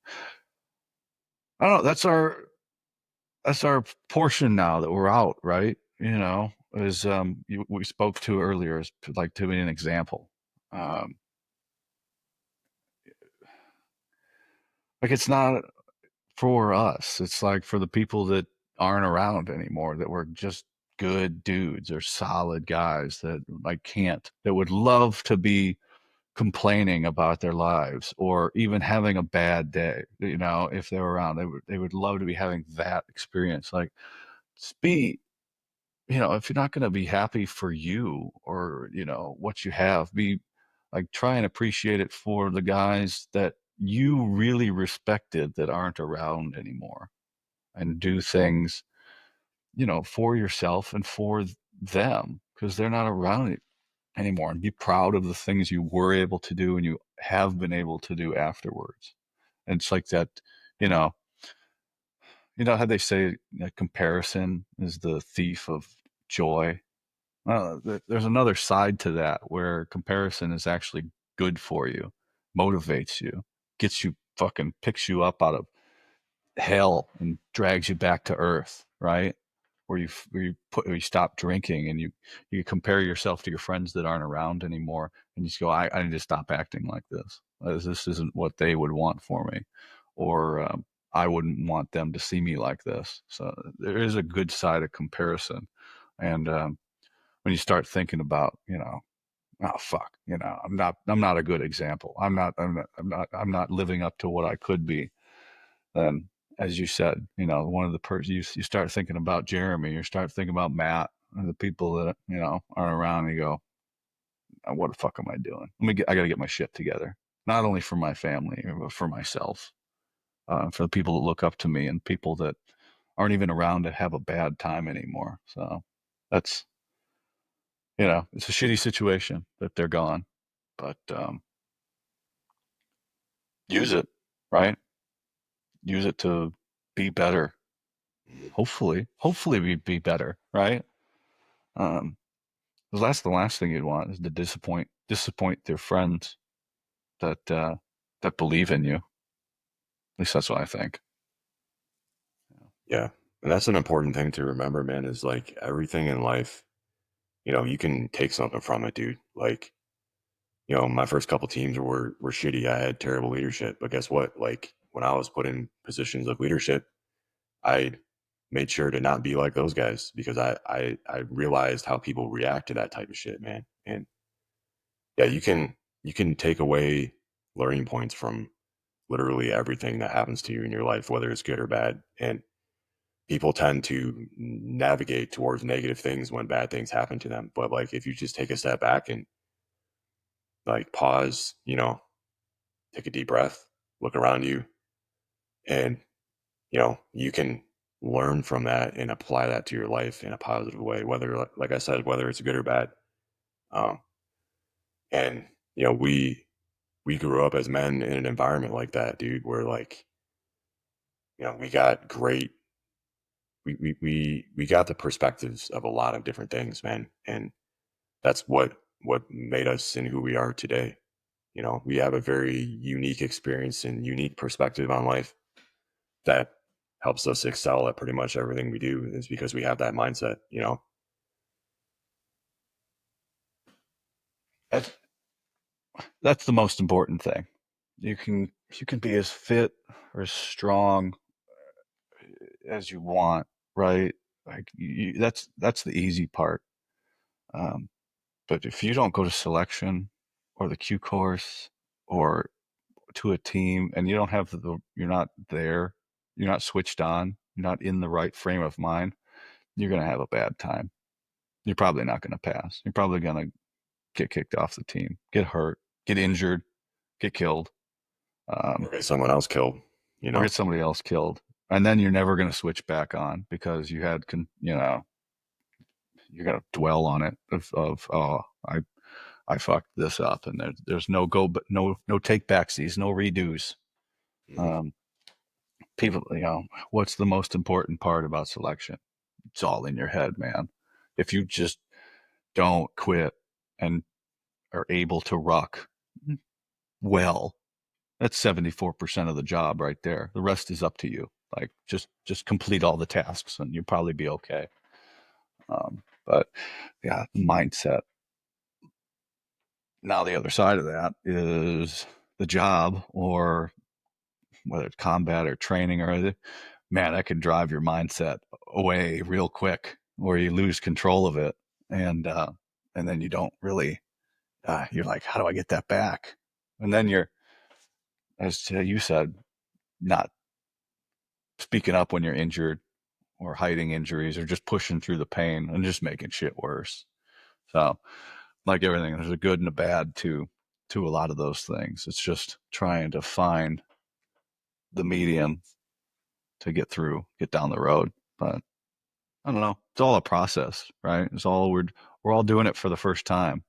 I don't know. That's our portion now that we're out, right? Is we spoke to earlier is like to be an example. Um, like it's not for us. It's like for the people that aren't around anymore that were just good dudes or solid guys that like can't that would love to be complaining about their lives or even having a bad day. If they were around, they would love to be having that experience. Like, just be, if you're not going to be happy for you or what you have, be like try and appreciate it for the guys that you really respected that aren't around anymore, and do things for yourself and for them because they're not around anymore, and be proud of the things you were able to do and you have been able to do afterwards. And it's like that, you know, how they say that comparison is the thief of joy. Well, there's another side to that where comparison is actually good for you, motivates you, gets you fucking picks you up out of hell and drags you back to earth, right? Where you stop drinking and you compare yourself to your friends that aren't around anymore, and you just go, I need to stop acting like this. This isn't what they would want for me, or I wouldn't want them to see me like this. So there is a good side of comparison, and when you start thinking about, oh fuck, I'm not a good example. I'm not living up to what I could be. Then, as you said, one of the you start thinking about Jeremy, you start thinking about Matt, and the people that aren't around. And you go, what the fuck am I doing? I got to get my shit together. Not only for my family, but for myself, for the people that look up to me, and people that aren't even around to have a bad time anymore. So that's it's a shitty situation that they're gone, but use it, right? Use it to be better. Hopefully be better, right? Um, because that's the last thing you'd want is to disappoint their friends that believe in you. At least that's what I think. Yeah. And that's an important thing to remember, man, is like everything in life, you can take something from it, dude. Like, my first couple teams were shitty. I had terrible leadership. But guess what? Like when I was put in positions of leadership, I made sure to not be like those guys because I realized how people react to that type of shit, man. And yeah, you can take away learning points from literally everything that happens to you in your life, whether it's good or bad. And people tend to navigate towards negative things when bad things happen to them. But like if you just take a step back and like pause, take a deep breath, look around you, and you can learn from that and apply that to your life in a positive way, whether, like I said, whether it's good or bad. Um, and we grew up as men in an environment like that, dude, where like we got great we got the perspectives of a lot of different things, man, and that's what made us and who we are today. We have a very unique experience and unique perspective on life that helps us excel at pretty much everything we do, is because we have that mindset. That's that's the most important thing. You can be as fit or as strong as you want, right? Like that's the easy part. Um, but if you don't go to selection or the Q course or to a team and you don't have you're not there, you're not switched on, you're not in the right frame of mind, you're going to have a bad time. You're probably not going to pass. You're probably going to get kicked off the team, get hurt, get injured, get killed, Or um, get someone else killed. or get somebody else killed. And then you're never going to switch back on because you're going to dwell on it of oh, I fucked this up, and there's no go, but no take backsies, no redos. Mhm. Um, People, what's the most important part about selection? It's all in your head, man. If you just don't quit and are able to ruck well, that's 74% of the job right there. The rest is up to you. Like just complete all the tasks and you'll probably be okay. But yeah, mindset. Now the other side of that is the job, or whether it's combat or training or other, man, that could drive your mindset away real quick, or you lose control of it, and then you don't really. You're like, how do I get that back? And then you're, as you said, not speaking up when you're injured or hiding injuries or just pushing through the pain and just making shit worse. So, like everything, there's a good and a bad to a lot of those things. It's just trying to find the medium to get through, get down the road. But I don't know. It's all a process, right? We're all doing it for the first time.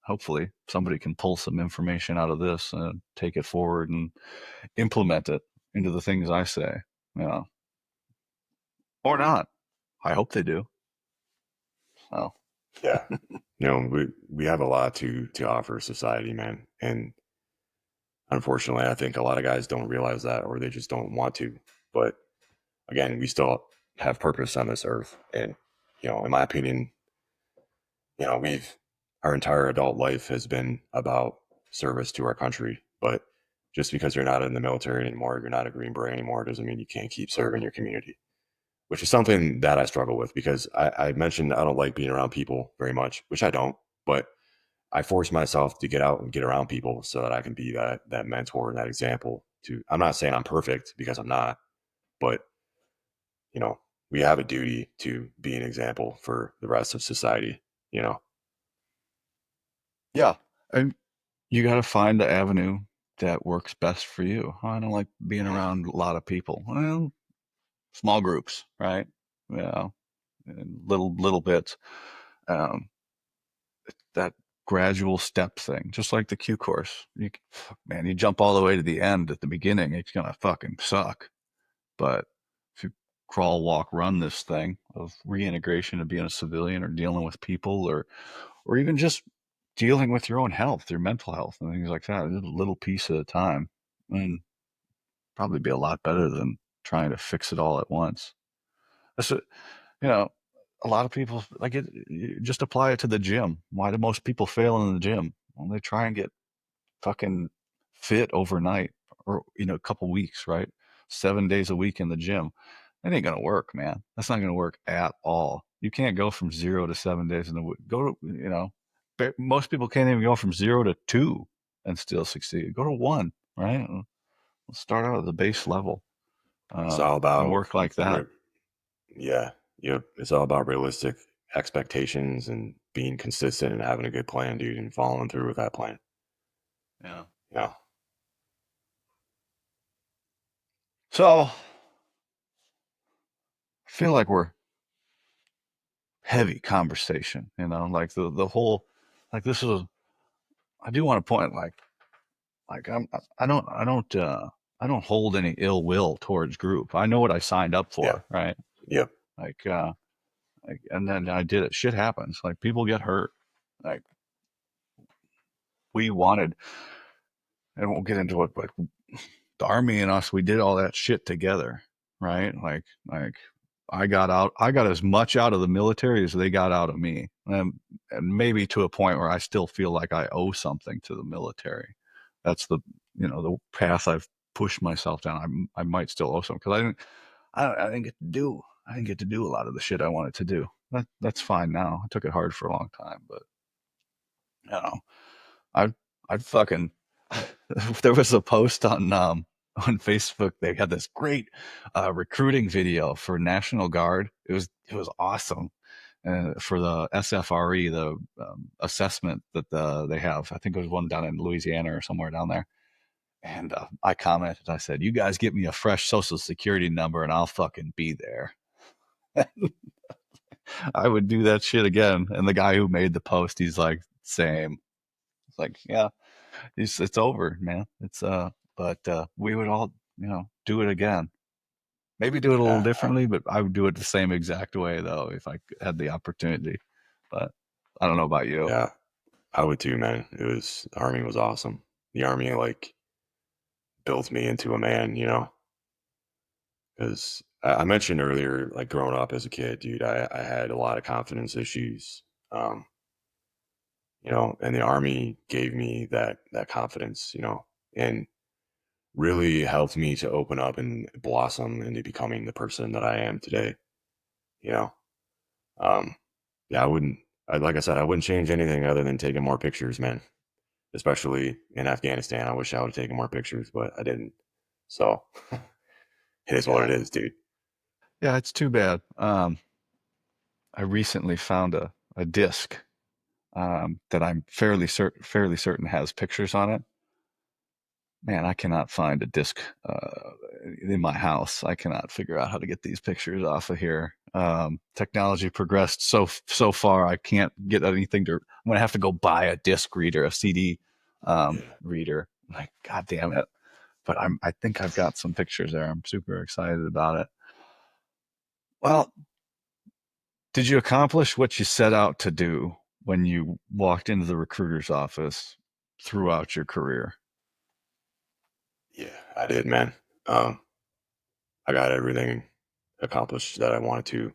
Hopefully, somebody can pull some information out of this and take it forward and implement it into the things I say. Yeah, or not. I hope they do. So, Yeah. We have a lot to offer society, man. And unfortunately, I think a lot of guys don't realize that, or they just don't want to. But again, we still have purpose on this earth. And, in my opinion, we've our entire adult life has been about service to our country. But just because you're not in the military anymore, you're not a Green Beret anymore, doesn't mean you can't keep serving your community, which is something that I struggle with, because I mentioned I don't like being around people very much, which I don't. But I force myself to get out and get around people so that I can be that mentor and that example to. I'm not saying I'm perfect, because I'm not, but you know, we have a duty to be an example for the rest of society. You know, yeah. And you got to find the avenue that works best for you. I don't like being around a lot of people. Well, small groups, right? Yeah, and little bits. Um, that gradual step thing, just like the Q course. Man, you jump all the way to the end at the beginning, it's gonna fucking suck. But if you crawl, walk, run this thing of reintegration of being a civilian or dealing with people, or even just dealing with your own health, your mental health, and things like that, a little piece at a time, and probably be a lot better than trying to fix it all at once. That's what, you know, a lot of people like it. Just apply it to the gym. Why do most people fail in the gym? Well, they try and get fucking fit overnight, or a couple weeks, right? 7 days a week in the gym. That ain't gonna work, man. That's not gonna work at all. You can't go from 0 to 7 days in the week. Go to most people can't even go from 0 to 2 and still succeed. Go to 1, right? Let's start out at the base level it's all and about work like that. Yeah. Yep. It's all about realistic expectations and being consistent and having a good plan, dude, and following through with that plan. Yeah. Yeah. So I feel like we're heavy conversation, like the whole, like this is, I do want to point like I don't hold any ill will towards group. I know what I signed up Yeah. for, right? Yep. Like, and then I did it. Shit happens. Like people get hurt. Like we wanted, and we'll get into it, but the army and us, we did all that shit together, right? Like I got as much out of the military as they got out of me, and maybe to a point where I still feel like I owe something to the military. That's the path I've pushed myself down. I might still owe something because I didn't get to do a lot of the shit I wanted to do. That's fine now. I took it hard for a long time, but you know, I I fucking there was a post on Facebook. They had this great recruiting video for National Guard. It was awesome. For the SFRE, the assessment that they have. I think it was one down in Louisiana or somewhere down there. And I commented, I said, "You guys get me a fresh social security number and I'll fucking be there." I would do that shit again. And the guy who made the post, he's like, "Same." It's like, yeah, it's over, man. But we would all, do it again. Maybe do it a little Yeah. differently, but I would do it the same exact way though if I had the opportunity. But I don't know about you. Yeah. I would too, man. The army was awesome. The army, like, built me into a man, because I mentioned earlier, like, growing up as a kid, dude, I had a lot of confidence issues. Um, and the army gave me that confidence, and really helped me to open up and blossom into becoming the person that I am today. You know, um, yeah, like I said, I wouldn't change anything other than taking more pictures, man. Especially in Afghanistan, I wish I would have taken more pictures, but I didn't. So it is what it Yeah. is, dude. Yeah, it's too bad. I recently found a disc that I'm fairly certain has pictures on it. Man, I cannot find a disc in my house. I cannot figure out how to get these pictures off of here. Technology progressed so far. I can't get anything to. I'm gonna have to go buy a disc reader, a CD Yeah. reader. Like, god damn it! But I think I've got some pictures there. I'm super excited about it. Well, did you accomplish what you set out to do when you walked into the recruiter's office throughout your career? Yeah, I did, man. Um, I got everything accomplished that I wanted to.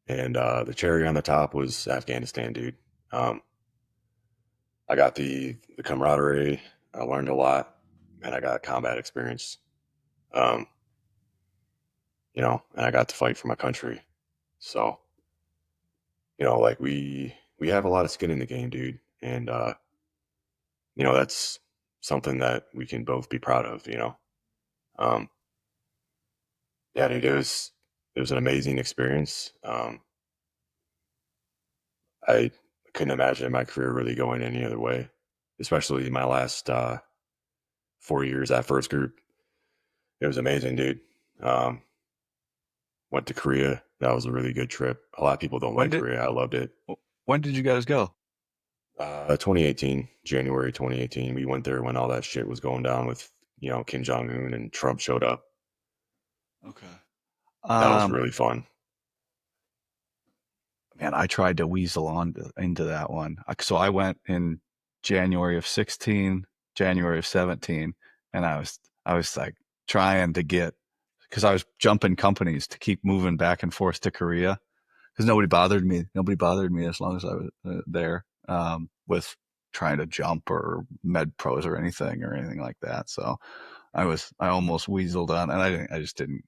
And the cherry on the top was Afghanistan, dude. Um, I got the camaraderie. I learned a lot, and I got combat experience. Um, and I got to fight for my country. So, like we have a lot of skin in the game, dude, and that's something that we can both be proud of. Um, yeah, dude, it was an amazing experience. I couldn't imagine my career really going any other way, especially my last 4 years at first group. It was amazing, dude. Um, Went to Korea. That was a really good trip. A lot of people don't When like did Korea. I loved it. when did you guys go? 2018, January 2018, we went there when all that shit was going down with Kim Jong Un and Trump showed up. Okay. That was Um, really fun. Man, I tried to weasel into that one. So I went in January of 16, January of 17, and I was like trying to get because I was jumping companies to keep moving back and forth to Korea because nobody bothered me. Nobody bothered me as long as I was there with trying to jump or med pros or anything like that. So I almost weaseled on, and I just didn't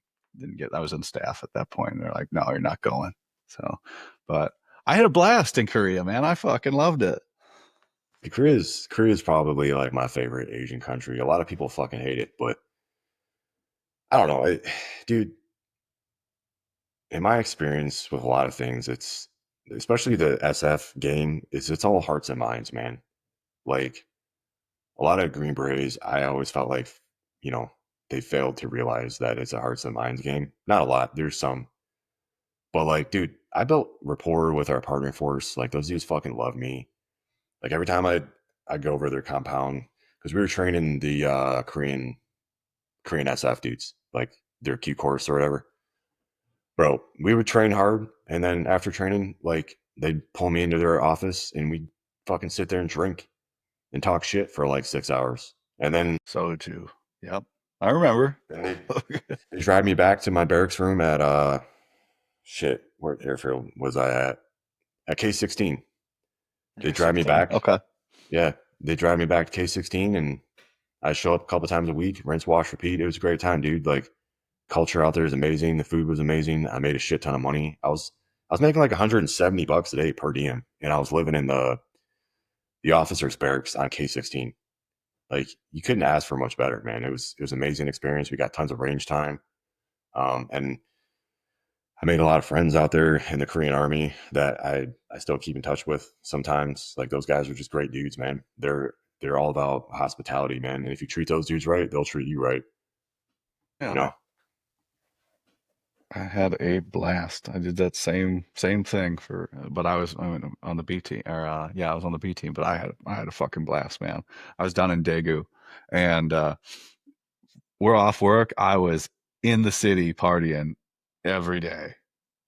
get. I was in staff at that point, and they're like, "No, you're not going." So, but I had a blast in Korea, man. I fucking loved it. Korea's probably like my favorite Asian country. A lot of people fucking hate it, but I don't know, dude. in my experience with a lot of things, it's especially the SF game, it's all hearts and minds, man. Like a lot of Green Berets, I always felt like, you know, they failed to realize that it's a hearts and minds game. Not a lot, there's some, but like, dude, I built rapport with our partner force. Like those dudes fucking love me. Like every time I'd go over their compound because we were training the Korean SF dudes, like their Q course or whatever. Bro, we would train hard, and then after training, like they'd pull me into their office, and we'd fucking sit there and drink and talk shit for like 6 hours, and then So too. Yep. I remember. they drive me back to my barracks room at shit. Where airfield was I at? At K-16. They drive me 16. back. Okay. Yeah, they drive me back to K-16, and I show up a couple times a week, rinse, wash, repeat. It was a great time, dude. Like culture out there is amazing. The food was amazing. I made a shit ton of money. I was making like $170 a day per diem, and I was living in the officers' barracks on K-16. Like you couldn't ask for much better, man. It was an amazing experience. We got tons of range time, and I made a lot of friends out there in the Korean Army that I still keep in touch with sometimes. Like those guys are just great dudes, man. They're all about hospitality, man. And if you treat those dudes right, they'll treat you right. You Yeah. know? I had a blast. I did that same thing for, but on the B team, or yeah, I was on the B team. But I had a fucking blast, man. I was down in Daegu, and we're off work. I was in the city partying every day.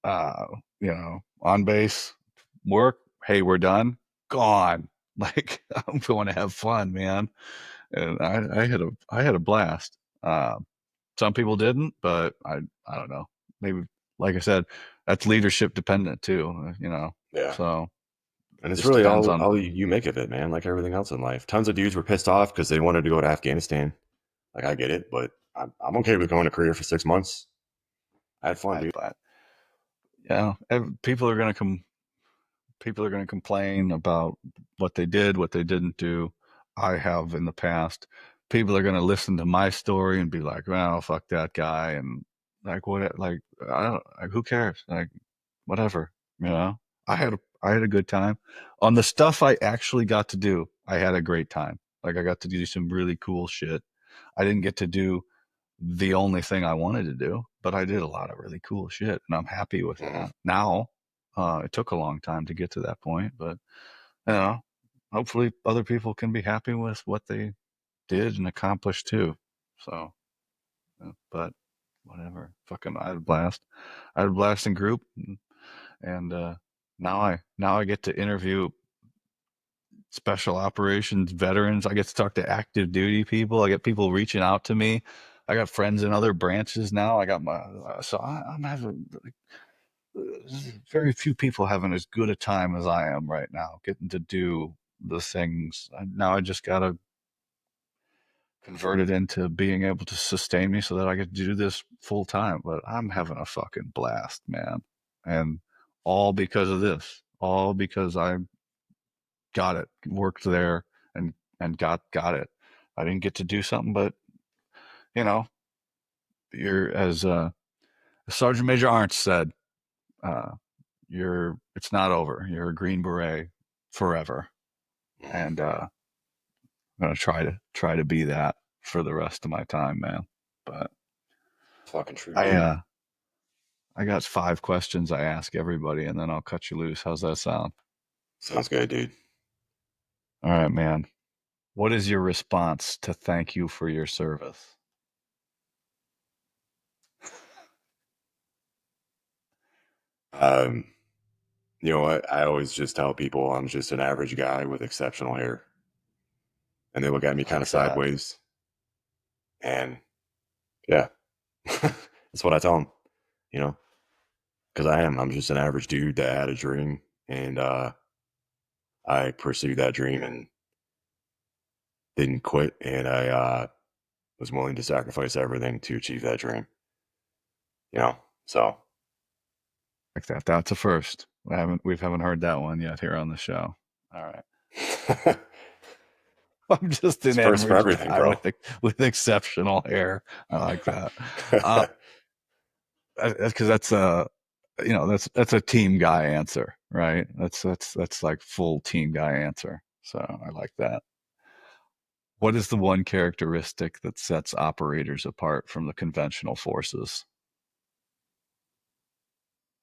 Uh, on base, work. Hey, we're done. Gone. Like I'm going to have fun, man. And I had a blast. Some people didn't, but I don't know. Maybe, like I said, that's leadership dependent too. Yeah. So And it's just really depends on. all you make of it, man. Like everything else in life. Tons of dudes were pissed off because they wanted to go to Afghanistan. Like I get it, but I'm okay with going to Korea for 6 months. I had fun, dude. But yeah, people are gonna come. People are gonna complain about what they did, what they didn't do. I have in the past. People are gonna listen to my story and be like, "Well, fuck that guy," and like what? Like I don't. Like, who cares? Like whatever. You know. I had a good time on the stuff I actually got to do. I had a great time. Like I got to do some really cool shit. I didn't get to do the only thing I wanted to do, but I did a lot of really cool shit, and I'm happy with Mhm. that. Now, it took a long time to get to that point, but you know, hopefully other people can be happy with what they did and accomplished too. So, but whatever, fucking, I had a blast. I had a blast in group, and now I get to interview special operations veterans. I get to talk to active duty people. I get people reaching out to me. I got friends in other branches now. I got my so I'm having very few people having as good a time as I am right now, getting to do the things. Now I just gotta convert it into being able to sustain me so that I get to do this full time. But I'm having a fucking blast, man, and all because of this. All because I got it, worked there, and got it. I didn't get to do something, but you know, you're as Sergeant Major Arndt said, uh, it's not over. You're a Green Beret forever, Mhm. and I'm gonna try to be that for the rest of my time, man. But Fucking true, I dude. uh, I got 5 questions I ask everybody, and then I'll cut you loose. How's that sound? Sounds good, dude. All right, man. What is your response to thank you for your service? Um, you know what? I always just tell people I'm just an average guy with exceptional hair, and they look at me I kind of like that. sideways. And yeah, that's what I tell them. You know, because I'm just an average dude that had a dream, and I pursued that dream and didn't quit, and I was willing to sacrifice everything to achieve that dream. You know, so Like that. That's a first. We haven't heard that one yet here on the show. All right. it's I'm just an first for average everything, guy bro. with exceptional hair. I like that. Uh, because that's that's a team guy answer, right? That's like full team guy answer. So I like that. What is the one characteristic that sets operators apart from the conventional forces?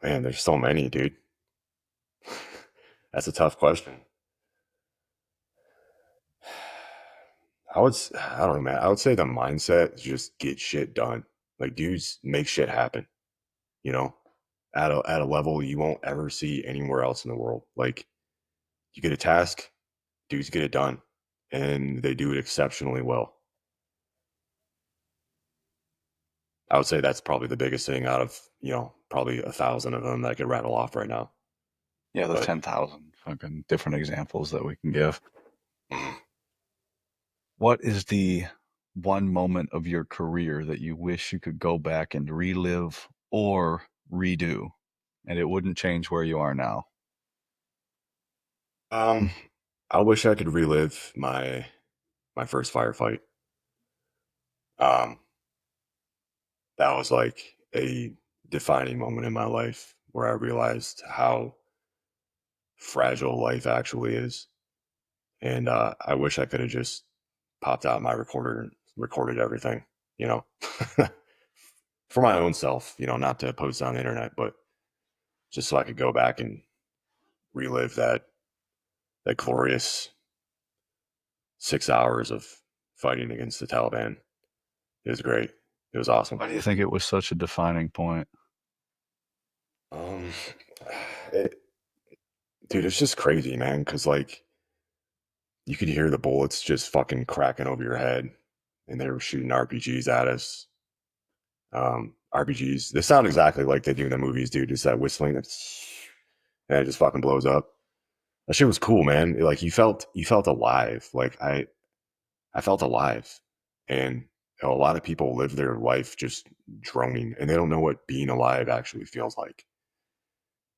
Man, there's so many, dude. That's a tough question. I don't know, man. I would say the mindset is just get shit done. Like dudes make shit happen, you know, at a level you won't ever see anywhere else in the world. Like you get a task, dudes get it done, and they do it exceptionally well. I would say that's probably the biggest thing out of, probably 1,000 of them that I could rattle off right now. Yeah, the But 10,000 fucking different examples that we can give. mm, What is the one moment of your career that you wish you could go back and relive or redo, and it wouldn't change where you are now? um, I wish I could relive my first firefight. Um, that was like a defining moment in my life where I realized how fragile life actually is. And I wish I could have just popped out my recorder and recorded everything, you know, for my own self, not to post on the internet, but just so I could go back and relive that glorious 6 hours of fighting against the Taliban. It was great. It was awesome. Why do you think it was such a defining point? Um, it, dude, it's just crazy, man. Because like you could hear the bullets just fucking cracking over your head, and they were shooting RPGs at us. RPGs. They sound exactly like they do in the movies, dude. Just that whistling, and it just fucking blows up. That shit was cool, man. Like you felt alive. Like I felt alive, and a lot of people live their life just droning, and they don't know what being alive actually feels like.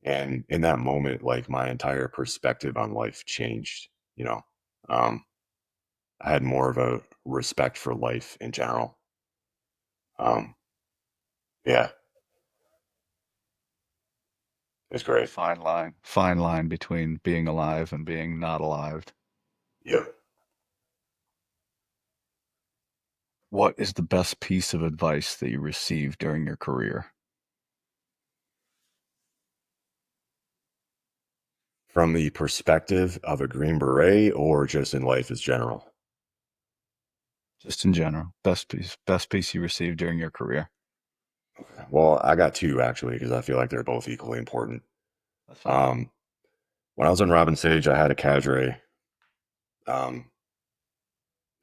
And in that moment, like my entire perspective on life changed. You know, um, I had more of a respect for life in general. Um, yeah, it's great. Fine line between being alive and being not alive. Yep. What is the best piece of advice that you received during your career? From the perspective of a Green Beret or just in life as general? Just in general, best piece you received during your career. Well, I got two actually because I feel like they're both equally important. That's fine. Um, when I was in Robin Sage, I had a cadre um,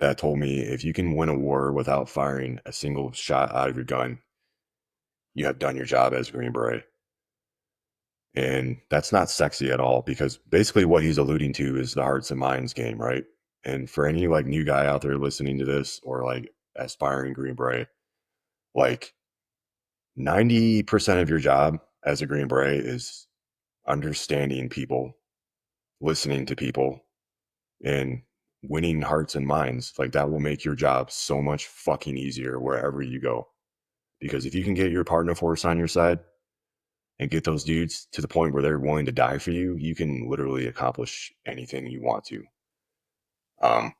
that told me if you can win a war without firing a single shot out of your gun, you have done your job as a Green Beret. And that's not sexy at all because basically what he's alluding to is the hearts and minds game, right? And for any like new guy out there listening to this or like aspiring Green Beret, like 90% of your job as a Green Beret is understanding people, listening to people, and winning hearts and minds. Like that will make your job so much fucking easier wherever you go. Because if you can get your partner force on your side and get those dudes to the point where they're willing to die for you, you can literally accomplish anything you want to. Um,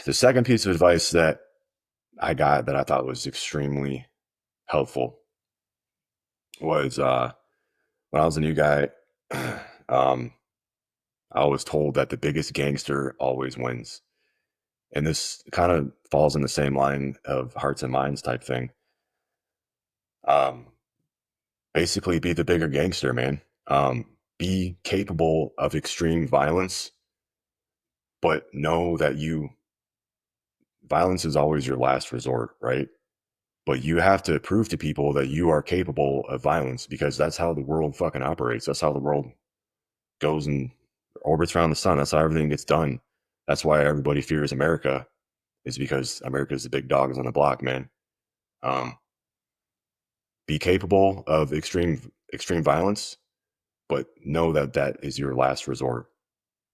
the second piece of advice that I got that I thought was extremely helpful was when I was a new guy. um, I was told that the biggest gangster always wins. And this kind of falls in the same line of hearts and minds type thing. Um, basically, be the bigger gangster, man. Be capable of extreme violence, but know that violence is always your last resort, right? But you have to prove to people that you are capable of violence because that's how the world fucking operates. That's how the world goes and orbits around the sun. That's how everything gets done. That's why everybody fears America, is because America's the big dogs on the block, man. Um, be capable of extreme violence, but know that that is your last resort,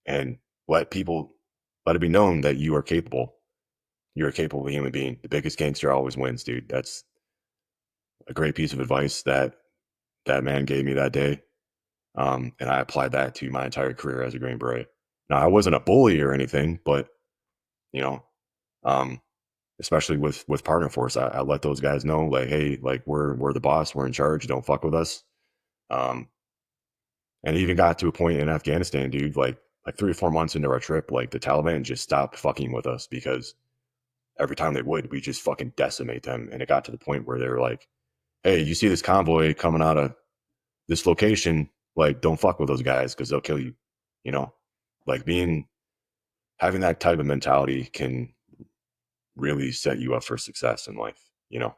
and let it be known that you are capable. You're a capable human being. The biggest gangster always wins, dude. That's a great piece of advice that that man gave me that day. And I applied that to my entire career as a Green Beret. Now, I wasn't a bully or anything, but you know, um, especially with partner force, I let those guys know, like, hey, like we're the boss, we're in charge, don't fuck with us. Um, and it even got to a point in Afghanistan, dude, like 3 or 4 months into our trip, like the Taliban just stopped fucking with us because every time they would, we just fucking decimate them. And it got to the point where they were like, hey, you see this convoy coming out of this location, like don't fuck with those guys because they'll kill you. You know, like being having that type of mentality can really set you up for success in life. You know, at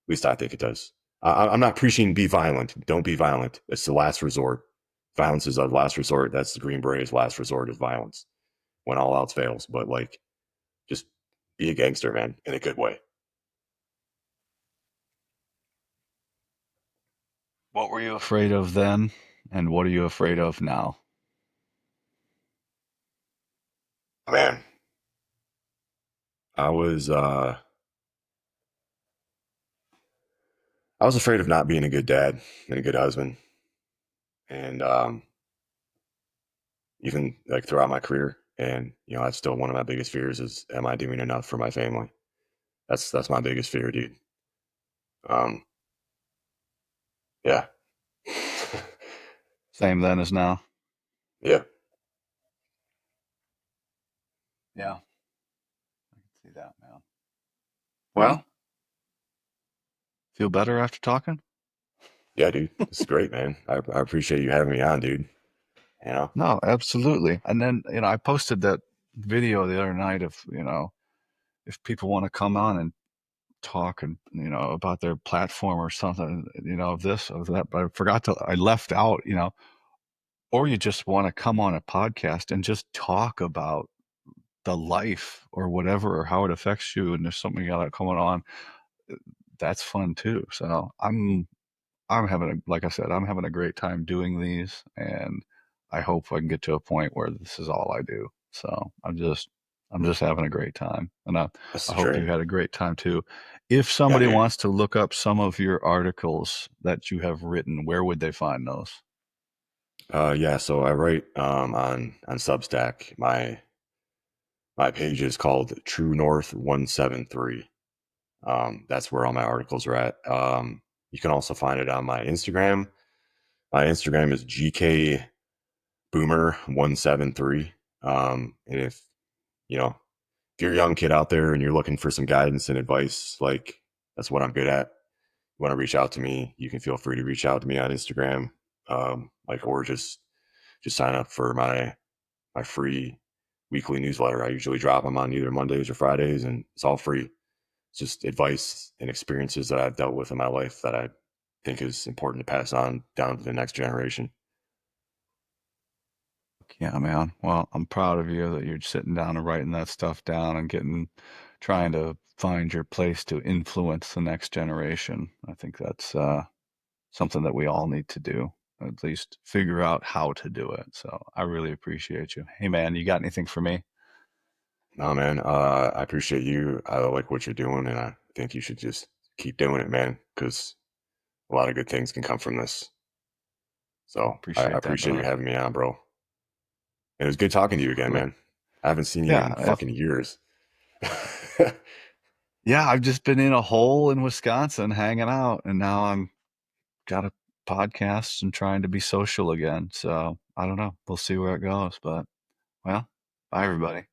least I think it does. I'm not preaching be violent. Don't be violent. It's the last resort. Violence is a last resort. That's the Green Beret's last resort is violence when all else fails. But like, just be a gangster, man, in a good way. What were you afraid of then, and what are you afraid of now? Man, I was uh I was afraid of not being a good dad and a good husband. And even like throughout my career. And that's still one of my biggest fears is am I doing enough for my family? That's my biggest fear, dude. Um, yeah. Same then as now. Yeah. Yeah, I can see that, man. Yeah. Well, feel better after talking? Yeah, dude. This is great, man. I appreciate you having me on, dude. You know? No, absolutely. And then, I posted that video the other night of, if people want to come on and talk and, about their platform or something, of this, of that, but I left out, or you just want to come on a podcast and just talk about the life or whatever, or how it affects you. And there's something you got going on. That's fun too. So I'm having like I said, I'm having a great time doing these, and I hope I can get to a point where this is all I do. So I'm just having a great time, and That's I the hope you dream. had a great time too. If Yeah, somebody dude. wants to look up some of your articles that you have written, where would they find those? Yeah, so I write on Substack. My page is called True North 173. That's where all my articles are at. You can also find it on my Instagram. My Instagram is GK Boomer 173. And if you know if you're a young kid out there and you're looking for some guidance and advice, like that's what I'm good at. You want to reach out to me, you can feel free to reach out to me on Instagram, like or just sign up for my free weekly newsletter. I usually drop them on either Mondays or Fridays, and it's all free. It's just advice and experiences that I've dealt with in my life that I think is important to pass on down to the next generation. Yeah, man. Well, I'm proud of you that you're sitting down and writing that stuff down and trying to find your place to influence the next generation. I think that's something that we all need to do, at least figure out how to do it. So I really appreciate you. Hey, man, you got anything for me? No, man, I appreciate you. I like what you're doing, and I think you should just keep doing it, man, because a lot of good things can come from this. So I Appreciate that, appreciate you brother. having me on, bro. And it was good talking to you again, Absolutely. man. I haven't seen you Yeah. in fucking years. Yeah. I've just been in a hole in Wisconsin hanging out, and now I'm got a podcast and trying to be social again. So I don't know. We'll see where it goes. But, well, bye, everybody.